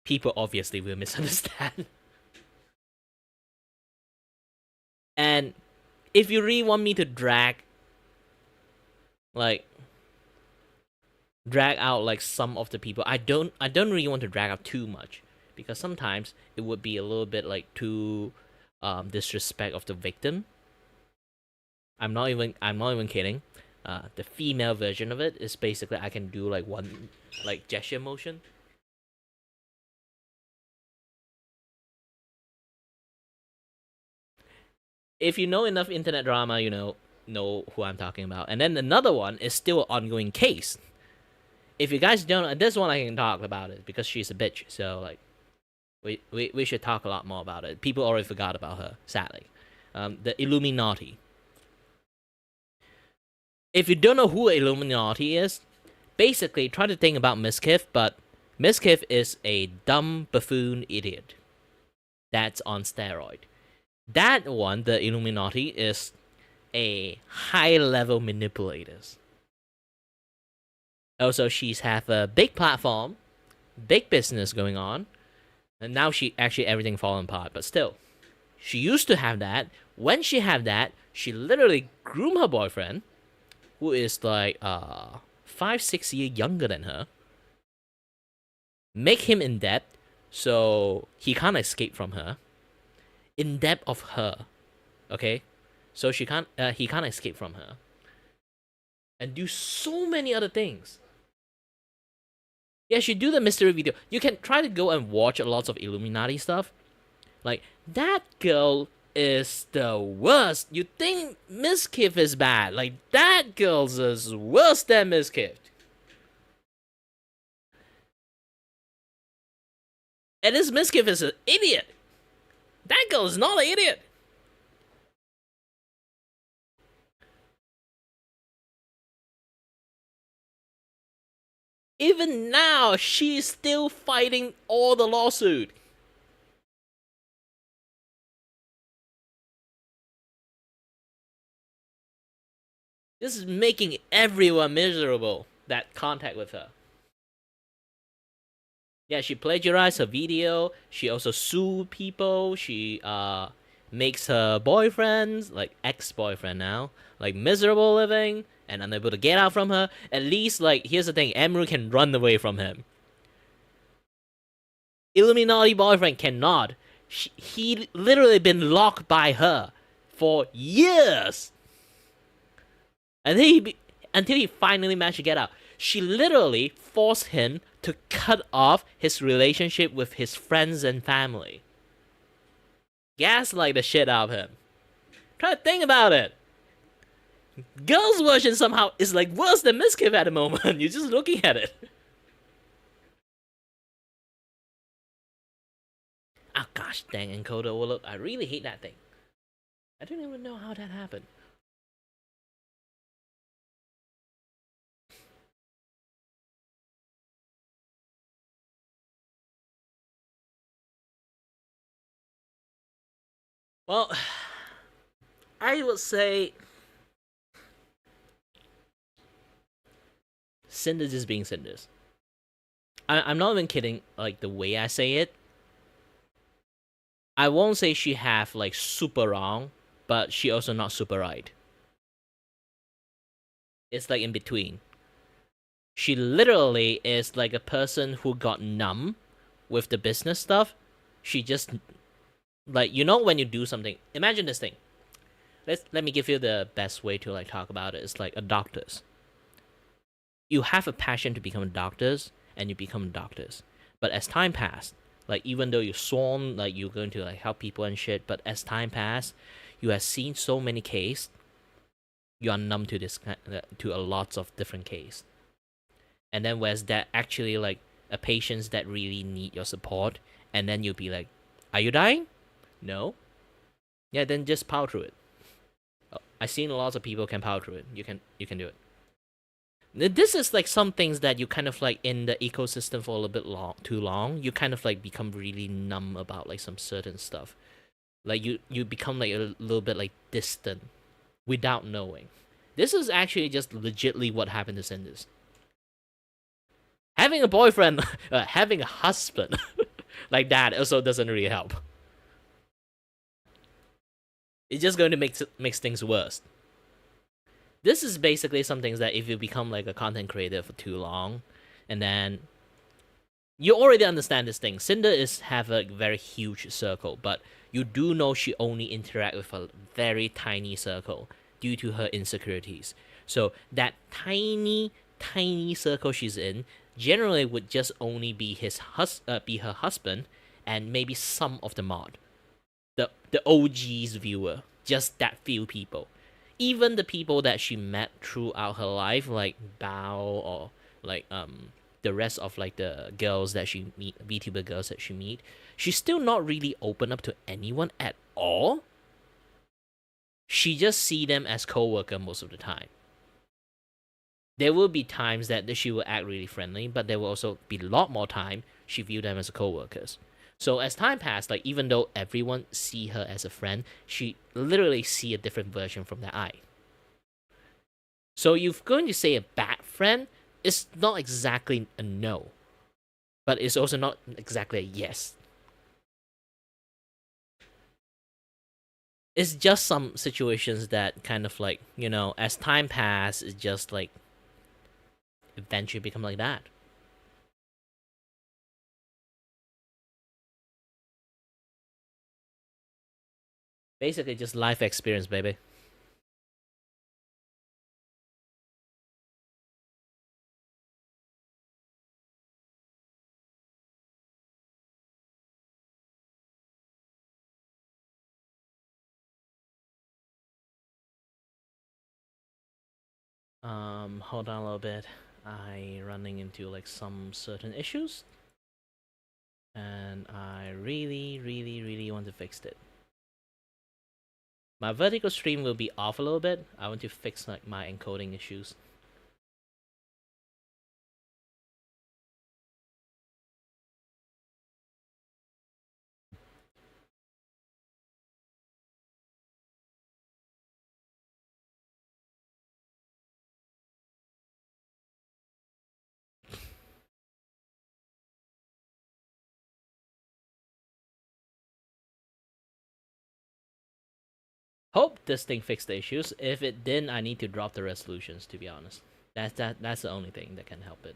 S1: people obviously will misunderstand. And if you really want me to drag out like some of the people, I don't really want to drag out too much, because sometimes it would be a little bit like too disrespect of the victim. I'm not even kidding. The female version of it is basically I can do like one like gesture motion. If you know enough internet drama, you know who I'm talking about. And then another one is still an ongoing case. If you guys don't, this one I can talk about it because she's a bitch. So like, we should talk a lot more about it. People already forgot about her, sadly. The Illuminati. If you don't know who Illuminati is, basically try to think about Miskiff, but Miskiff is a dumb buffoon idiot. That's on steroid. That one, the Illuminati, is a high-level manipulators. Also, she's have a big platform, big business going on, and now she actually everything falling apart. But still, she used to have that. When she had that, she literally groomed her boyfriend, who is like 5-6 years younger than her, make him in debt, so he can't escape from her. In debt of her, okay, so he can't escape from her, and do so many other things. Yeah, she do the mystery video. You can try to go and watch a lot of Illuminati stuff. Like, that girl is the worst. You think Miskiff is bad? Like, that girl's is worse than Miskiff. And this Miskiff is an idiot. That girl is not an idiot. Even now, she's still fighting all the lawsuit. This is making everyone miserable that contact with her. Yeah, she plagiarized her video. She also sued people. She makes her boyfriends, like ex-boyfriend now, like miserable living and unable to get out from her. At least, like, here's the thing, Emery can run away from him. Illuminati boyfriend cannot. He literally been locked by her for years. And until he finally managed to get out. She literally forced him to cut off his relationship with his friends and family. Gaslight the shit out of him. Try to think about it. Girls' version somehow is like worse than Miskiff at the moment. You're just looking at it. Oh gosh, dang encoder overload. I really hate that thing. I don't even know how that happened. Well, I would say Cinder's just being Cinder's. I'm not even kidding, like, the way I say it. I won't say she have, like, super wrong, but she also not super right. It's, like, in between. She literally is, like, a person who got numb with the business stuff. She just, like, you know when you do something... Imagine this thing. Let me give you the best way to, like, talk about it. It's like a doctor's. You have a passion to become doctors, and you become doctors. But as time passed, like, even though you sworn like you're going to like help people and shit, but as time passed, you have seen so many cases, you are numb to this to a lots of different cases. And then whereas that actually like a patients that really need your support, and then you'll be like, are you dying? No. Yeah, then just power through it. I've seen lots of people can power through it. You can do it. This is like some things that you kind of like in the ecosystem for a little bit too long. You kind of like become really numb about like some certain stuff. Like you become like a little bit like distant without knowing. This is actually just legitly what happened to Cinders. Having a boyfriend, having a husband like that also doesn't really help. It's just going to makes things worse. This is basically something that if you become like a content creator for too long, and then you already understand this thing. Cinder have a very huge circle, but you do know she only interact with a very tiny circle due to her insecurities. So that tiny circle she's in generally would just only be be her husband and maybe some of the mod, the OG's viewer, just that few people. Even the people that she met throughout her life, like Bao or like the rest of like the girls that she meet, Vtuber girls that she meet, she's still not really open up to anyone at all. She just see them as co-worker most of the time. There will be times that she will act really friendly, but there will also be a lot more time she view them as co-workers. So as time passed, like even though everyone see her as a friend, she literally see a different version from their eye. So you're going to say a bad friend, it's not exactly a no, but it's also not exactly a yes. It's just some situations that kind of like, you know, as time passes, it's just like eventually become like that. Basically just life experience, baby. Hold on a little bit. I running into like some certain issues, and I really want to fix it. My vertical stream will be off a little bit. I want to fix like my encoding issues. Hope this thing fixed the issues. If it didn't, I need to drop the resolutions, to be honest. That's the only thing that can help it.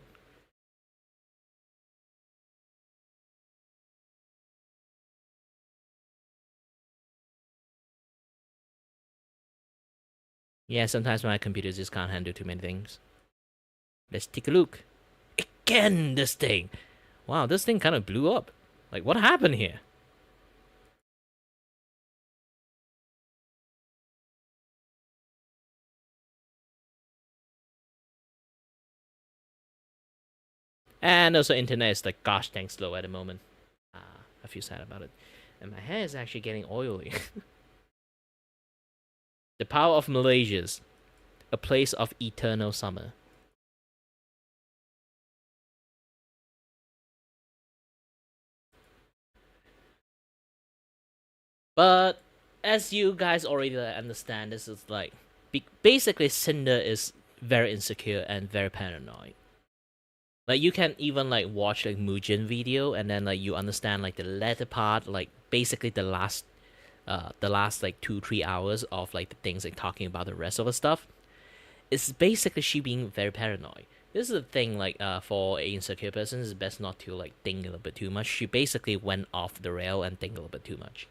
S1: Yeah, sometimes my computer just can't handle too many things. Let's take a look. Again, this thing. Wow, this thing kind of blew up. Like, what happened here? And also internet is like gosh dang slow at the moment. I feel sad about it. And my hair is actually getting oily. The power of Malaysia's, a place of eternal summer. But as you guys already understand, this is like basically Cinder is very insecure and very paranoid. Like you can even like watch like Mujin video and then like you understand like the latter part, like basically the last like 2-3 hours of like the things like talking about the rest of the stuff. It's basically she being very paranoid. This is the thing, like for an insecure person, it's best not to like think a little bit too much. She basically went off the rail and think a little bit too much.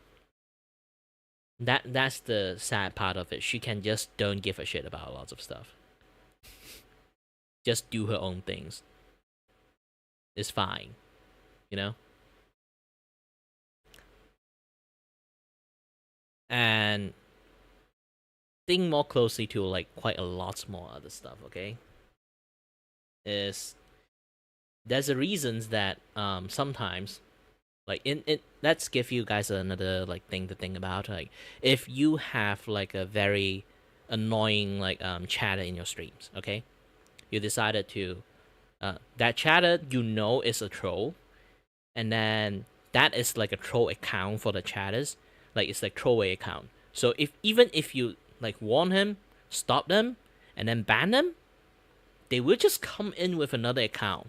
S1: That's the sad part of it. She can just don't give a shit about lots of stuff. Just do her own things. It's fine, you know. And think more closely to like quite a lot more other stuff. Okay, is there's a reasons that sometimes like in let's give you guys another like thing to think about. Like if you have like a very annoying like chatter in your streams, okay, you decided to that chatter you know is a troll, and then that is like a troll account for the chatters, like it's like throwaway account. So even if you like warn him, stop them, and then ban them, they will just come in with another account.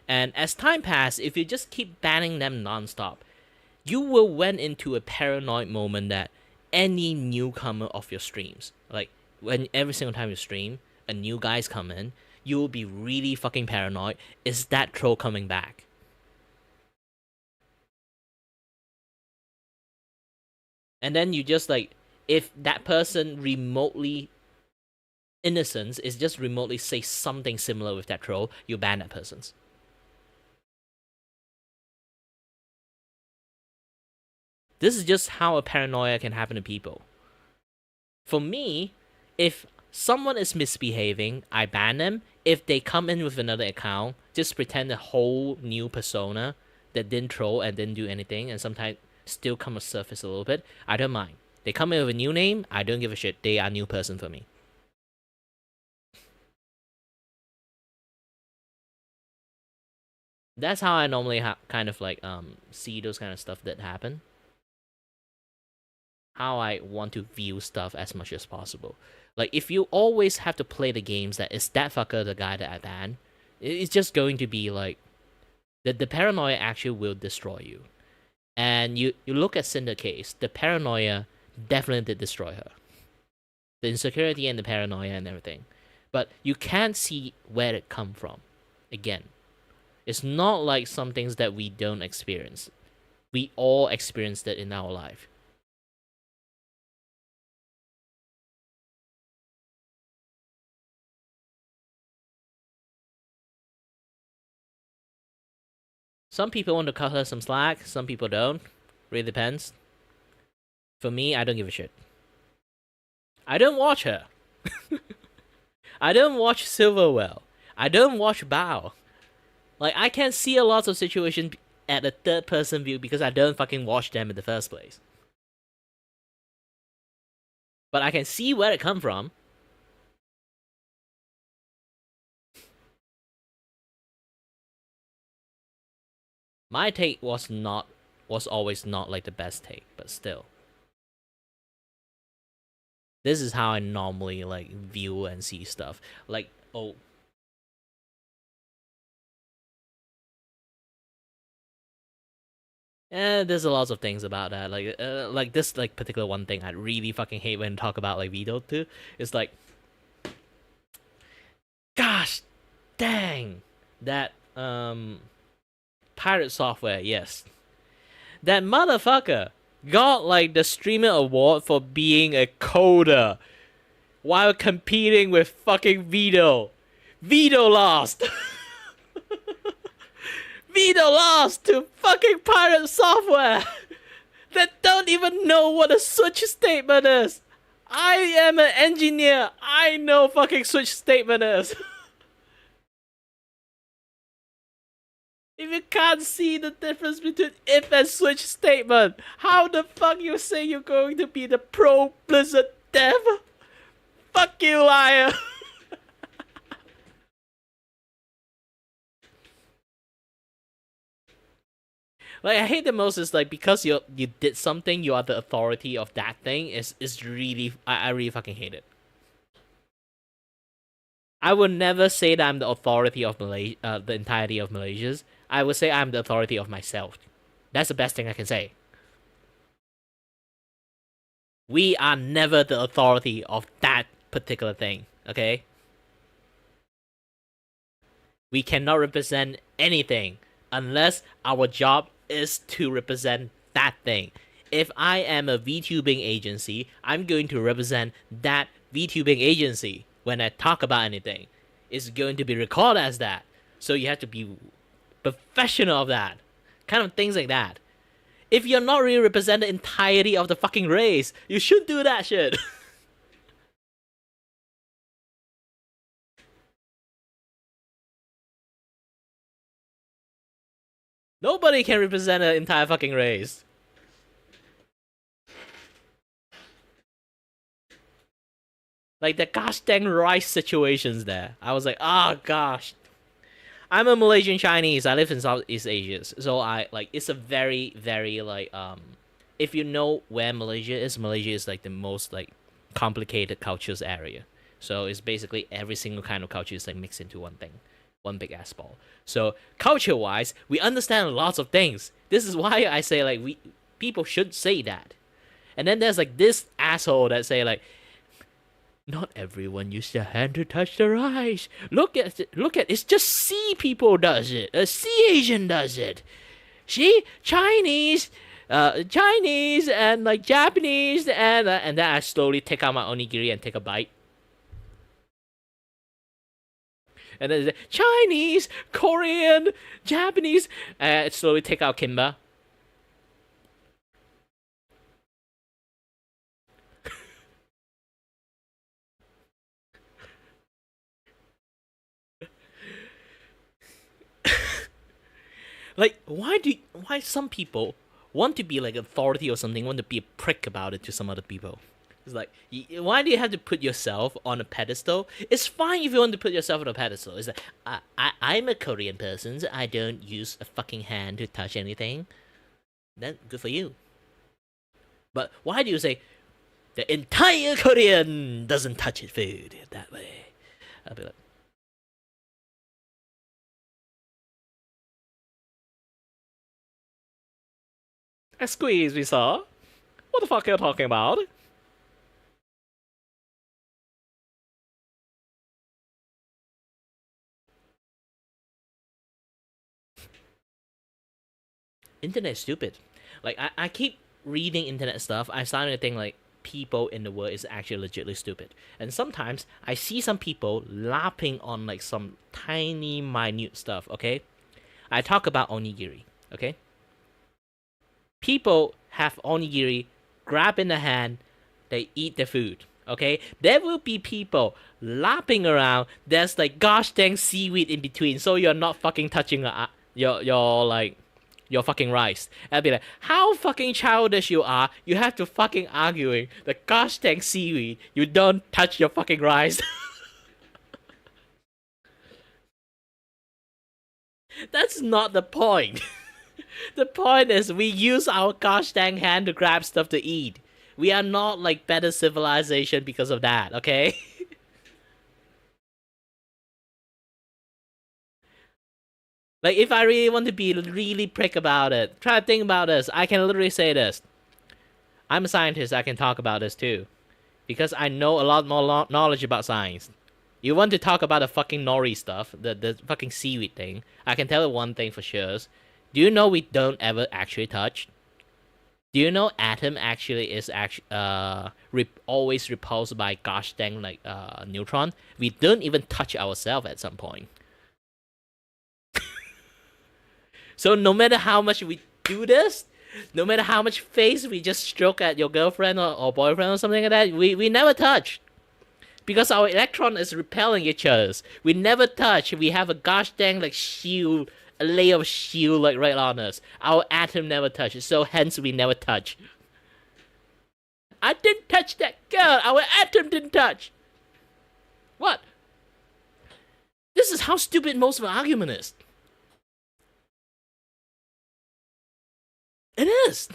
S1: And as time passes, if you just keep banning them nonstop, you will went into a paranoid moment that any newcomer of your streams, like when every single time you stream, a new guy's come in, you will be really fucking paranoid. Is that troll coming back? And then you just like, if that person remotely innocence is just remotely say something similar with that troll, you ban that person's. This is just how a paranoia can happen to people. For me, if someone is misbehaving, I ban them. If they come in with another account, just pretend a whole new persona that didn't troll and didn't do anything, and sometimes still come to surface a little bit, I don't mind. They come in with a new name, I don't give a shit. They are a new person for me. That's how I normally kind of like see those kind of stuff that happen. How I want to view stuff as much as possible. Like if you always have to play the games that is that fucker the guy that I ban, it's just going to be like the paranoia actually will destroy you. And you look at Cinder case, the paranoia definitely did destroy her. The insecurity and the paranoia and everything. But you can't see where it come from. Again, it's not like some things that we don't experience. We all experienced it in our life. Some people want to cut her some slack, some people don't. Really depends. For me, I don't give a shit. I don't watch her. I don't watch Silverwell. I don't watch Bao. Like, I can see a lot of situations at a third person view because I don't fucking watch them in the first place. But I can see where it come from. My take was always not like the best take, but still. This is how I normally like view and see stuff. Like, oh, there's a lot of things about that. Like this like particular one thing I really fucking hate when talk about like Vito too. It's like, gosh, dang, that pirate software. Yes, that motherfucker got like the streamer award for being a coder while competing with fucking Vito. Vito lost. Vito lost to fucking pirate software that don't even know what a switch statement is. I am an engineer. I know fucking switch statement is. If you can't see the difference between if and switch statement, how the fuck you say you're going to be the pro Blizzard dev? Fuck you, liar! Like, I hate the most is like, because you did something, you are the authority of that thing. Is really, I really fucking hate it. I would never say that I'm the authority of the entirety of Malaysia. I would say I'm the authority of myself. That's the best thing I can say. We are never the authority of that particular thing, okay? We cannot represent anything unless our job is to represent that thing. If I am a VTubing agency, I'm going to represent that VTubing agency when I talk about anything. It's going to be recorded as that. So you have to be professional of that. Kind of things like that. If you're not really representing the entirety of the fucking race, you should do that shit. Nobody can represent an entire fucking race. Like the gosh dang rice situations there. I was like, oh gosh. I'm a Malaysian Chinese. I live in Southeast Asia. So it's a very, very if you know where Malaysia is like the most like complicated cultures area. So it's basically every single kind of culture is like mixed into one thing. One big ass ball. So culture-wise, we understand lots of things. This is why I say like people should say that. And then there's like this asshole that say like, not everyone use their hand to touch the rice. Look at it's just C people does it. A C Asian does it. See, Chinese and like Japanese and then I slowly take out my onigiri and take a bite. And then Chinese, Korean, Japanese. Slowly take out kimba. Like, why some people want to be like authority or something, want to be a prick about it to some other people? It's like, why do you have to put yourself on a pedestal? It's fine if you want to put yourself on a pedestal. It's like, I'm a Korean person, so I don't use a fucking hand to touch anything. Then good for you. But why do you say the entire Korean doesn't touch its food that way? I'll be like, excuse me, sir. What the fuck are you talking about? Internet is stupid. Like, I keep reading internet stuff. I'm starting to think like people in the world is actually legitimately stupid. And sometimes I see some people lapping on like some tiny minute stuff, okay? I talk about onigiri, okay? People have onigiri, grab in the hand, they eat the food, okay? There will be people lapping around, there's like gosh dang seaweed in between, so you're not fucking touching your fucking rice. And I'll be like, how fucking childish you are, you have to fucking arguing the gosh dang seaweed, you don't touch your fucking rice. That's not the point. The point is we use our gosh dang hand to grab stuff to eat. We are not like better civilization because of that, okay? Like, if I really want to be really prick about it, try to think about this. I can literally say this. I'm a scientist, I can talk about this too. Because I know a lot more knowledge about science. You want to talk about the fucking nori stuff, the fucking seaweed thing, I can tell you one thing for sure. Do you know we don't ever actually touch? Do you know atom actually is always repulsed by gosh dang like neutron? We don't even touch ourselves at some point. So no matter how much we do this, no matter how much face we just stroke at your girlfriend or boyfriend or something like that, we never touch. Because our electron is repelling each other. We never touch. We have a gosh dang like shield a layer of shield like right on us. Our atom never touches, so hence we never touch. I didn't touch that girl. Our atom didn't touch. What? This is how stupid most of the argument is. It is.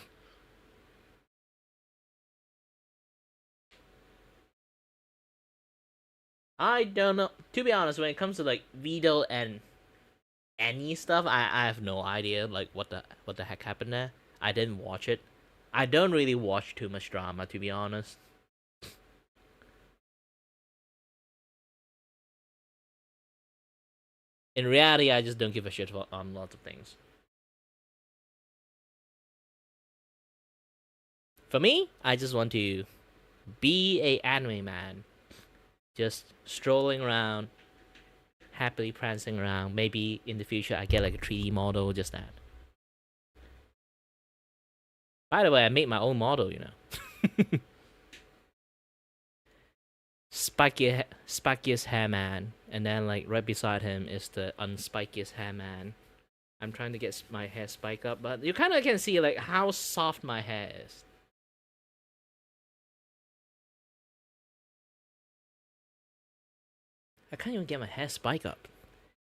S1: I don't know. To be honest, when it comes to like Vito and any stuff, I have no idea like what the heck happened there. I didn't watch it. I don't really watch too much drama, to be honest. In reality, I just don't give a shit on lots of things. For me, I just want to be a anime man, just strolling around, happily prancing around. Maybe in the future I get like a 3D model, just that. By the way, I made my own model, you know. Spikiest hair man, and then like right beside him is the unspikiest hair man. I'm trying to get my hair spike up, but you kind of can see like how soft my hair is. I can't even get my hair spike up.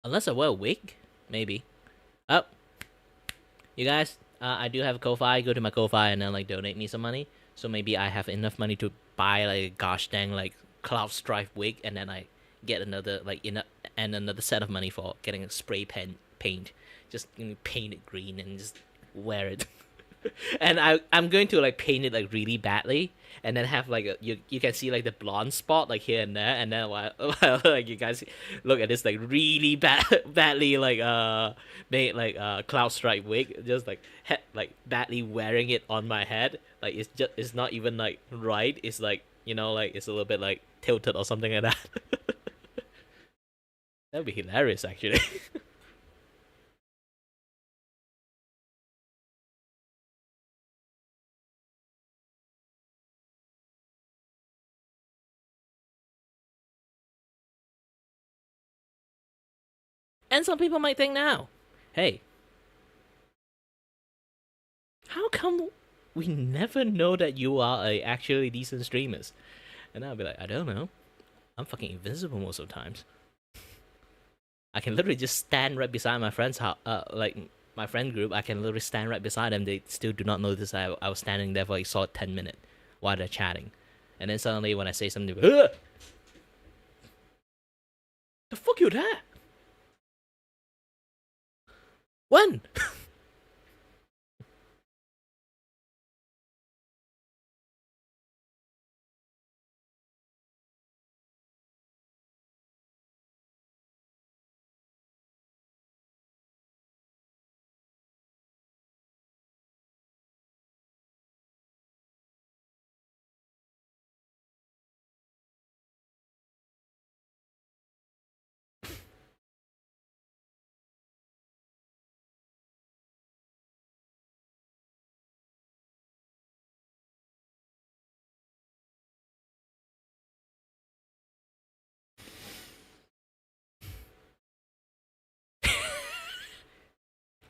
S1: Unless I wear a wig, maybe. Oh, you guys, I do have a Ko-Fi. Go to my Ko-Fi and then like donate me some money. So maybe I have enough money to buy like a gosh dang like Cloud Strife wig, and then I get another like and another set of money for getting a spray paint. Just paint it green and just wear it. And I'm going to like paint it like really badly, and then have like you can see like the blonde spot like here and there, and then while like you guys look at this like really badly like made like cloud stripe wig, just like like badly wearing it on my head, like it's not even like right, it's like, you know, like it's a little bit like tilted or something like that. That'd be hilarious actually. And some people might think now, hey, how come we never know that you are a actually decent streamers? And I'll be like, I don't know. I'm fucking invisible most of the times. I can literally just stand right beside my friend's house, like my friend group. I can literally stand right beside them. They still do not notice I was standing there for like solid 10 minutes while they're chatting. And then suddenly when I say something, the fuck you that? When?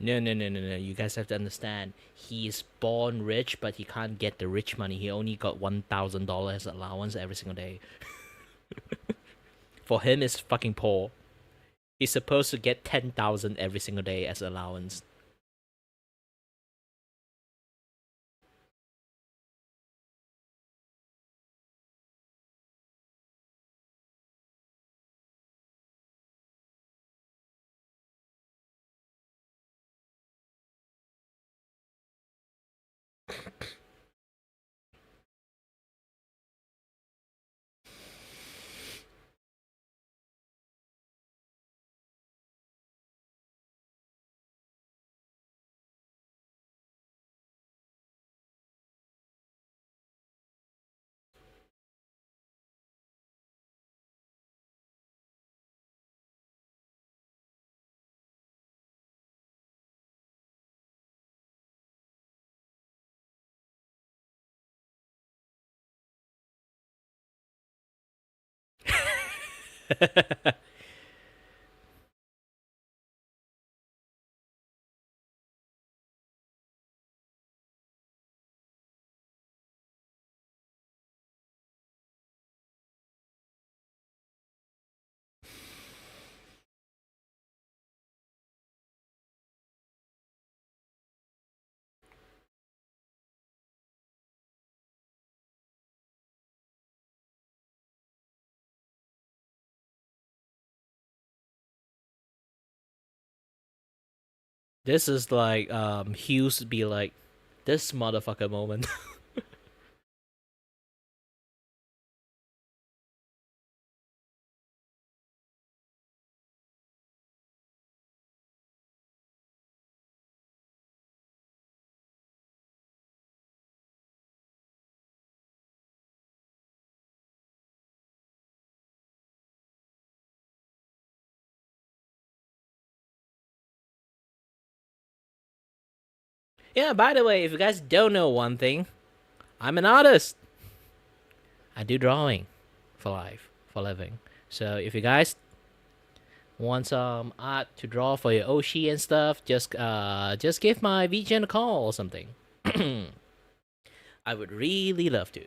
S1: No. You guys have to understand. He's born rich, but he can't get the rich money. He only got $1,000 allowance every single day. For him, it's fucking poor. He's supposed to get 10,000 every single day as allowance. This is like Hughes be like, this motherfucker moment. Yeah, by the way, if you guys don't know one thing, I'm an artist. I do drawing for life, for living. So if you guys want some art to draw for your Oshi and stuff, just give my VGen a call or something. I would really love to.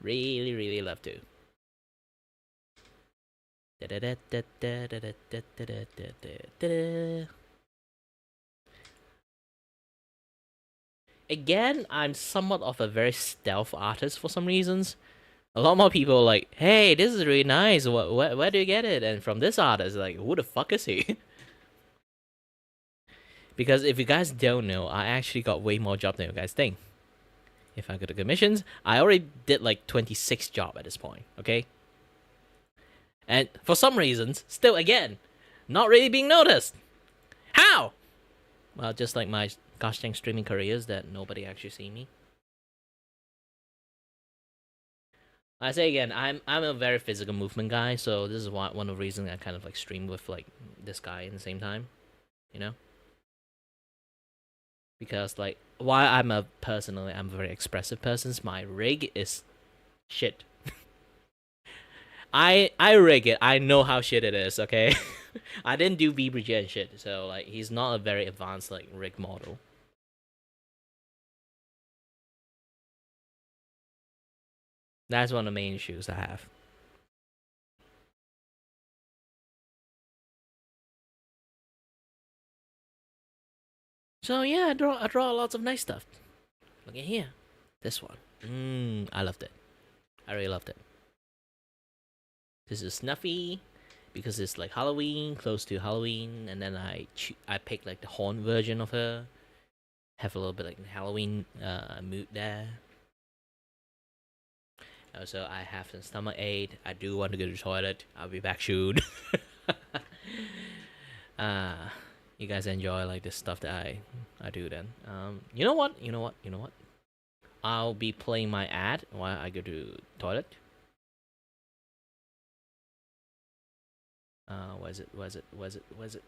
S1: Really, really love to. Again, I'm somewhat of a very stealth artist for some reasons. A lot more people are like, hey, this is really nice. Where do you get it? And from this artist, like, who the fuck is he? Because if you guys don't know, I actually got way more job than you guys think. If I go to commissions, I already did like 26 job at this point, okay? And for some reasons, still again, not really being noticed. How? Well, just like my gosh dang streaming careers that nobody actually see me. I say again, I'm a very physical movement guy, so this is one of the reasons I kind of like stream with like this guy in the same time, you know. Because like, while I'm a very expressive person, my rig is shit. I rig it. I know how shit it is. Okay, I didn't do BBG and shit, so like he's not a very advanced like rig model. That's one of the main issues I have. So yeah, I draw lots of nice stuff. Look at here, this one. I loved it. I really loved it. This is Snuffy because it's like Halloween, close to Halloween, and then I picked like the horn version of her. Have a little bit like Halloween mood there. Also, I have some stomach ache. I do want to go to the toilet. I'll be back soon. You guys enjoy like this stuff that I do then. You know what? I'll be playing my ad while I go to toilet. Was it?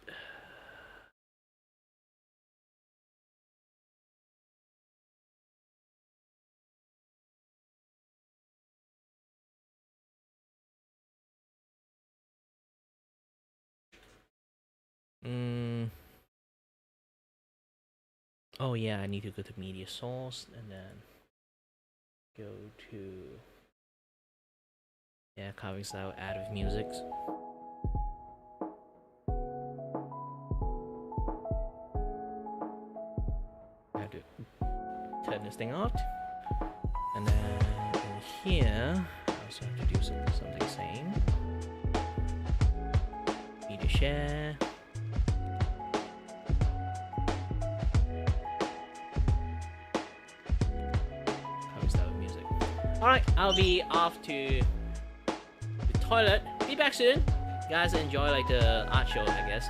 S1: Oh yeah, I need to go to media source and then go to carving style add with music. I have to turn this thing off, and then in here I also have to do something same. Media share. Alright, I'll be off to the toilet. Be back soon. You guys enjoy like the art show, I guess.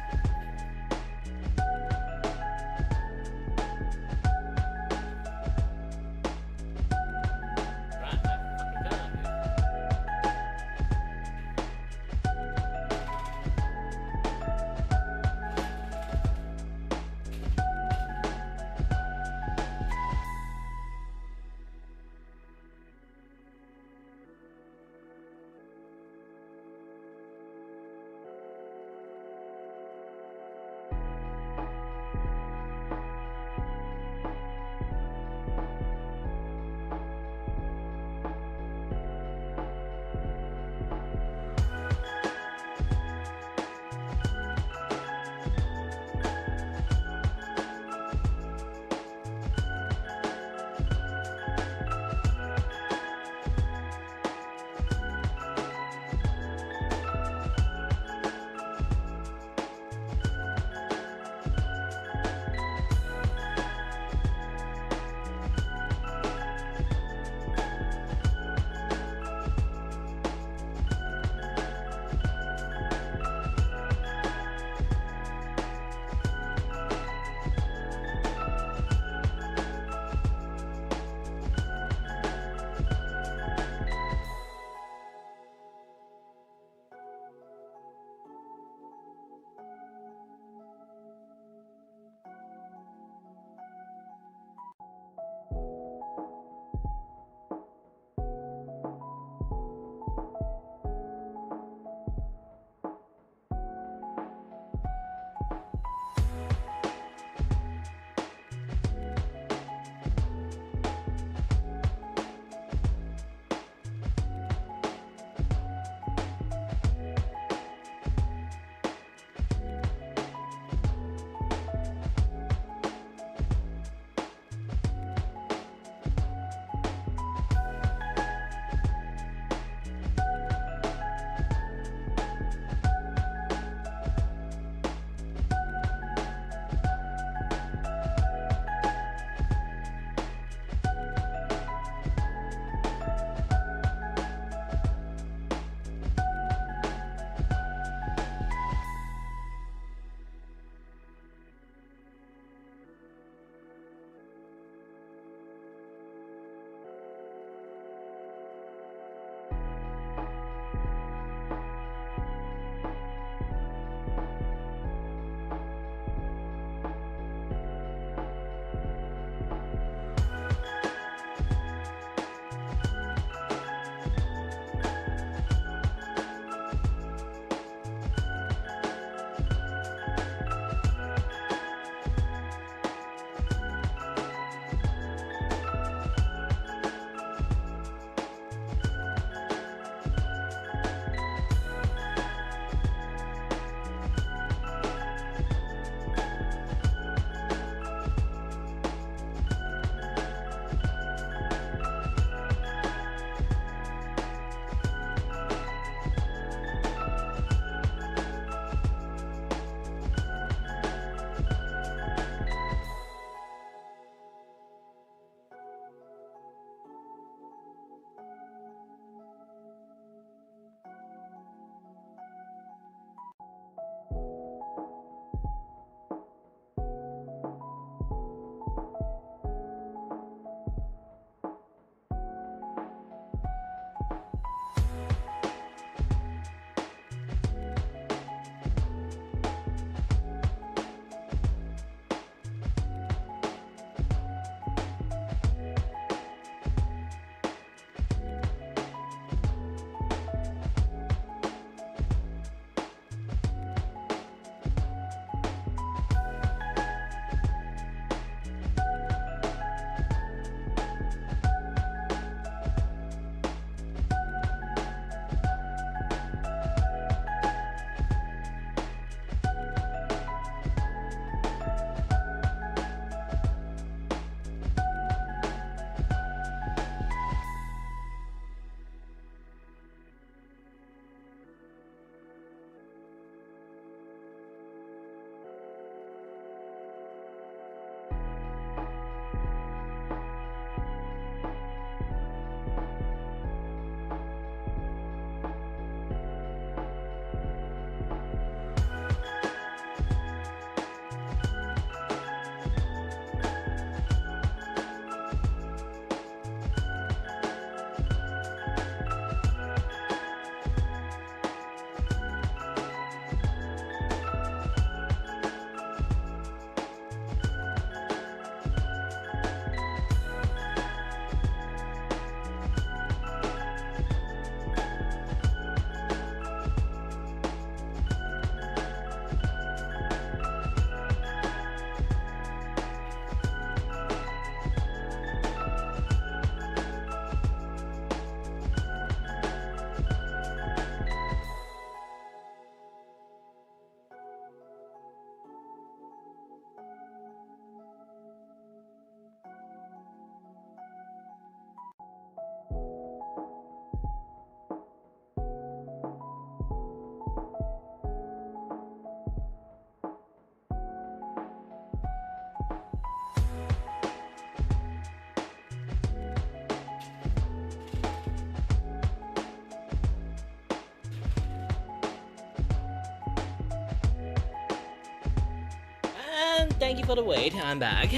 S1: thank you for the wait. I'm back.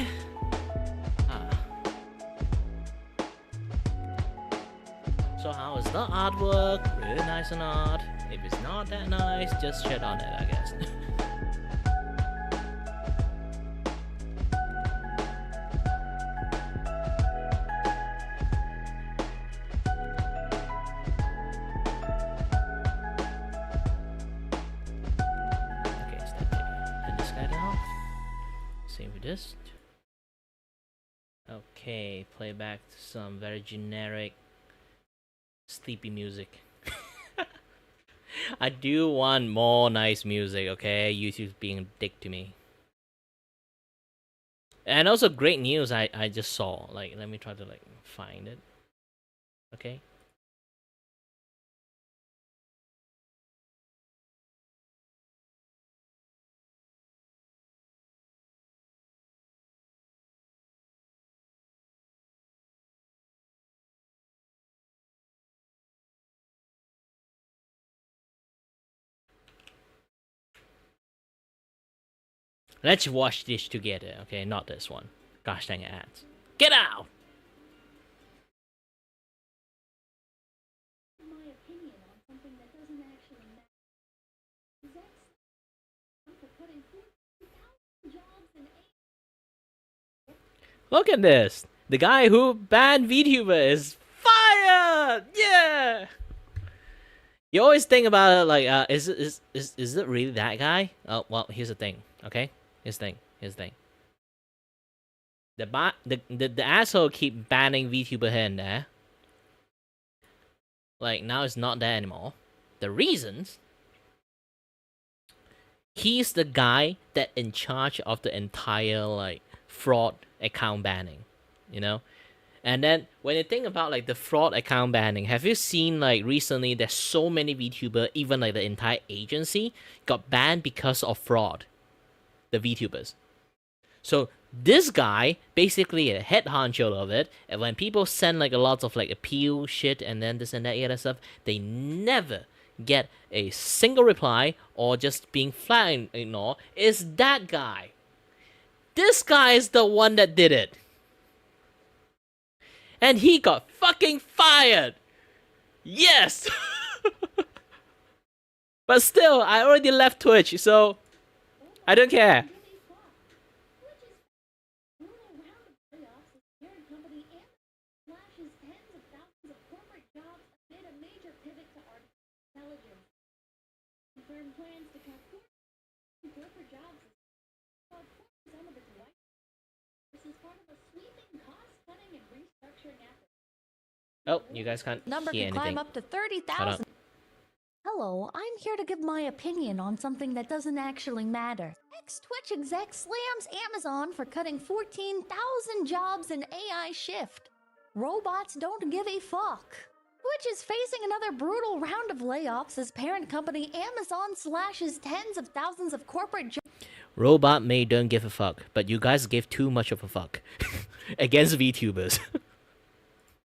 S1: So how is the artwork? Really nice or not? If it's not that nice, just shit on it, I guess. Okay, stop it. Turn this guy down. Same with this. Okay, play back some very generic sleepy music. I do want more nice music, okay? YouTube's being a dick to me. And also great news I just saw. Like, let me try to like find it. Okay. Let's watch this together, okay? Not this one. Gosh dang ads. Get out!
S6: My opinion on something that doesn't actually matter. For putting 4,000 jobs in
S1: Look at this! The guy who banned VTuber is fired! Yeah! You always think about it like, is it really that guy? Oh, well, here's the thing, okay? Here's the thing. The asshole keep banning VTuber here and there. Like, now it's not there anymore. The reasons... He's the guy that in charge of the entire, like, fraud account banning, you know? And then, when you think about, like, the fraud account banning, have you seen, like, recently there's so many VTuber, even, like, the entire agency, got banned because of fraud? The VTubers. So, this guy, basically a head honcho of it, and when people send, like, a lot of, like, appeal shit, and then this and that other stuff, they never get a single reply, or just being flat ignored, is that guy. This guy is the one that did it. And he got fucking fired! Yes! But still, I already left Twitch, so I don't care. Oh, you guys can't
S6: Number
S1: hear
S6: could
S1: anything.
S6: climb up to
S1: Shut
S6: 30,000.
S1: up.
S6: Hello, I'm here to give my opinion on something that doesn't actually matter. Ex-Twitch exec slams Amazon for cutting 14,000 jobs in AI shift. Robots don't give a fuck. Twitch is facing another brutal round of layoffs as parent company Amazon slashes tens of thousands of corporate jobs.
S1: Robot may don't give a fuck, but you guys give too much of a fuck. Against VTubers.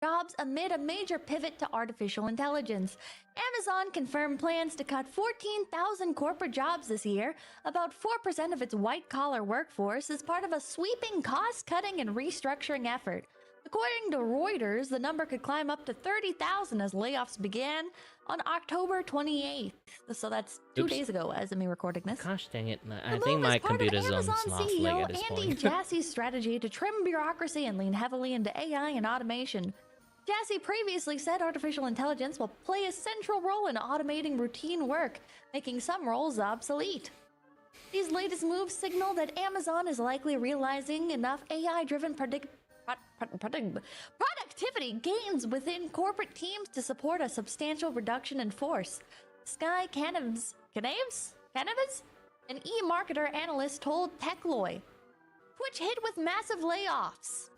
S6: Jobs amid a major pivot to artificial intelligence. Amazon confirmed plans to cut 14,000 corporate jobs this year, about 4% of its white-collar workforce, as part of a sweeping cost-cutting and restructuring effort. According to Reuters, the number could climb up to 30,000 as layoffs began on October 28th. So that's 2 days ago as of me recording this.
S1: Gosh dang it. I
S6: The
S1: think
S6: move
S1: my
S6: is part of
S1: computer's on
S6: Amazon
S1: its last
S6: CEO
S1: leg at this
S6: Andy
S1: point.
S6: Jassy's strategy to trim bureaucracy and lean heavily into AI and automation. Jassy previously said artificial intelligence will play a central role in automating routine work, making some roles obsolete. These latest moves signal that Amazon is likely realizing enough AI-driven productivity gains within corporate teams to support a substantial reduction in force. Sky Canaves, an e-marketer analyst told Techloy. Twitch hit with massive layoffs.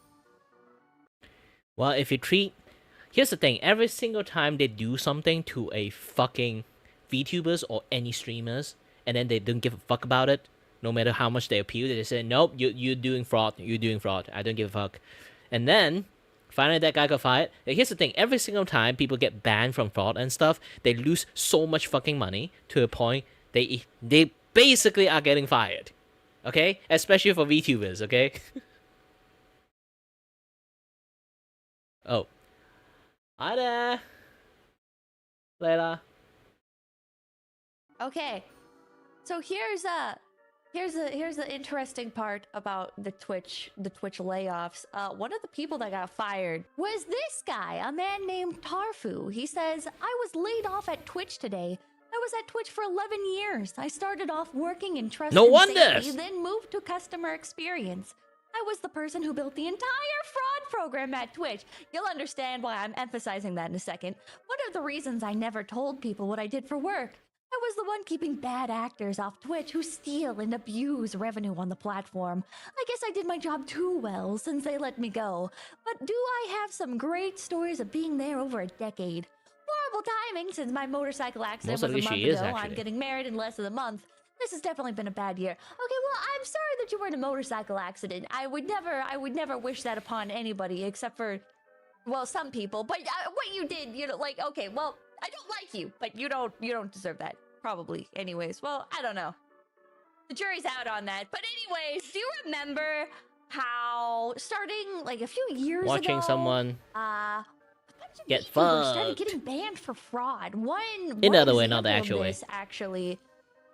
S1: Well, if you treat... Here's the thing. Every single time they do something to a fucking VTubers or any streamers, and then they don't give a fuck about it, no matter how much they appeal, they say, nope, you're doing fraud. You're doing fraud. I don't give a fuck. And then, finally that guy got fired. Here's the thing. Every single time people get banned from fraud and stuff, they lose so much fucking money to a point they basically are getting fired. Okay, especially for VTubers. Okay. Oh, hi there, Layla.
S6: Okay, so here's the interesting part about the Twitch layoffs. One of the people that got fired was this guy, a man named Tarfu. He says, I was laid off at Twitch today. I was at Twitch for 11 years. I started off working in trust
S1: No
S6: and
S1: wonder.
S6: safety, then moved to customer experience. I was the person who built the entire fraud program at Twitch. You'll understand why I'm emphasizing that in a second. One of the reasons I never told people what I did for work. I was the one keeping bad actors off Twitch who steal and abuse revenue on the platform. I guess I did my job too well since they let me go. But do I have some great stories of being there over a decade? Horrible timing since my motorcycle accident
S1: Most
S6: was a
S1: likely
S6: month
S1: she is,
S6: ago. I'm
S1: actually.
S6: getting married in less than a month. This has definitely been a bad year. Okay, well, I'm sorry that you were in a motorcycle accident. I would never wish that upon anybody except for, well, some people. But what you did, like, okay, well, I don't like you, but you don't deserve that. Probably. Anyways, well, I don't know. The jury's out on that. But anyways, do you remember how starting like a few years
S1: Watching
S6: ago,
S1: someone
S6: a bunch of
S1: get
S6: YouTubers started
S1: fucked.
S6: getting banned for fraud. One
S1: In the other way, not the
S6: example of
S1: actual way.
S6: this actually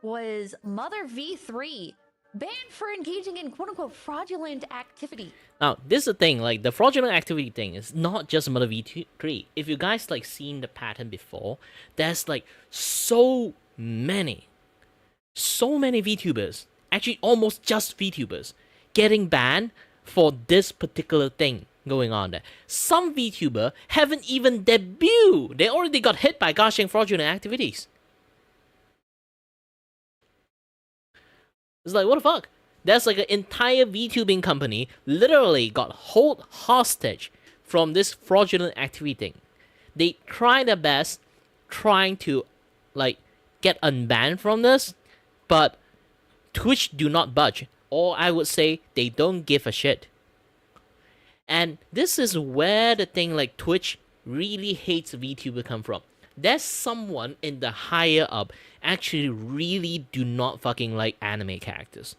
S6: was Mother V3 banned for engaging in quote unquote fraudulent activity.
S1: Now, this is the thing, like, the fraudulent activity thing is not just Mother V3. If you guys, like, seen the pattern before, there's, like, so many VTubers, actually almost just VTubers, getting banned for this particular thing going on there. Some VTuber haven't even debuted. They already got hit by gosh dang fraudulent activities. It's like, what the fuck? There's like an entire VTubing company literally got held hostage from this fraudulent activity thing. They try their best trying to like get unbanned from this, but Twitch do not budge. Or I would say they don't give a shit. And this is where the thing like Twitch really hates VTuber come from. There's someone in the higher up actually really do not fucking like anime characters.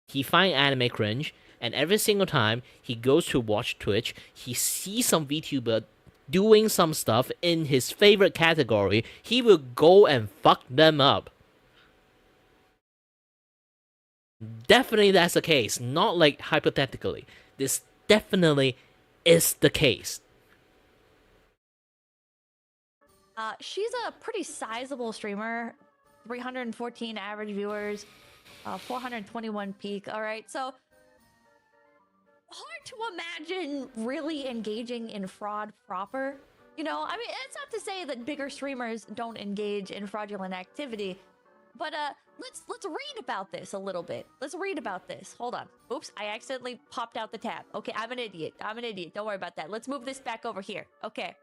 S1: He find anime cringe, and every single time he goes to watch Twitch, he sees some VTuber doing some stuff in his favorite category, he will go and fuck them up. Definitely that's the case, not like hypothetically. This definitely is the case.
S6: She's a pretty sizable streamer, 314 average viewers, 421 peak. All right, so hard to imagine really engaging in fraud proper. You know, I mean, it's not to say that bigger streamers don't engage in fraudulent activity, but let's read about this a little bit. Let's read about this. Hold on. Oops, I accidentally popped out the tab. Okay, I'm an idiot. Don't worry about that. Let's move this back over here. Okay.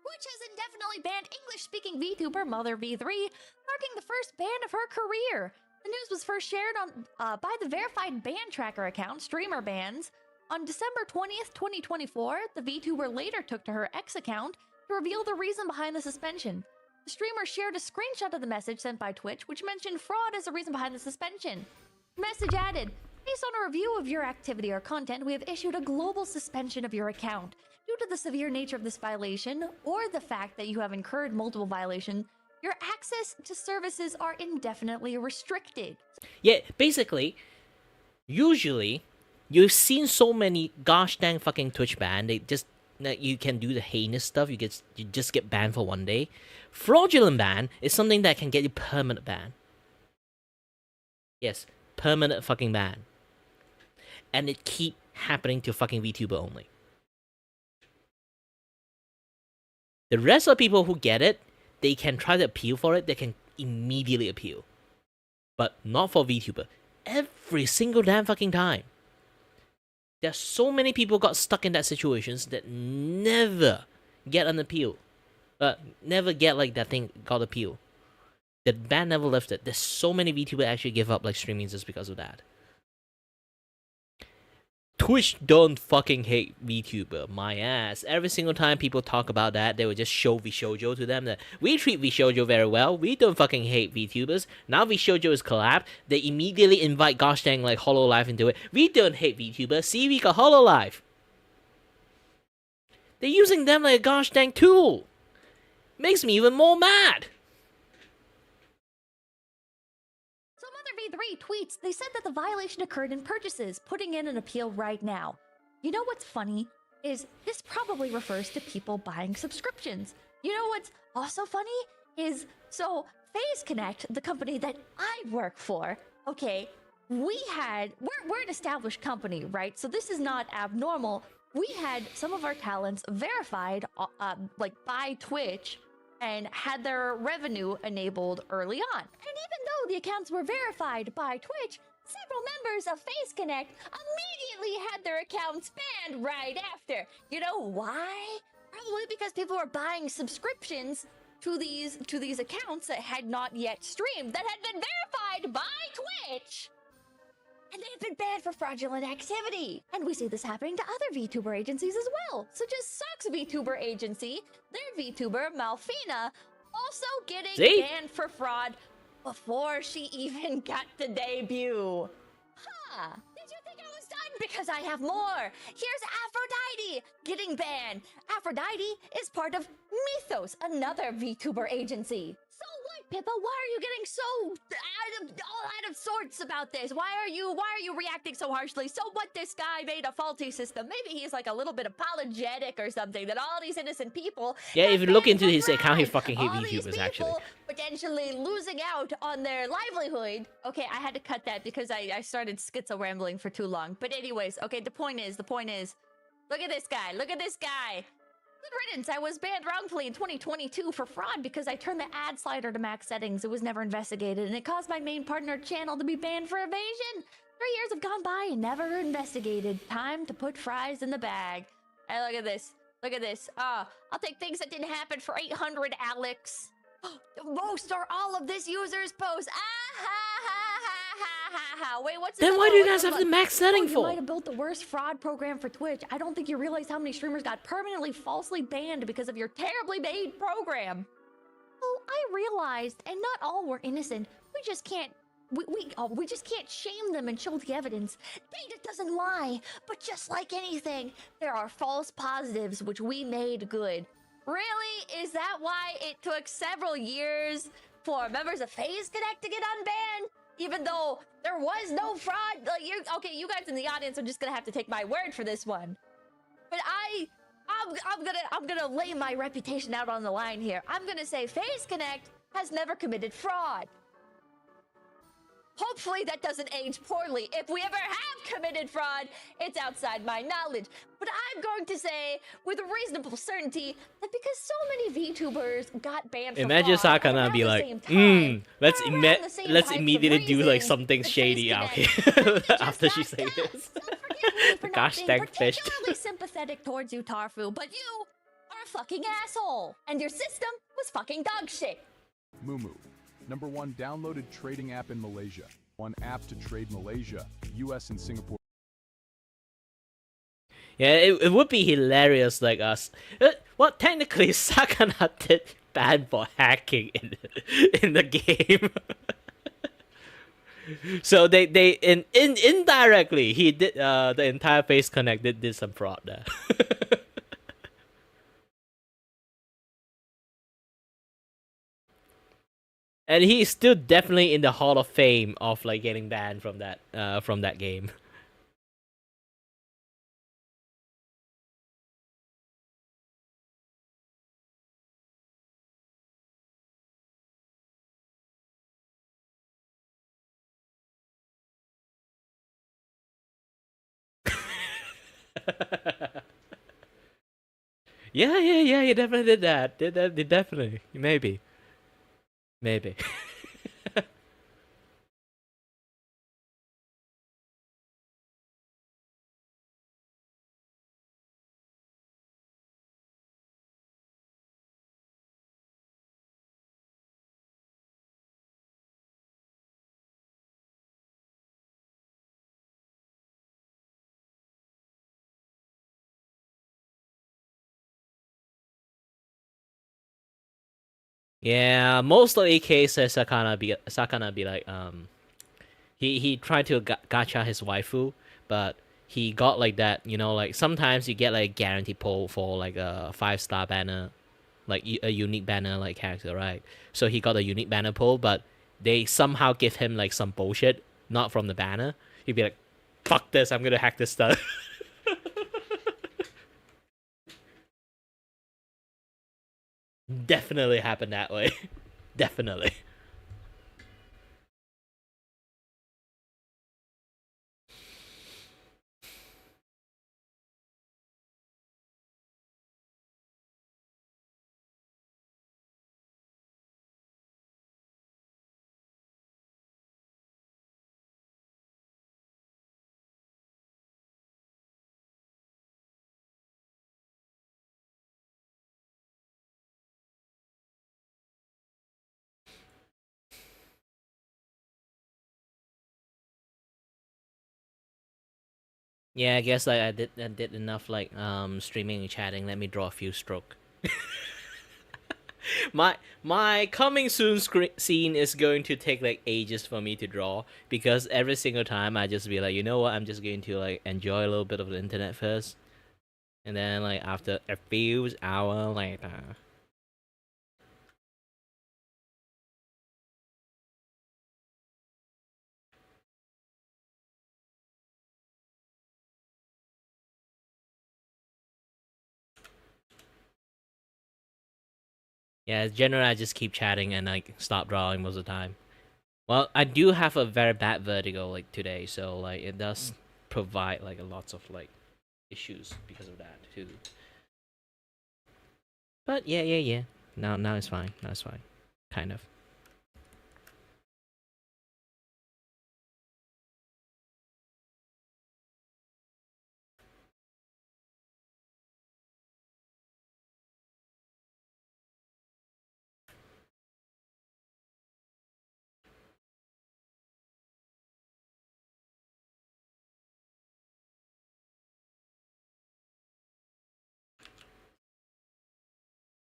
S6: Twitch has indefinitely banned English-speaking VTuber Mother V3, marking the first ban of her career. The news was first shared on by the verified ban tracker account, Streamer Bans. On December 20th, 2024, the VTuber later took to her X account to reveal the reason behind the suspension. The streamer shared a screenshot of the message sent by Twitch, which mentioned fraud as the reason behind the suspension. The message added, based on a review of your activity or content, we have issued a global suspension of your account. Due to the severe nature of this violation, or the fact that you have incurred multiple violations, your access to services are indefinitely restricted.
S1: Yeah, basically, usually, you've seen so many gosh dang fucking Twitch ban. They just like, you can do the heinous stuff. You just get banned for one day. Fraudulent ban is something that can get you permanent ban. Yes, permanent fucking ban. And it keep happening to fucking VTuber only. The rest of the people who get it, they can try to appeal for it. They can immediately appeal. But not for VTuber. Every single damn fucking time. There's so many people got stuck in that situations that never get an appeal. Never get like that thing got appeal. The ban never lifted. There's so many VTubers actually give up like streaming just because of that. Twitch don't fucking hate VTuber, my ass. Every single time people talk about that, they will just show VShojo to them that we treat VShojo very well. We don't fucking hate VTubers. Now VShojo is collab, they immediately invite gosh dang like Hololive into it. We don't hate VTubers. See, we got Hololive. They're using them like a gosh dang tool. Makes me even more mad.
S6: V3 tweets, they said that the violation occurred in purchases, putting in an appeal right now. You know what's funny is this probably refers to people buying subscriptions. You know what's also funny is, so FaZe Connect, the company that I work for, okay, we're an established company, right? So this is not abnormal. We had some of our talents verified like by Twitch and had their revenue enabled early on. And even though the accounts were verified by Twitch, several members of FaZe Connect immediately had their accounts banned right after. You know why? Probably because people were buying subscriptions to these accounts that had not yet streamed, that had been verified by Twitch. And they have been banned for fraudulent activity. And we see this happening to other VTuber agencies as well, such as Sock's VTuber agency, their VTuber, Malfina, also getting banned for fraud before she even got to debut. Huh. Did you think I was done? Because I have more. Here's Aphrodite getting banned. Aphrodite is part of Mythos, another VTuber agency. So what, Pippa? Why are you getting so out of sorts about this? Why are you reacting so harshly? So what, this guy made a faulty system. Maybe he's like a little bit apologetic or something, that all these innocent people.
S1: Yeah, if you look into his account, he fucking hates VTubers actually.
S6: Potentially losing out on their livelihood. Okay, I had to cut that because I started schizo rambling for too long. But anyways, okay, the point is, look at this guy. Look at this guy. Good riddance. I was banned wrongfully in 2022 for fraud because I turned the ad slider to max settings. It was never investigated, and it caused my main partner channel to be banned for evasion. 3 years have gone by and never investigated. Time to put fries in the bag. Hey, look at this. Look at this. I'll take things that didn't happen for 800, Alex. Most or all of this user's post. Wait, what's
S1: then why do you guys have the max setting for?
S6: You might have built the worst fraud program for Twitch. I don't think you realize how many streamers got permanently falsely banned because of your terribly made program. Oh, I realized, and not all were innocent. We just can't. We just can't shame them and show the evidence. Data doesn't lie, but just like anything, there are false positives which we made good. Really? Is that why it took several years for members of FaZe Connect to get unbanned? Even though there was no fraud? Like, you guys in the audience are just gonna have to take my word for this one. But I'm gonna lay my reputation out on the line here. I'm gonna say FaZe Connect has never committed fraud. Hopefully that doesn't age poorly. If we ever have committed fraud, it's outside my knowledge. But I'm going to say with reasonable certainty that because so many VTubers got banned from
S1: Imagine
S6: fraud
S1: Sakana be like, let's immediately do like something shady out here after she say this. Gosh dang fish.
S6: Particularly sympathetic towards you, Tarfu, but you are a fucking asshole, and your system was fucking dog shit.
S3: Mumu, #1 downloaded trading app in Malaysia. One app to trade Malaysia, US and Singapore.
S1: Yeah, it would be hilarious like us. Well, technically, Sakana did ban for hacking in the game. So they indirectly he did the entire FaZe Connect did some fraud there. And he's still definitely in the Hall of Fame of like getting banned from that game. Yeah, he definitely did that. Did definitely. Maybe. Yeah, most of the cases Sakana be like he tried to gacha his waifu, but he got like that, like sometimes you get like guarantee pull for like a 5-star banner, like a unique banner like character, right? So he got a unique banner pull, but they somehow give him like some bullshit, not from the banner. He'd be like, "Fuck this! I'm gonna hack this stuff." Definitely happened that way. Definitely. Yeah, I guess like I did enough like streaming and chatting. Let me draw a few stroke. My coming soon scene is going to take like ages for me to draw, because every single time I just be like, you know what, I'm just going to like enjoy a little bit of the internet first, and then like after a few hours later. Yeah, generally I just keep chatting and like stop drawing most of the time. Well, I do have a very bad vertigo like today, so like it does provide like a lots of like issues because of that too. But yeah. Now it's fine. Now it's fine. Kind of.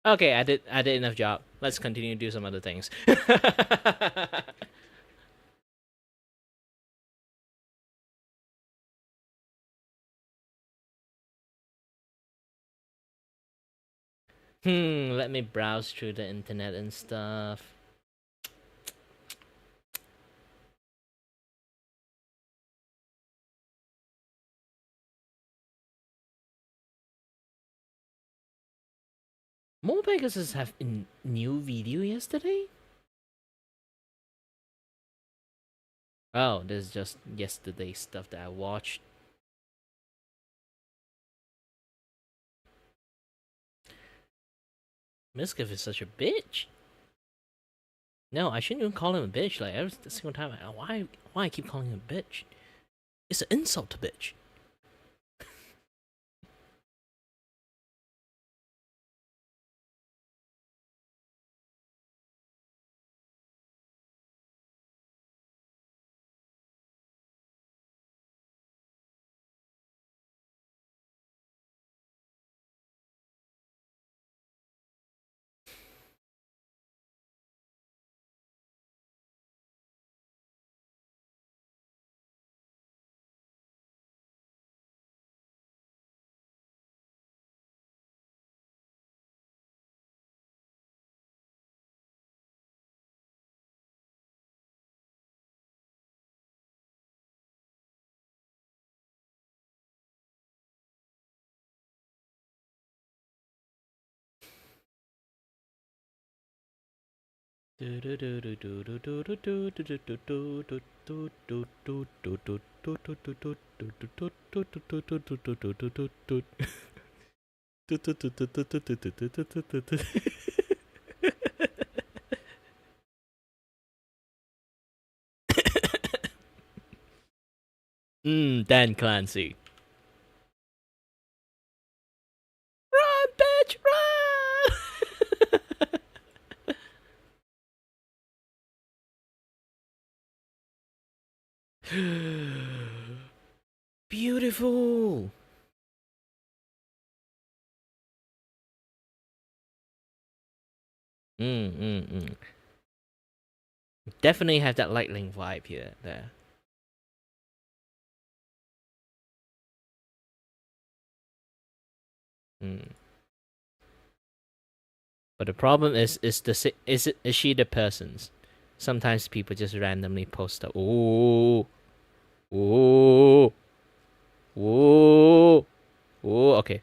S1: Okay, I did enough job. Let's continue to do some other things. Let me browse through the internet and stuff. More Pegasus have a new video yesterday? Oh, this is just yesterday's stuff that I watched. Miskiff is such a bitch. No, I shouldn't even call him a bitch. Like every single time, why I keep calling him a bitch? It's an insult to bitch. Dan Clancy. Run, bitch, run! Beautiful. Mm. Definitely have that lightning vibe here. There. Mm. But the problem is she the person's? Sometimes people just randomly post up. Ooh, ooh, ooh, ooh. Okay.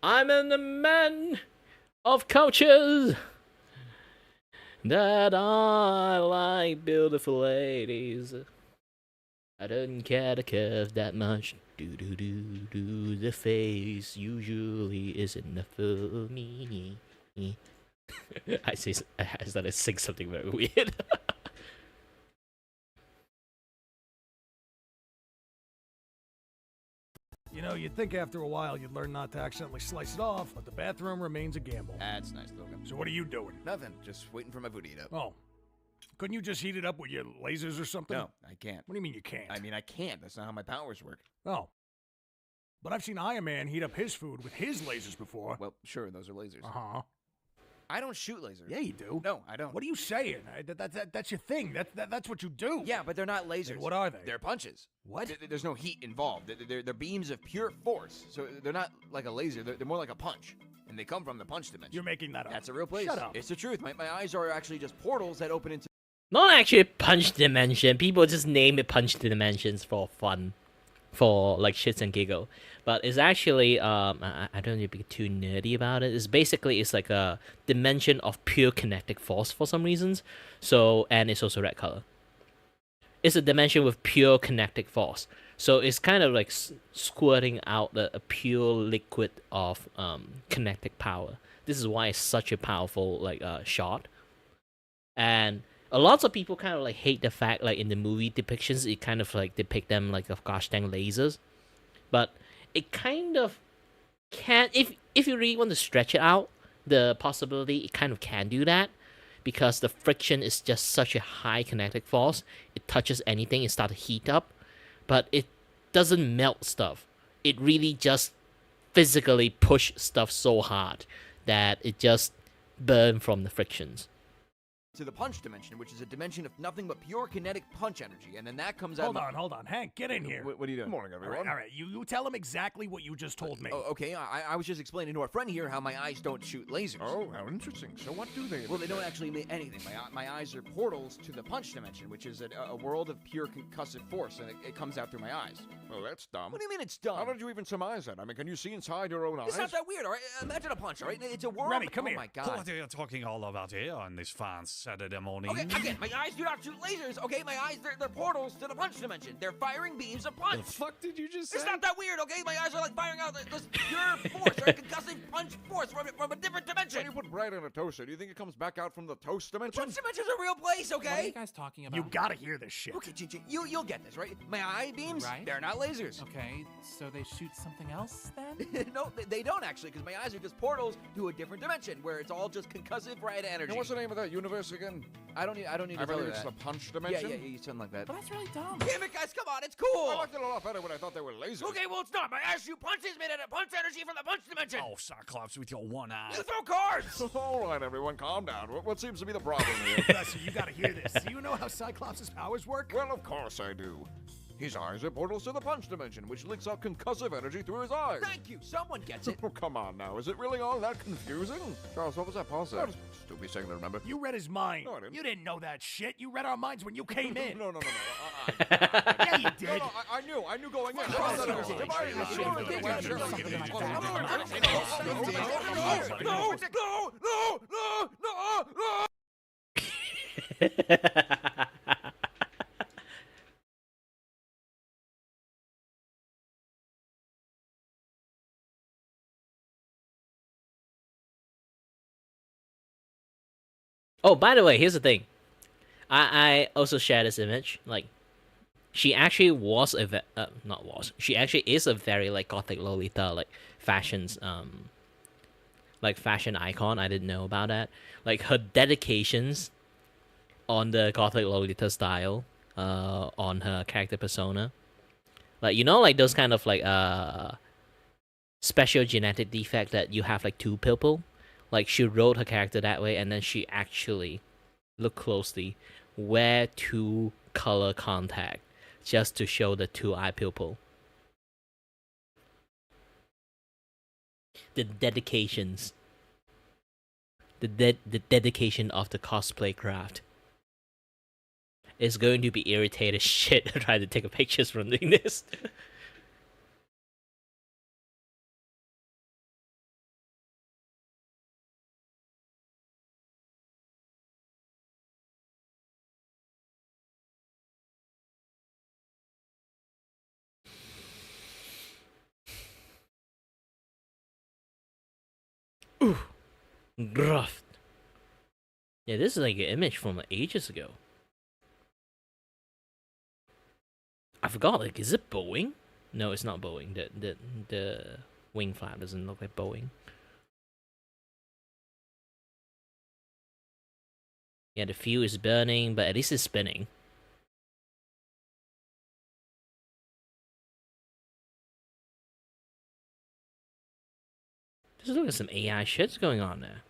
S1: I'm in the man of cultures that I like beautiful ladies. I don't care the curve that much. Do. The face usually is enough for me. I started to sing something very weird.
S7: You know, you'd think after a while you'd learn not to accidentally slice it off, but the bathroom remains a gamble.
S8: That's nice, Logan.
S7: So what are you doing?
S8: Nothing. Just waiting for my food to heat up.
S7: Oh. Couldn't you just heat it up with your lasers or something?
S8: No, I can't.
S7: What do you mean you can't?
S8: I mean, I can't. That's not how my powers work.
S7: Oh. But I've seen Iron Man heat up his food with his lasers before.
S8: Well, sure, those are lasers.
S7: Uh-huh.
S8: I don't shoot lasers.
S7: Yeah, you do.
S8: No, I don't.
S7: What are you saying? That's your thing. That's what you do.
S8: Yeah, but they're not lasers.
S7: Then what are they?
S8: They're punches.
S7: What?
S8: There's no heat involved. They're beams of pure force. So they're not like a laser. They're more like a punch. And they come from the punch dimension.
S7: You're making that up.
S8: That's a real place.
S7: Shut up.
S8: It's the truth. My eyes are actually just portals that open into...
S1: Not actually punch dimension. People just name it punch dimensions for fun, for like shits and giggle. But it's actually I don't need to be too nerdy about it. It's like a dimension of pure kinetic force for some reasons. So, and it's also red color. It's a dimension with pure kinetic force. So it's kind of like squirting out a pure liquid of kinetic power. This is why it's such a powerful like shot. And a lot of people kind of like hate the fact like in the movie depictions it kind of like depict them like of gosh dang lasers, but it kind of can if you really want to stretch it out, the possibility it kind of can do that because the friction is just such a high kinetic force. It touches anything, it starts to heat up, but it doesn't melt stuff. It really just physically push stuff so hard that it just burn from the frictions.
S8: to the punch dimension, which is a dimension of nothing but pure kinetic punch energy, and then that comes out...
S7: Hold on. Hank, get in here.
S8: What are you doing?
S3: Good morning, everyone.
S7: All right. You tell him exactly what you just told me.
S8: Oh, okay, I was just explaining to our friend here how my eyes don't shoot lasers.
S3: Oh, how interesting. So what do they?
S8: Well, they don't actually mean anything. My eyes are portals to the punch dimension, which is a world of pure concussive force, and it comes out through my eyes.
S3: Oh, that's dumb.
S8: What do you mean it's dumb?
S3: How did you even surmise that? I mean, can you see inside your own eyes?
S8: It's not that weird, all right? Imagine a punch, all right? It's a world...
S7: Remy, come here.
S8: Oh, my God.
S9: What are you talking all about here on this fine Saturday morning?
S8: Okay, again, my eyes do not shoot lasers, okay? My eyes, they're portals to the punch dimension. They're firing beams of punch.
S9: The fuck did you just say?
S8: It's not that weird, okay? My eyes are like firing out this pure force, right? Concussive punch force from a different dimension.
S3: When you put bread in a toaster, do you think it comes back out from the toast
S8: The
S3: dimension?
S8: punch dimension's a real place,
S10: What are you
S8: okay?
S10: guys talking about?
S7: You gotta hear this shit.
S8: Okay, you'll get this, right? My eye beams,
S10: Right.
S8: they're not lasers.
S10: Okay, so they shoot something else then?
S8: No, they don't actually, because my eyes are just portals to a different dimension where it's all just concussive red energy.
S3: And what's the name of that universe again?
S8: I don't need
S3: I
S8: to tell
S3: believe
S8: you
S3: it's
S8: that.
S3: the punch
S8: Yeah,
S3: dimension.
S8: something like that.
S10: But that's really dumb.
S8: Damn it, guys, come on, it's cool.
S3: I liked it a lot better when I thought they were lasers.
S8: Okay, well, it's not. My eyes shoot punches made out of punch energy from the punch dimension.
S9: Oh, Cyclops with your one eye.
S8: You throw cards.
S3: All right, everyone, calm down. What seems to be the problem here?
S7: Listen, you gotta hear this. Do you know how Cyclops' powers work?
S3: Well, of course I do. His eyes are portals to the punch dimension, which leaks out concussive energy through his eyes.
S8: Thank you. Someone gets it.
S3: Oh, come on now. Is it really all that confusing? Charles, what was that Paul said? Stupid thing to remember.
S7: You read his mind.
S3: No, I didn't.
S7: You didn't know that shit. You read our minds when you came in.
S3: No.
S7: Yeah, you did.
S3: No, I knew going in.
S7: course
S3: No,
S7: you
S3: no,
S7: did.
S3: if I-
S7: I should've been aware of something like
S3: No.
S1: Oh, by the way, here's the thing. I also share this image. Like, she actually was she actually is a very like gothic Lolita like fashions like fashion icon. I didn't know about that. Like her dedications on the gothic Lolita style, on her character persona. Like, you know, like those kind of like special genetic defect that you have like two people. Like, she wrote her character that way, and then she actually, look closely, wear two color contact just to show the two eye pupil. The dedications. The dedication of the cosplay craft is going to be irritated shit trying to take a pictures from doing this. Ooh, gruff. Yeah, this is like an image from like ages ago. I forgot. Like, is it Boeing? No, it's not Boeing. The wing flap doesn't look like Boeing. Yeah, the fuel is burning, but at least it's spinning. Just look at some AI shit's going on there.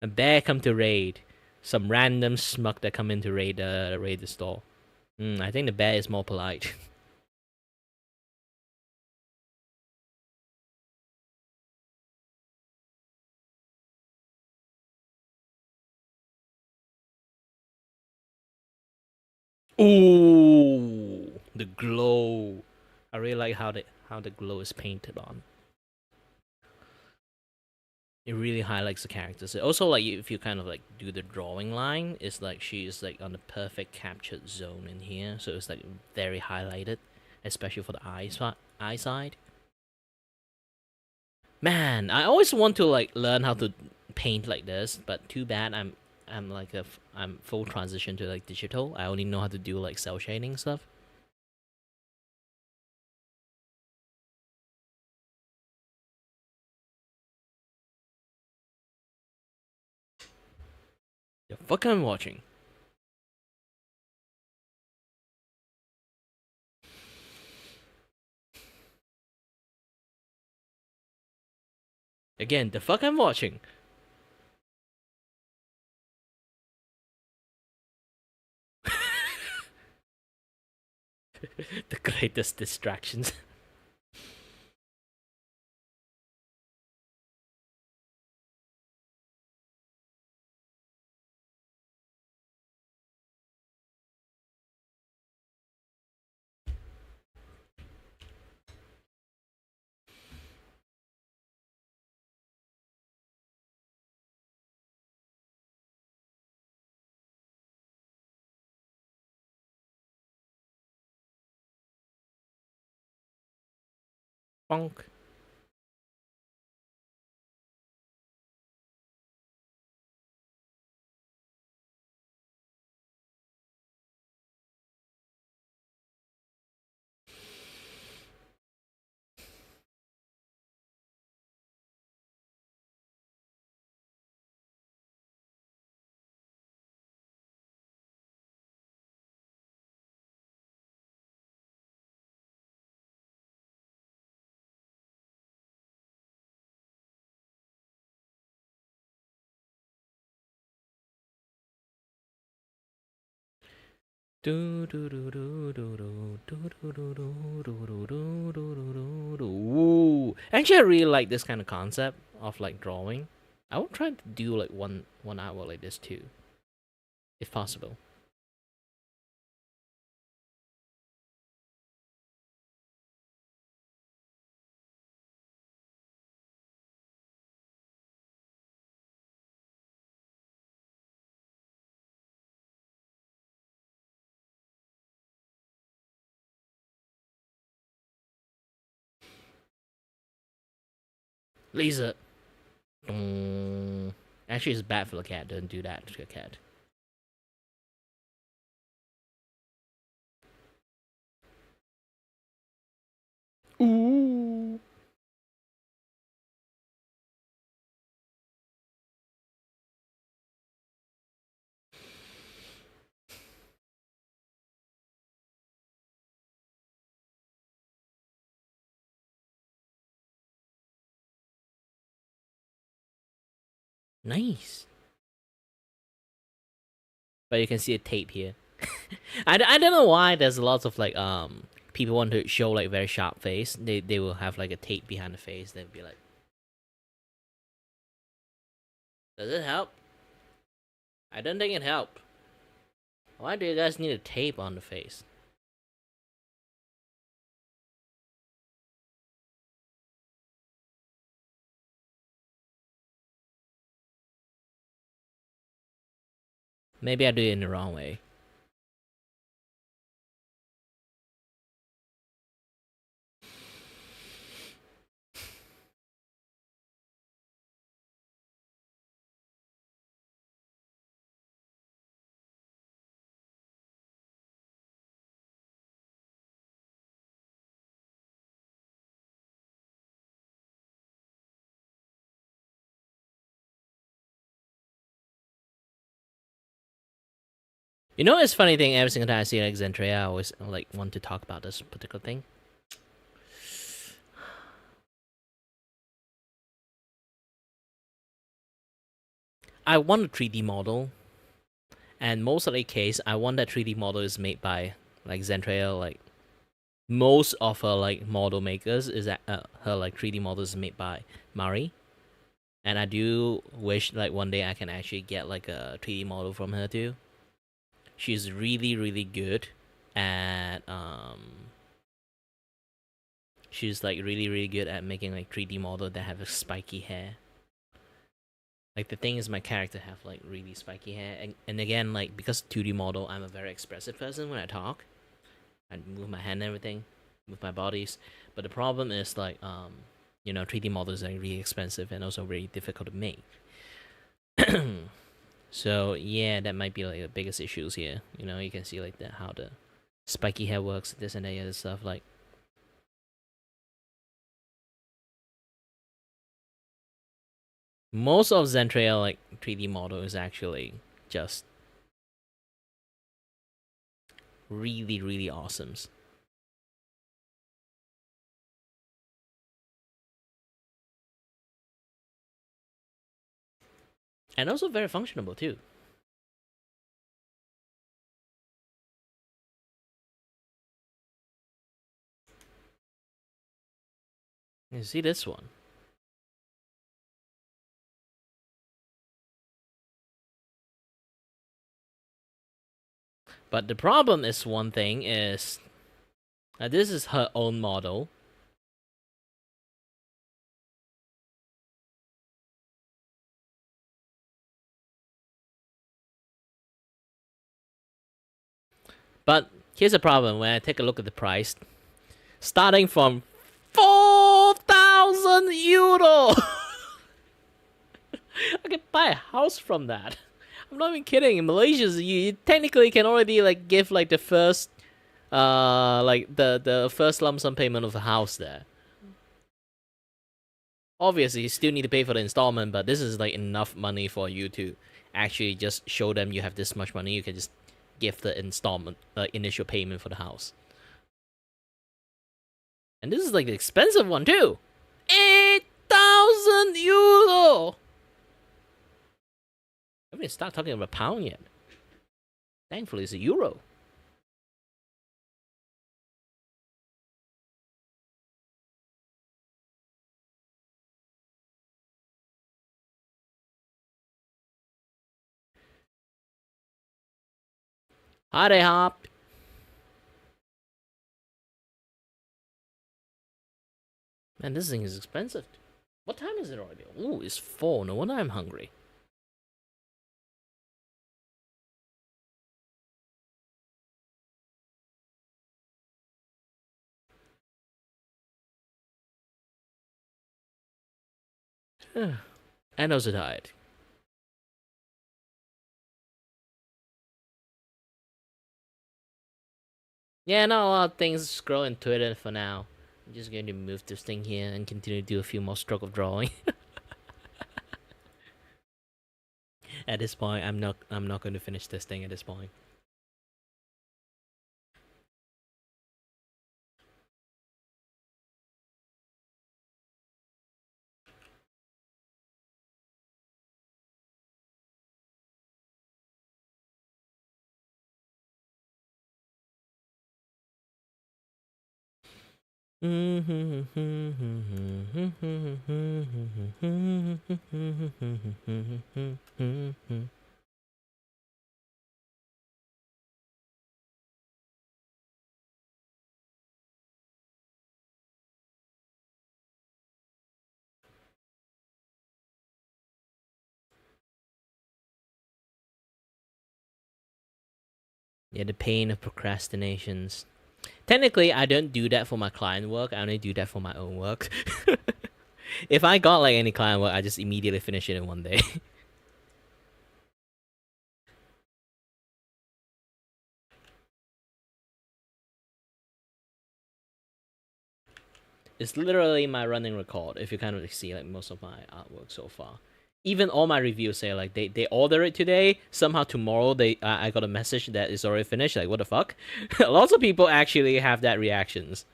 S1: A bear come to raid. Some random smug that come in to raid the store. I think the bear is more polite. Ooh, the glow. I really like how the glow is painted on. It really highlights the characters. It also, like, if you kind of like do the drawing line, it's like she is like on the perfect captured zone in here, so it's like very highlighted, especially for the eye side. Man, I always want to like learn how to paint like this, but too bad I'm like I'm full transition to like digital. I only know how to do like cell shading stuff. The fuck I'm watching. Again, the fuck I'm watching. The greatest distractions. Bonk. Ooh. Actually, I really like this kind of concept of like drawing. I would try to do like one hour like this too, if possible. Laser. Actually, it's bad for the cat. Don't do that to a cat. Ooh. Nice. But you can see a tape here. I don't know why there's lots of like people want to show like very sharp face. They will have like a tape behind the face. They'll be like, does it help? I don't think it helped. Why do you guys need a tape on the face? Maybe I do it in the wrong way. You know, it's funny thing. Every single time I see like Zentrea, I always like want to talk about this particular thing. I want a 3D model, and most of the case, I want that 3D model is made by like Zentrea. Like most of her like model makers is that her like 3D models is made by Mari, and I do wish like one day I can actually get like a 3D model from her too. She's really good at she's like really good at making like 3D model that have a spiky hair. Like the thing is, my character have like really spiky hair, and again, like because 2D model, I'm a very expressive person when I talk. I move my hand and everything, move my bodies. But the problem is like you know, 3D models are really expensive and also very difficult to make. So yeah, that might be like the biggest issues here. You know, you can see like how the spiky hair works, this and that other stuff. Like most of Zentrea like 3D model is actually just really awesome. And also very functional too. You see this one. But the problem is one thing is this is her own model. But here's the problem when I take a look at the price. Starting from 4,000 euro! I can buy a house from that. I'm not even kidding. In Malaysia, you technically can already like give like the first like the first lump sum payment of a house there. Obviously, you still need to pay for the installment, but this is like enough money for you to actually just show them you have this much money. You can just give the installment, initial payment for the house. And this is like the expensive one too. 8,000 euro. I haven't started talking about pound yet. Thankfully, it's a euro. Howdy hop. Man, this thing is expensive. What time is it already? Ooh, it's 4. No wonder I'm hungry. And also tired. Yeah, not a lot of things scroll in Twitter for now. I'm just going to move this thing here and continue to do a few more stroke of drawing. At this point, I'm not going to finish this thing at this point. Yeah, the pain of procrastinations. Technically, I don't do that for my client work. I only do that for my own work. If I got like any client work, I just immediately finish it in one day. It's literally my running record. If you kind of see like most of my artwork so far, even all my reviews say like they order it today. Somehow tomorrow I got a message that it's already finished. Like what the fuck? Lots of people actually have that reactions.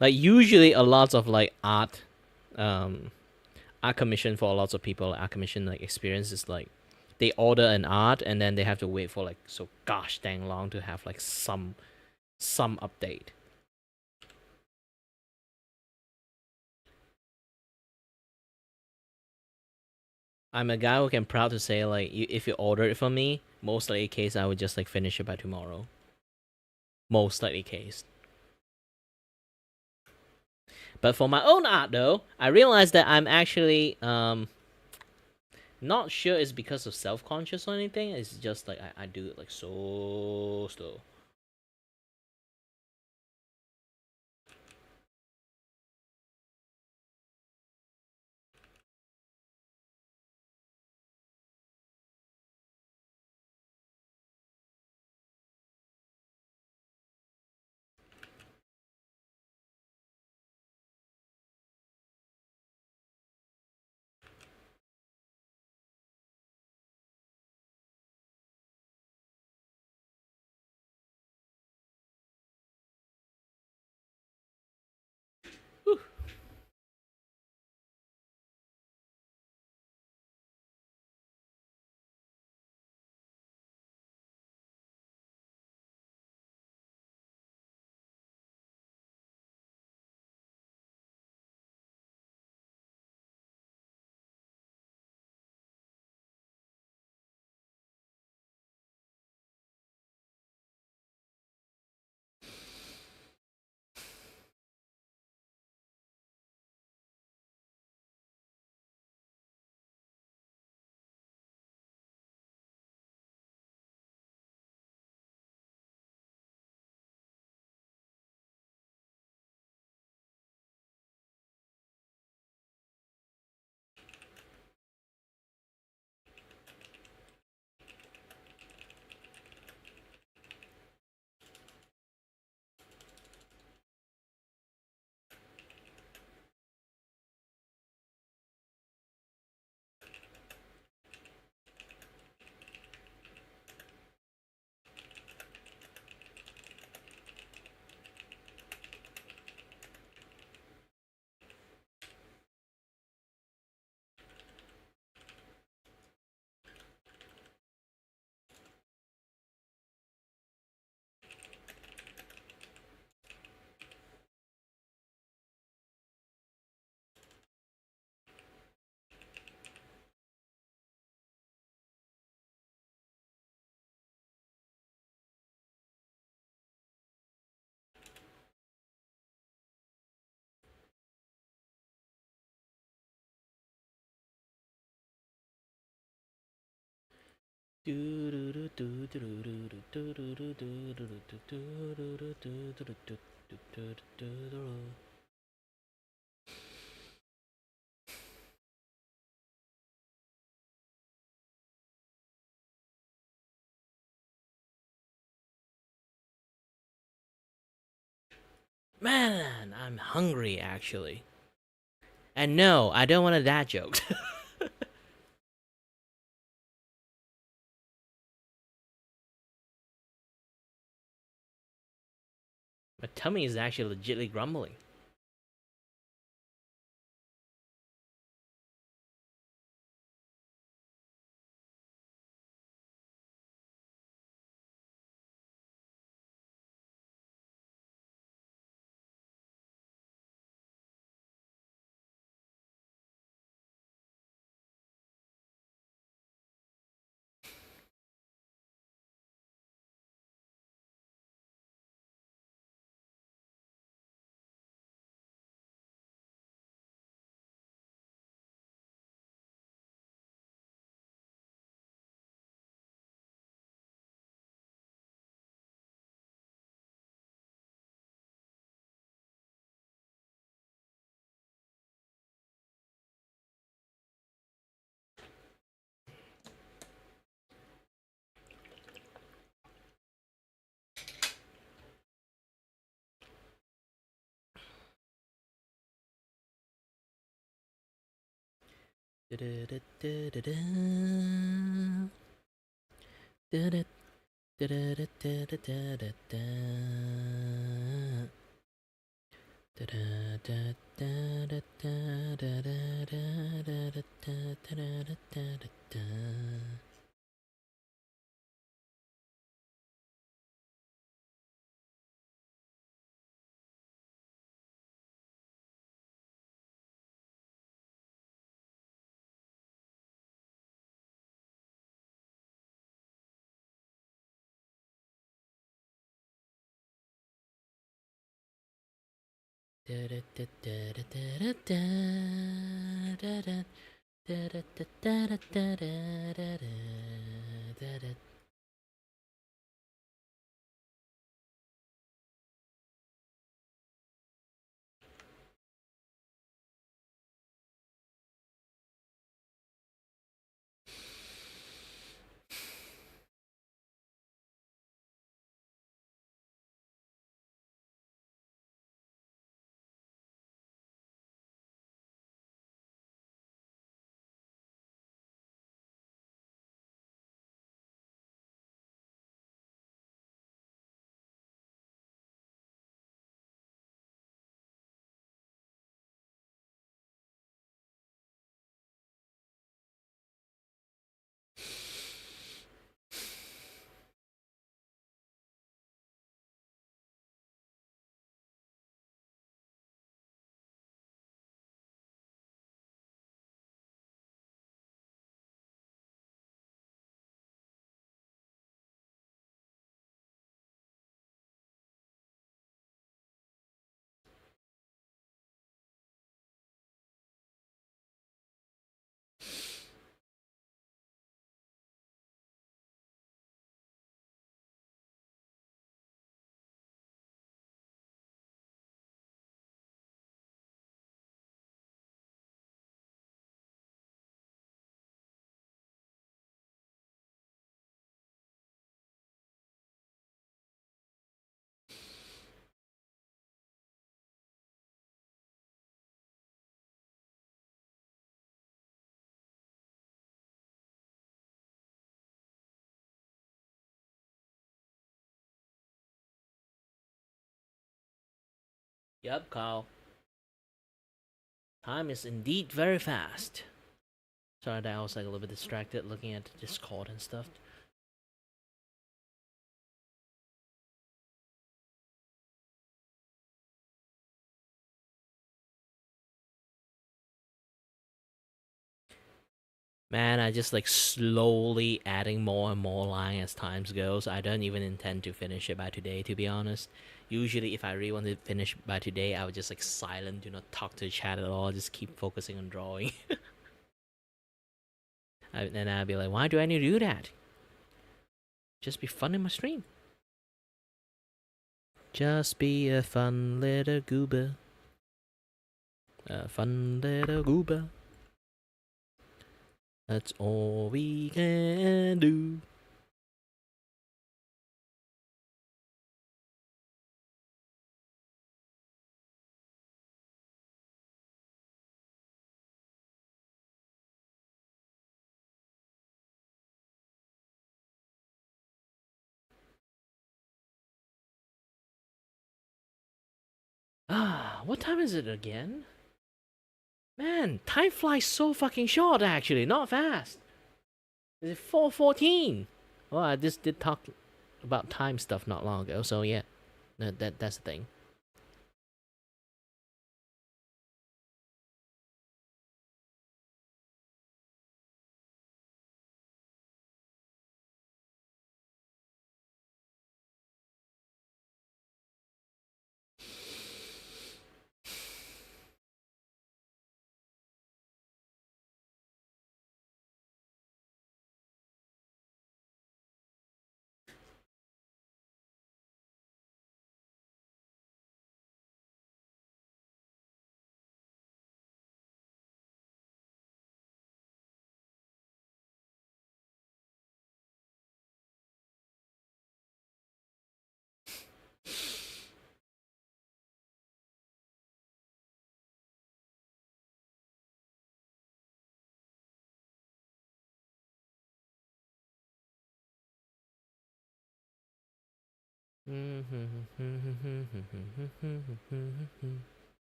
S1: Like usually a lot of like art commission for lots of people. Art commission like experience is like they order an art and then they have to wait for like so gosh dang long to have like some update. I'm a guy who can proud to say like if you order it from me, most likely case I would just like finish it by tomorrow. Most likely case. But for my own art though, I realized that I'm actually not sure it's because of self-conscious or anything. It's just like I do it like so slow. Man, I'm hungry actually. And no, I don't want a dad joke. My tummy is actually legitly grumbling. Yep, Kyle. Time is indeed very fast. Sorry that I was like a little bit distracted looking at the Discord and stuff. Man, I just like slowly adding more and more line as times goes. I don't even intend to finish it by today, to be honest. Usually, if I really want to finish by today, I would just like silent, do not talk to the chat at all, just keep focusing on drawing. Then I'd be like, why do I need to do that? Just be fun in my stream. Just be a fun little goober. A fun little goober. That's all we can do. What time is it again? Man, time flies so fucking short actually, not fast. Is it 4:14? Well, I just did talk about time stuff not long ago, so yeah. That's the thing.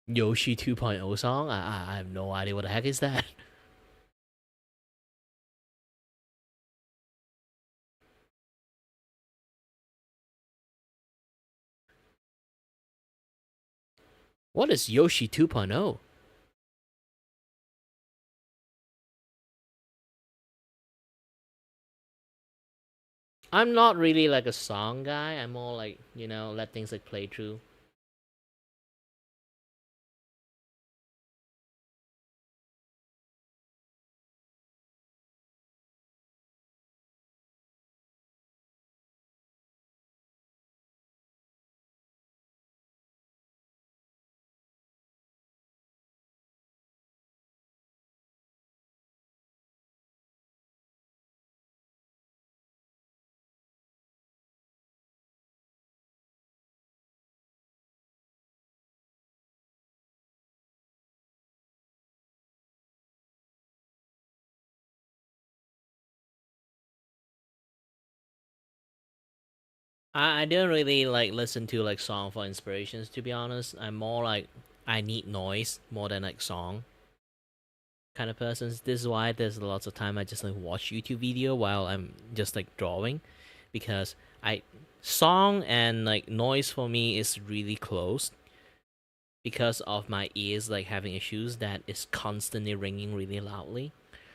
S1: Yoshi 2.0 song? I have no idea what the heck is that. What is Yoshi 2.0? I'm not really like a song guy. I'm more like, let things like play through. I don't really like listen to like song for inspirations, to be honest. I'm more like I need noise more than like song kind of person. This is why there's lots of time I just like watch YouTube video while I'm just like drawing, because I song and like noise for me is really close because of my ears like having issues that is constantly ringing really loudly.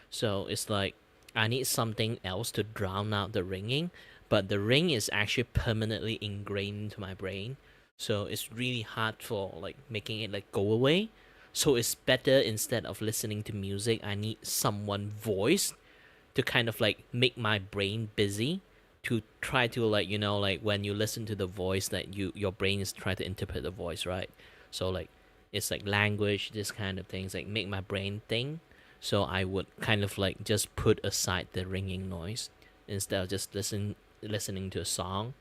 S1: So it's like I need something else to drown out the ringing, but the ring is actually permanently ingrained into my brain. So it's really hard for like making it like go away. So it's better, instead of listening to music, I need someone voice to kind of like make my brain busy, to try to like, like when you listen to the voice, that your brain is trying to interpret the voice, right? So like it's like language, this kind of things like make my brain think. So I would kind of like just put aside the ringing noise instead of just listening to a song.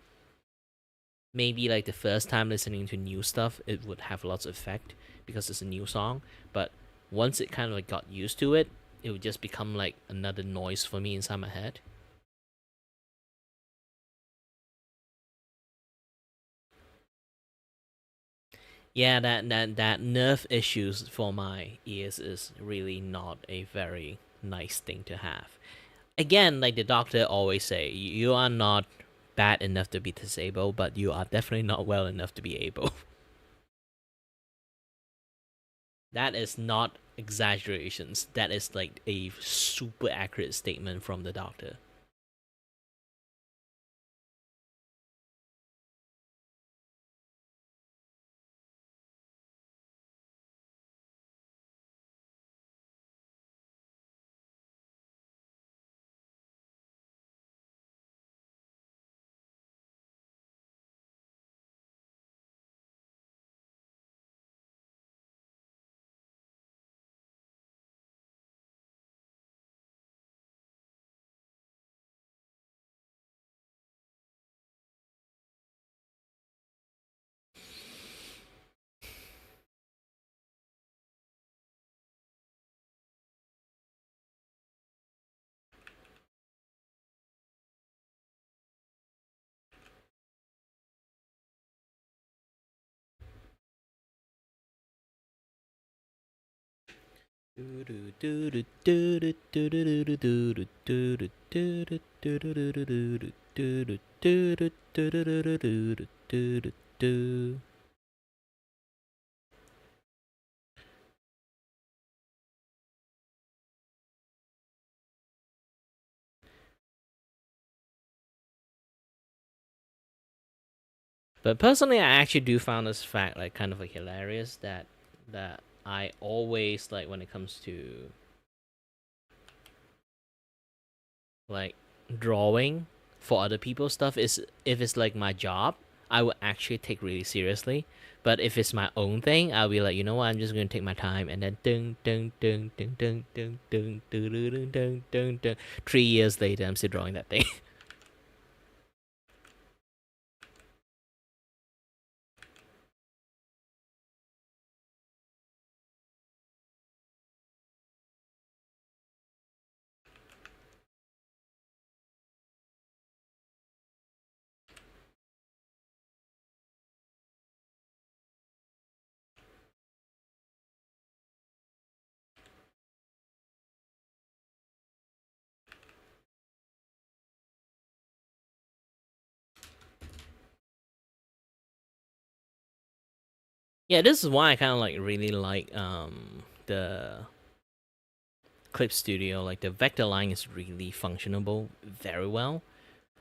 S1: Maybe like the first time listening to new stuff, it would have lots of effect because it's a new song. But once it kind of like got used to it, it would just become like another noise for me inside my head. Yeah, that nerve issues for my ears is really not a very nice thing to have. Again, like the doctor always say, you are not bad enough to be disabled, but you are definitely not well enough to be able. That is not exaggerations. That is like a super accurate statement from the doctor. But personally, I actually do find this fact like kind of like hilarious that I always like when it comes to like drawing for other people's stuff is if it's like my job, I would actually take really seriously. But if it's my own thing, I'll be like, you know what, I'm just gonna take my time and then ding ding ding ding ding ding ding ding ding ding ding ding. 3 years later, I'm still drawing that thing. Yeah, this is why I kind of like really like the Clip Studio. Like the vector line is really functionable very well.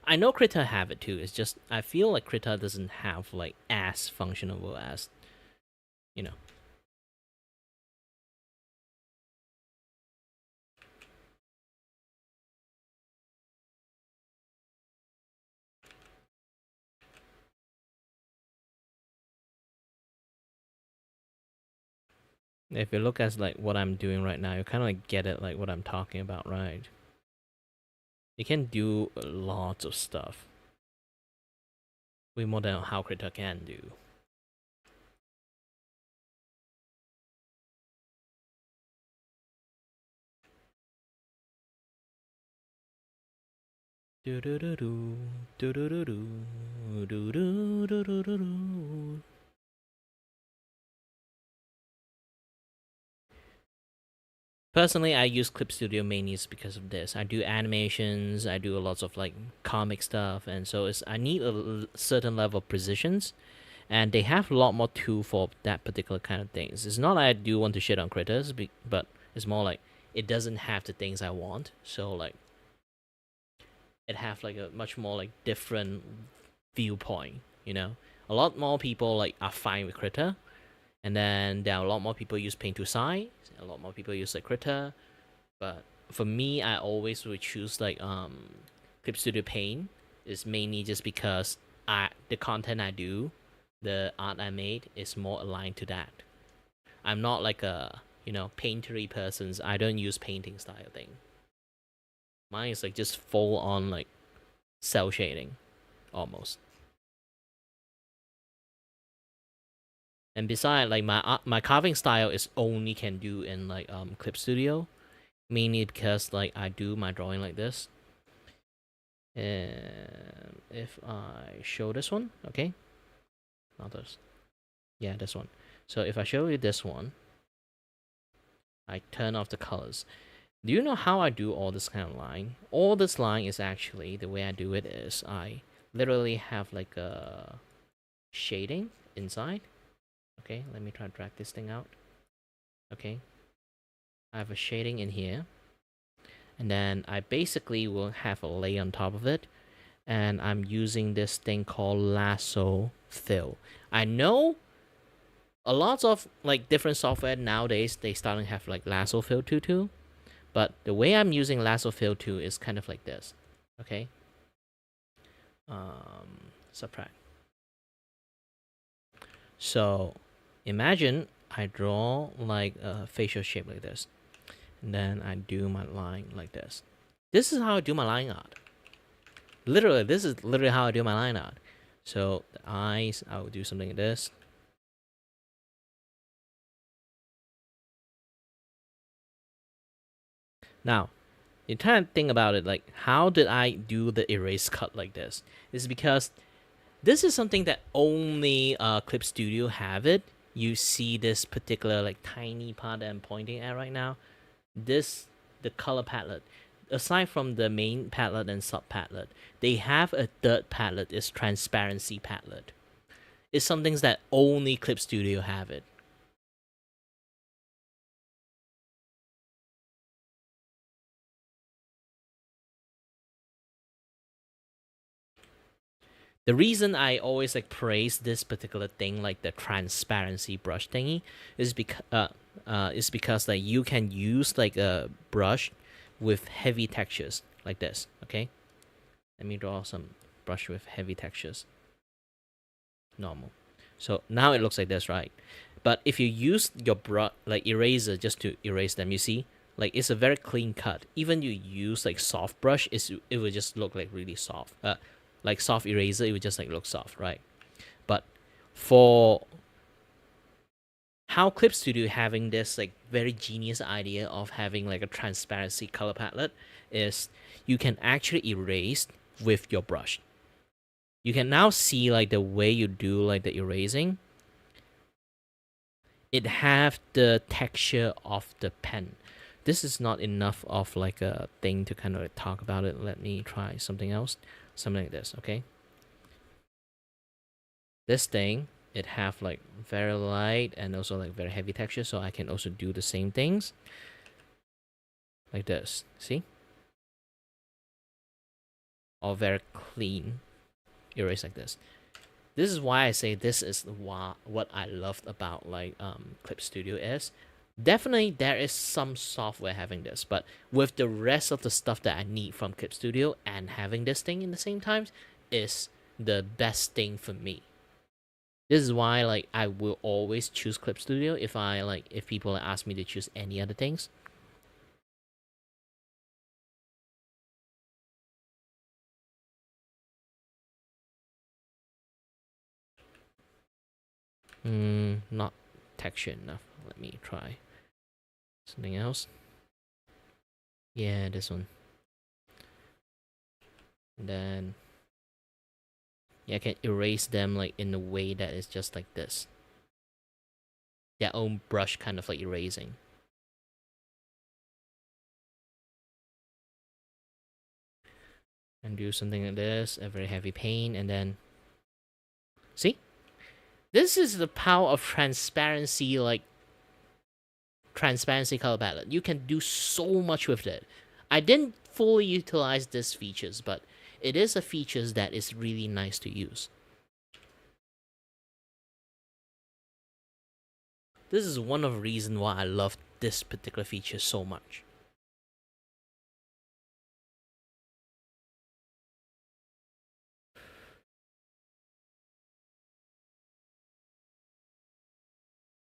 S1: I know Krita have it too. It's just I feel like Krita doesn't have like as functionable as, you know. If you look at like what I'm doing right now, you kind of like get it like what I'm talking about, right? You can do lots of stuff. Way more than how Krita can do. Do do do do do do do do do do do do do. Personally, I use Clip Studio mainly because of this. I do animations, I do lots of like comic stuff, and so I need a certain level of precisions, and they have a lot more tool for that particular kind of things. It's not like I do want to shit on critters, but it's more like it doesn't have the things I want, so like it have like a much more like different viewpoint, you know. A lot more people like are fine with critter, and then there are a lot more people use paint to size. A lot more people use like critter, but for me, I always would choose like Clip Studio Paint. Is mainly just because the content I do, the art I made is more aligned to that. I'm not like a paintery person. I don't use painting style thing. Mine is like just full on like cell shading, almost. And besides, like my carving style is only can do in like Clip Studio, mainly because like I do my drawing like this. And if I show this one, okay, not this, yeah, this one. So if I show you this one, I turn off the colors. Do you know how I do all this kind of line? All this line is actually the way I do it is I literally have like a shading inside. Okay, let me try to drag this thing out. Okay, I have a shading in here, and then I basically will have a layer on top of it, and I'm using this thing called lasso fill. I know a lot of like different software nowadays they starting to have like lasso fill too, but the way I'm using lasso fill too is kind of like this. Okay, subtract. So imagine I draw like a facial shape like this, and then I do my line like this. This is how I do my line art. Literally, this is literally how I do my line art. So the eyes, I will do something like this. Now, you try to think about it, like how did I do the erase cut like this? This is because this is something that only Clip Studio have it. you see this particular like tiny part that I'm pointing at right now. This, the color palette. Aside from the main palette and sub palette, they have a third palette, is transparency palette. It's something that only Clip Studio have it. The reason I always like praise this particular thing, like the transparency brush thingy, is because like you can use like a brush with heavy textures like this. Okay, let me draw some brush with heavy textures. Normal. So now it looks like this, right? But if you use your brush like eraser just to erase them, you see, like it's a very clean cut. Even you use like soft brush, it will just look like really soft. Like soft eraser, it would just like look soft, right? But for how Clip Studio having this like very genius idea of having like a transparency color palette is you can actually erase with your brush. You can now see like the way you do like the erasing. It have the texture of the pen. This is not enough of like a thing to kind of like talk about it. Let me try something else. Something like this, okay? This thing, it have like very light and also like very heavy texture, so I can also do the same things. Like this, see? All very clean. Erase like this. This is why I say this is what I loved about like Clip Studio is. Definitely there is some software having this, but with the rest of the stuff that I need from Clip Studio and having this thing in the same time is the best thing for me. This is why like I will always choose Clip Studio if people ask me to choose any other things. Not texture enough. Let me try something else. Yeah, this one. And then yeah, I can erase them like in a way that is just like this. Their own brush kind of like erasing. And do something like this, a very heavy paint, and then see? This is the power of transparency, like transparency color palette. You can do so much with it. I didn't fully utilize these features, but it is a feature that is really nice to use. This is one of the reasons why I love this particular feature so much.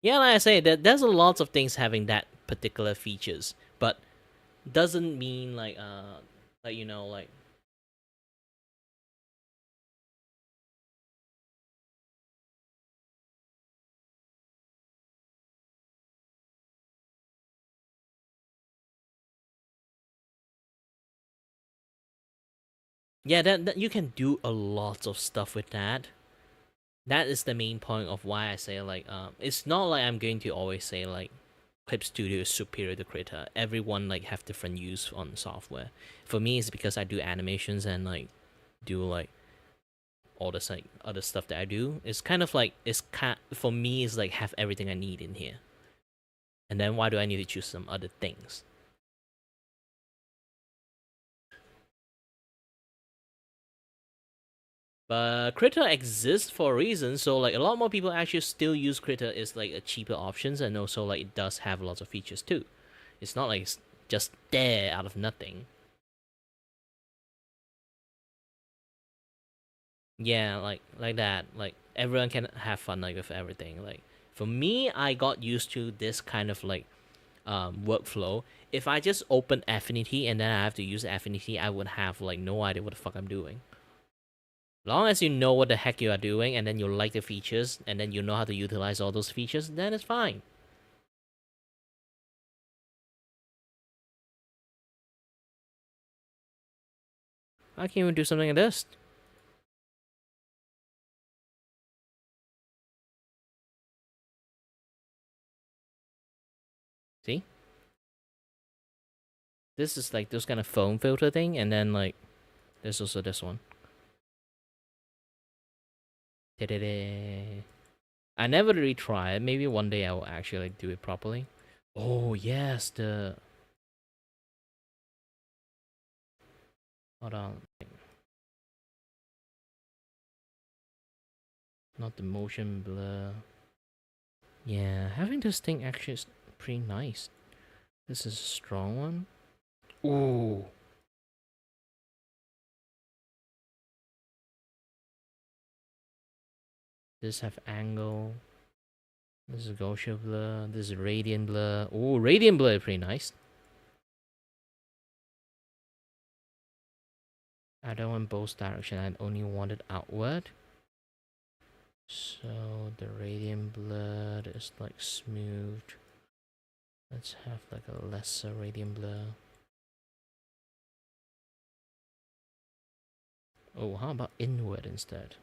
S1: Yeah, like I say, there's a lot of things having that particular features, but doesn't mean like you know like yeah, that you can do a lot of stuff with that. That is the main point of why I say like it's not like I'm going to always say like Clip Studio is superior to Krita. Everyone like have different use on software. For me, it's because I do animations and like do like all this like other stuff that I do. It's kind of like for me it's like have everything I need in here. And then why do I need to choose some other things? But Krita exists for a reason, so like a lot more people actually still use Krita as like a cheaper options, and also like it does have lots of features too. It's not like it's just there out of nothing. Yeah, like that. Like everyone can have fun like with everything. Like for me, I got used to this kind of like workflow. If I just open Affinity and then I have to use Affinity, I would have like no idea what the fuck I'm doing. Long as you know what the heck you are doing and then you like the features and then you know how to utilize all those features, then it's fine. I can even do something like this. This is like those kind of foam filter thing, and then like there's also this one. I never really tried. Maybe one day I will actually like do it properly. Oh yes, the hold on. Not the motion blur. Yeah, having this thing actually is pretty nice. This is a strong one. Ooh. This have angle. This is Gaussian blur. This is radiant blur. Ooh, radiant blur is pretty nice. I don't want both direction. I only want it outward. So the radiant blur is like smooth. Let's have like a lesser radiant blur. Oh, how about inward instead?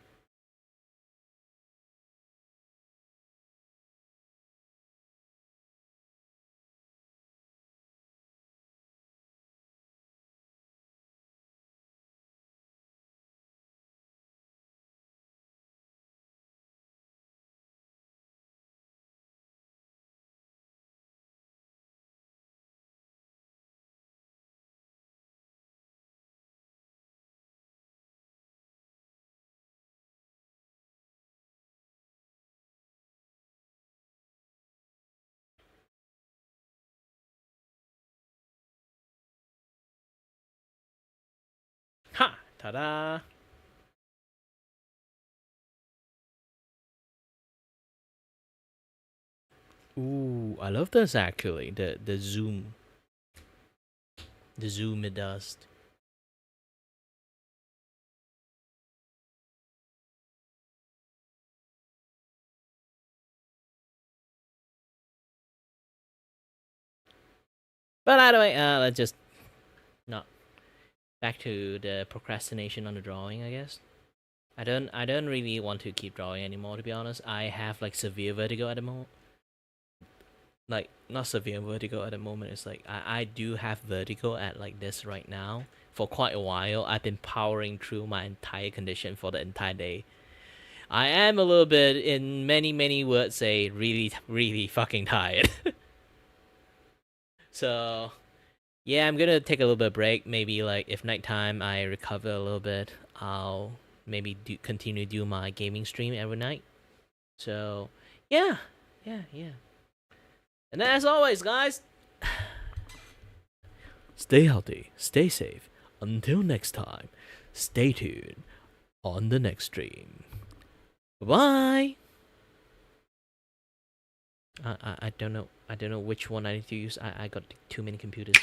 S1: Ha! Ta-da! Ooh, I love this actually. The zoom. The zoom it does. But either way, let's just not back to the procrastination on the drawing, I guess. I don't really want to keep drawing anymore, to be honest. I have like severe vertigo at the moment. Like not severe vertigo at the moment. It's like I do have vertigo at like this right now for quite a while. I've been powering through my entire condition for the entire day. I am a little bit, in many words, say really fucking tired. So yeah, I'm gonna take a little bit of break. Maybe like if nighttime I recover a little bit, I'll maybe continue do my gaming stream every night. So yeah. And as always, guys, stay healthy, stay safe. Until next time, stay tuned on the next stream. Bye. I don't know which one I need to use. I got too many computers.